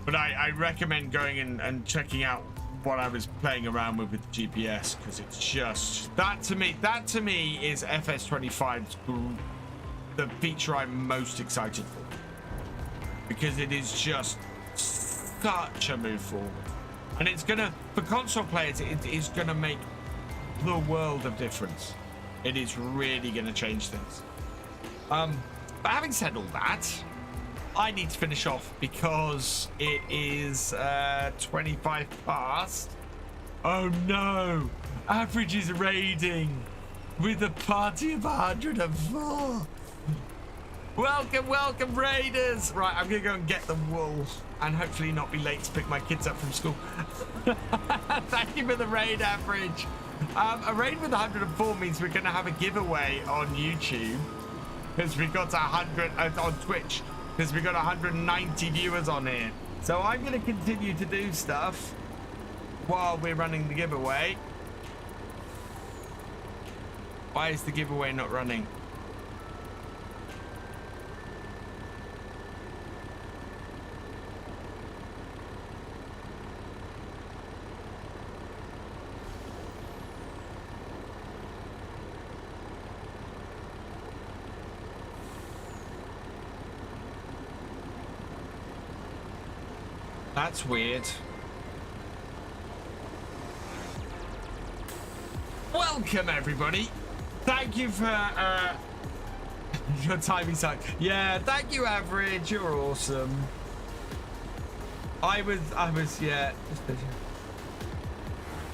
But I recommend going and checking out what I was playing around with the GPS, because it's just, that to me is FS25's the feature I'm most excited for. Because it is just such a move forward. And it's gonna, for console players, it is gonna make the world of difference. It is really going to change things. But having said all that, I need to finish off because it is 25 past. Oh no, Average is raiding with a party of 104. Welcome, Raiders. Right, I'm going to go and get the wool and hopefully not be late to pick my kids up from school. Thank you for the raid average. A raid with 104 means we're going to have a giveaway on YouTube because we got 100 on Twitch because we got 190 viewers on here. So I'm going to continue to do stuff while we're running the giveaway. Why is the giveaway not running? That's weird. Welcome, everybody. Thank you for your timing side. Yeah, thank you, Average. You're awesome. I was, yeah.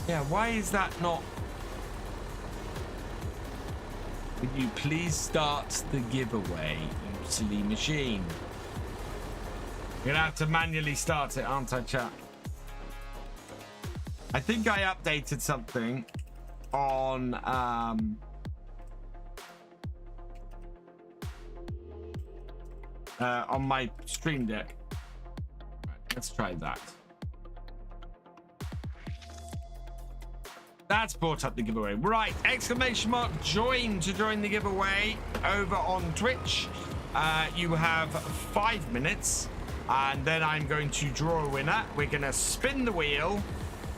Yeah, why is that not? Would you please start the giveaway, you silly machine? You're gonna have to manually start it, aren't I, chat? I think I updated something on my stream deck. Right, let's try that. That's brought up the giveaway. Right, exclamation mark join to join the giveaway over on Twitch. You have 5 minutes. And then I'm going to draw a winner. We're going to spin the wheel.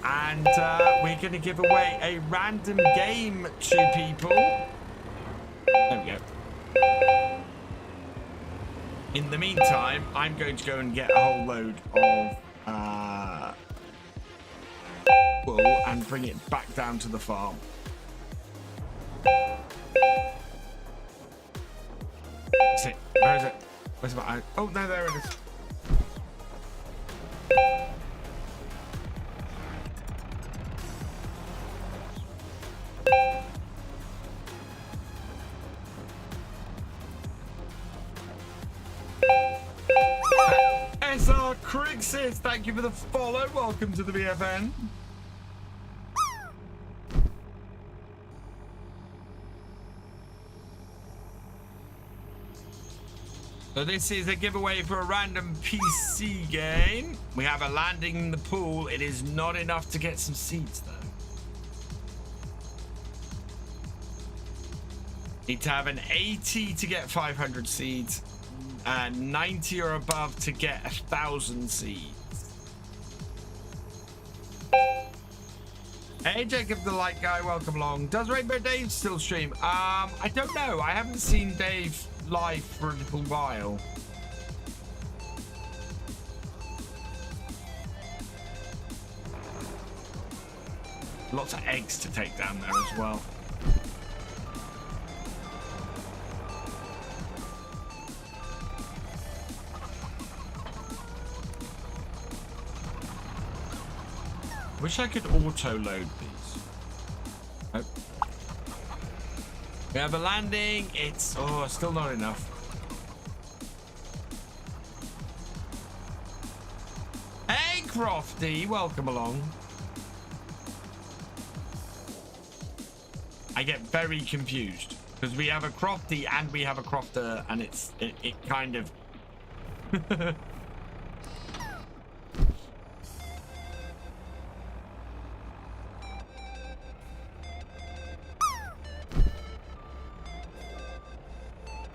And we're going to give away a random game to people. There we go. In the meantime, I'm going to go and get a whole load of wool and bring it back down to the farm. That's it. Where is it? Where's my... Oh, no, there it is. SR Crixis, thank you for the follow. Welcome to the BFN. So this is a giveaway for a random PC game. We have a landing in the pool. It is not enough to get some seeds though. Need to have an 80 to get 500 seeds and 90 or above to get 1,000 seeds. Hey Jacob the Light Guy, welcome along. Does Rainbow Dave still stream? I don't know. I haven't seen Dave live for a little while. Lots of eggs to take down there as well. Wish I could auto load these. Oh. We have a landing. It's still not enough. Hey Crofty, welcome along. I get very confused because we have a Crofty and we have a Crofter, and it kind of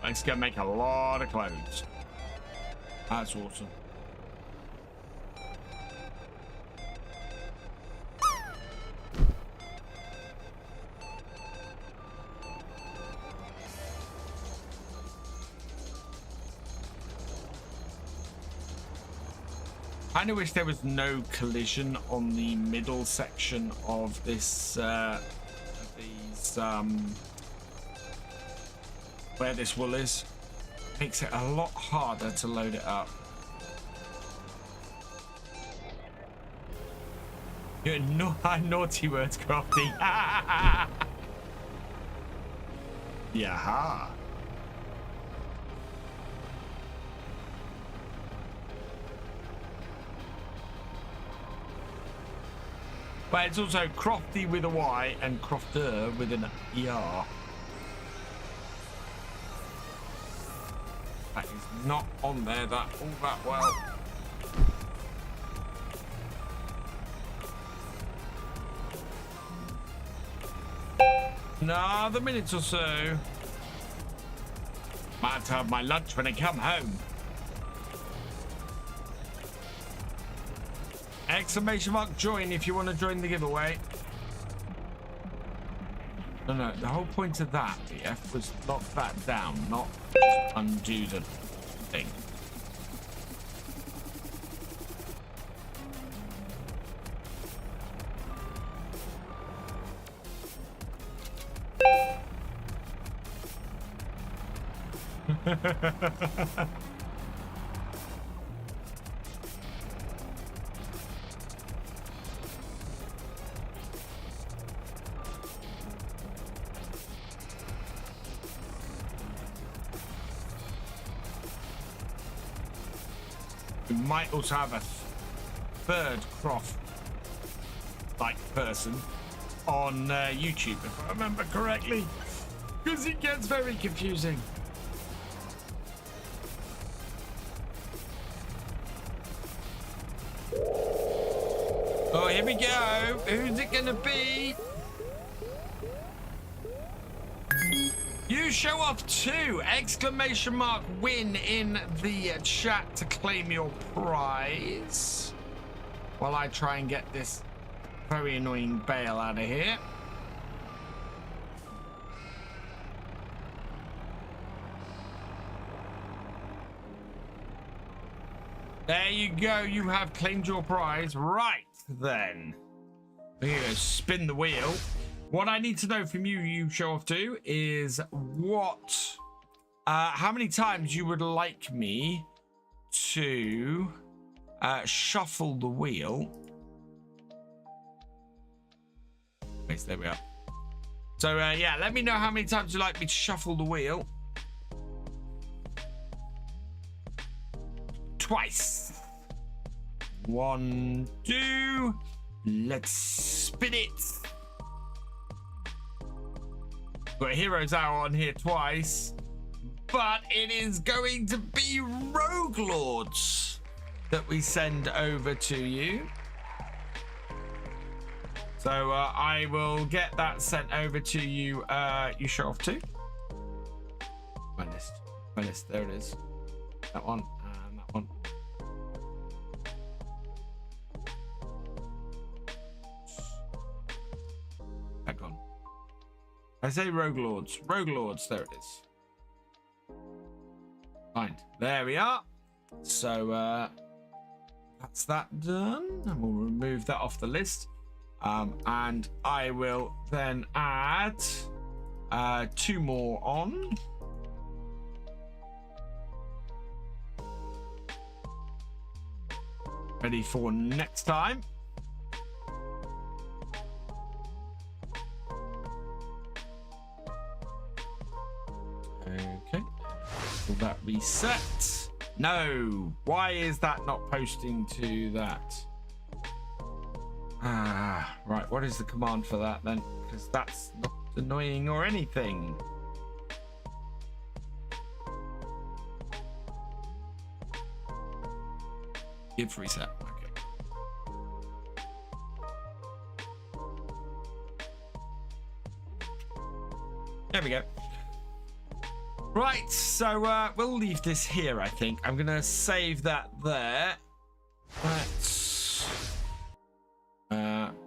it's gonna make a lot of clothes. That's awesome. I kind of wish there was no collision on the middle section of this where this wool is. Makes it a lot harder to load it up. You're naughty words, Crafty. Yaha. But it's also Crofty with a Y and Crofter with an ER. That is not on there all that well. Another minute or so. Might have to have my lunch when I come home. Exclamation mark join if you want to join the giveaway. No, the whole point of that, BF, was lock that down, not just undo the thing. We might also have a third Croft-like person on YouTube, if I remember correctly, because it gets very confusing. Oh, here we go. Who's it gonna be? You show off 2! Exclamation mark win in the chat to claim your prize. While I try and get this very annoying bale out of here. There you go. You have claimed your prize. Right then. We're going to spin the wheel. What I need to know from you, you show off to, is how many times you would like me to shuffle the wheel. Yes, there we are. So yeah, let me know how many times you'd like me to shuffle the wheel. Twice. 1, 2. Let's spin it. Got Heroes Hour on here twice, but it is going to be Rogue Lords that we send over to you. So I will get that sent over to you. You show off to my list. There it is. That one and that one. Back on. I say Rogue Lords. Rogue Lords, there it is. Fine. There we are. So that's that done. And we'll remove that off the list. And I will then add 2 more on. Ready for next time. Okay. Will that reset? No. Why is that not posting to that? Right. What is the command for that then? Because that's not annoying or anything. Give reset. Okay. There we go. Right, so we'll leave this here, I think. I'm going to save that there.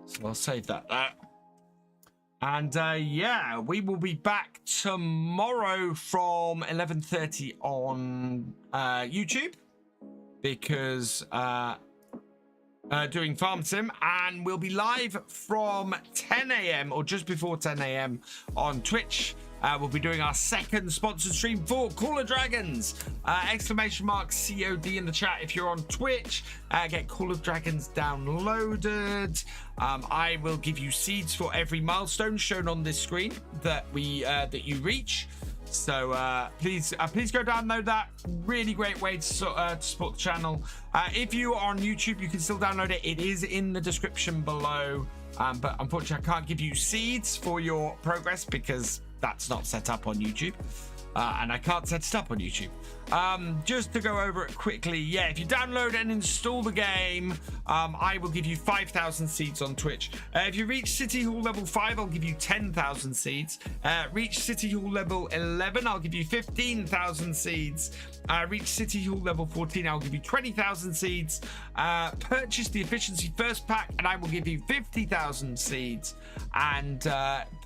So I'll save that there. And yeah, we will be back tomorrow from 11:30 on YouTube. Because doing Farm Sim, and we'll be live from 10 a.m. or just before 10 a.m. on Twitch. We'll be doing our second sponsored stream for Call of Dragons. Exclamation mark COD in the chat if you're on Twitch. Get Call of Dragons downloaded. I will give you seeds for every milestone shown on this screen that you reach. So please go download that. Really great way to support the channel. If you are on YouTube, you can still download it. It is in the description below. but unfortunately I can't give you seeds for your progress because that's not set up on YouTube. And I can't set it up on YouTube. Just to go over it quickly, yeah, if you download and install the game, I will give you 5,000 seeds on Twitch. If you reach City Hall level 5, I'll give you 10,000 seeds. Reach City Hall level 11, I'll give you 15,000 seeds. Reach City Hall level 14, I'll give you 20,000 seeds. Purchase the Efficiency First Pack, and I will give you 50,000 seeds. And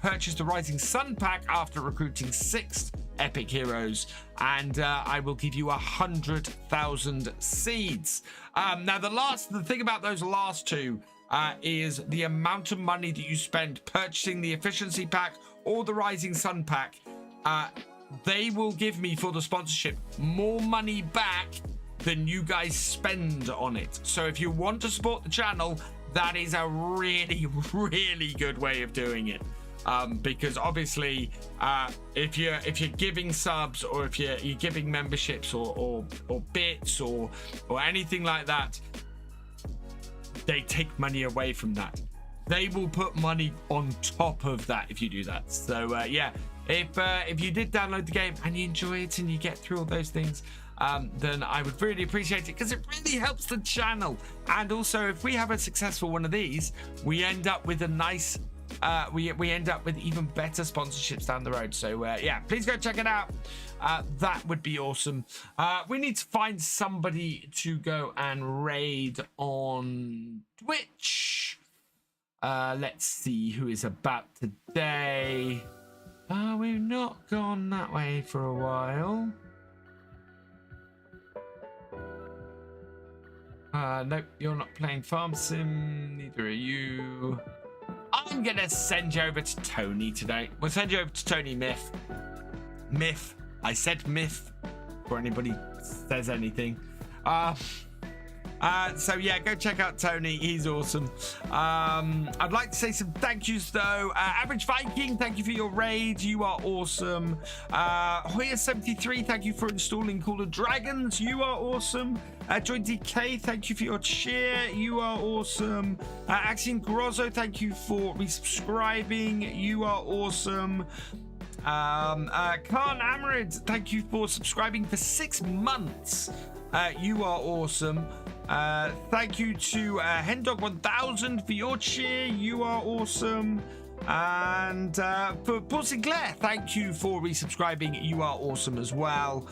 purchase the Rising Sun Pack after recruiting 6 epic heroes, and I will give you 100,000 seeds. Now the thing about those last two is the amount of money that you spend purchasing the Efficiency Pack or the Rising Sun Pack. They will give me, for the sponsorship, more money back than you guys spend on it. So if you want to support the channel, that is a really, really good way of doing it. Because obviously, if you're giving subs, or if you're giving memberships or bits or anything like that, they take money away from that. They will put money on top of that if you do that. So yeah, if you did download the game and you enjoy it and you get through all those things, then I would really appreciate it, because it really helps the channel. And also, if we have a successful one of these, we end up with a nice we end up with even better sponsorships down the road. So yeah, please go check it out. That would be awesome. We need to find somebody to go and raid on Twitch. Let's see who is about today. We've not gone that way for a while. Nope, you're not playing Farm Sim, neither are you. I'm gonna send you over to Tony today. We'll send you over to Tony Myth. Myth. I said myth before anybody says anything. So yeah, go check out Tony. He's awesome. I'd like to say some thank yous though. Average Viking, thank you for your raid. You are awesome. Hoya73, thank you for installing Call of Dragons. You are awesome. Joy DK, thank you for your cheer. You are awesome. Axiom Grozzo, thank you for resubscribing. You are awesome. Khan Amarid, thank you for subscribing for 6 months. You are awesome. Thank you to Hendog1000 for your cheer. You are awesome. And for Paul Sinclair, thank you for resubscribing. You are awesome as well.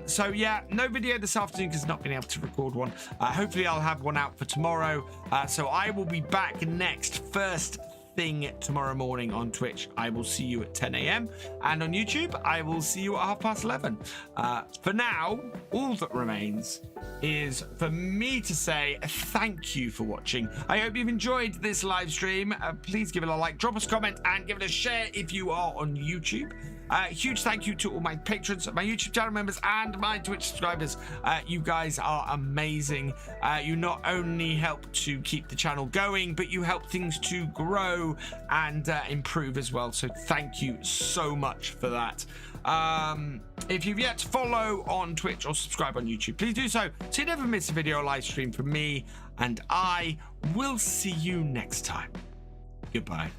So yeah, no video this afternoon because I've not been able to record one. Hopefully I'll have one out for tomorrow. So I will be back next first thing tomorrow morning on Twitch. I will see you at 10 a.m. and on YouTube I will see you at 11:30. For now, all that remains is for me to say thank you for watching. I hope you've enjoyed this live stream. Please give it a like, drop us a comment, and give it a share if you are on YouTube. Huge thank you to all my patrons, my YouTube channel members, and my Twitch subscribers. You guys are amazing. You not only help to keep the channel going, but you help things to grow and improve as well. So thank you so much for that. If you've yet to follow on Twitch or subscribe on YouTube, please do so you never miss a video or live stream from me, and I will see you next time. Goodbye.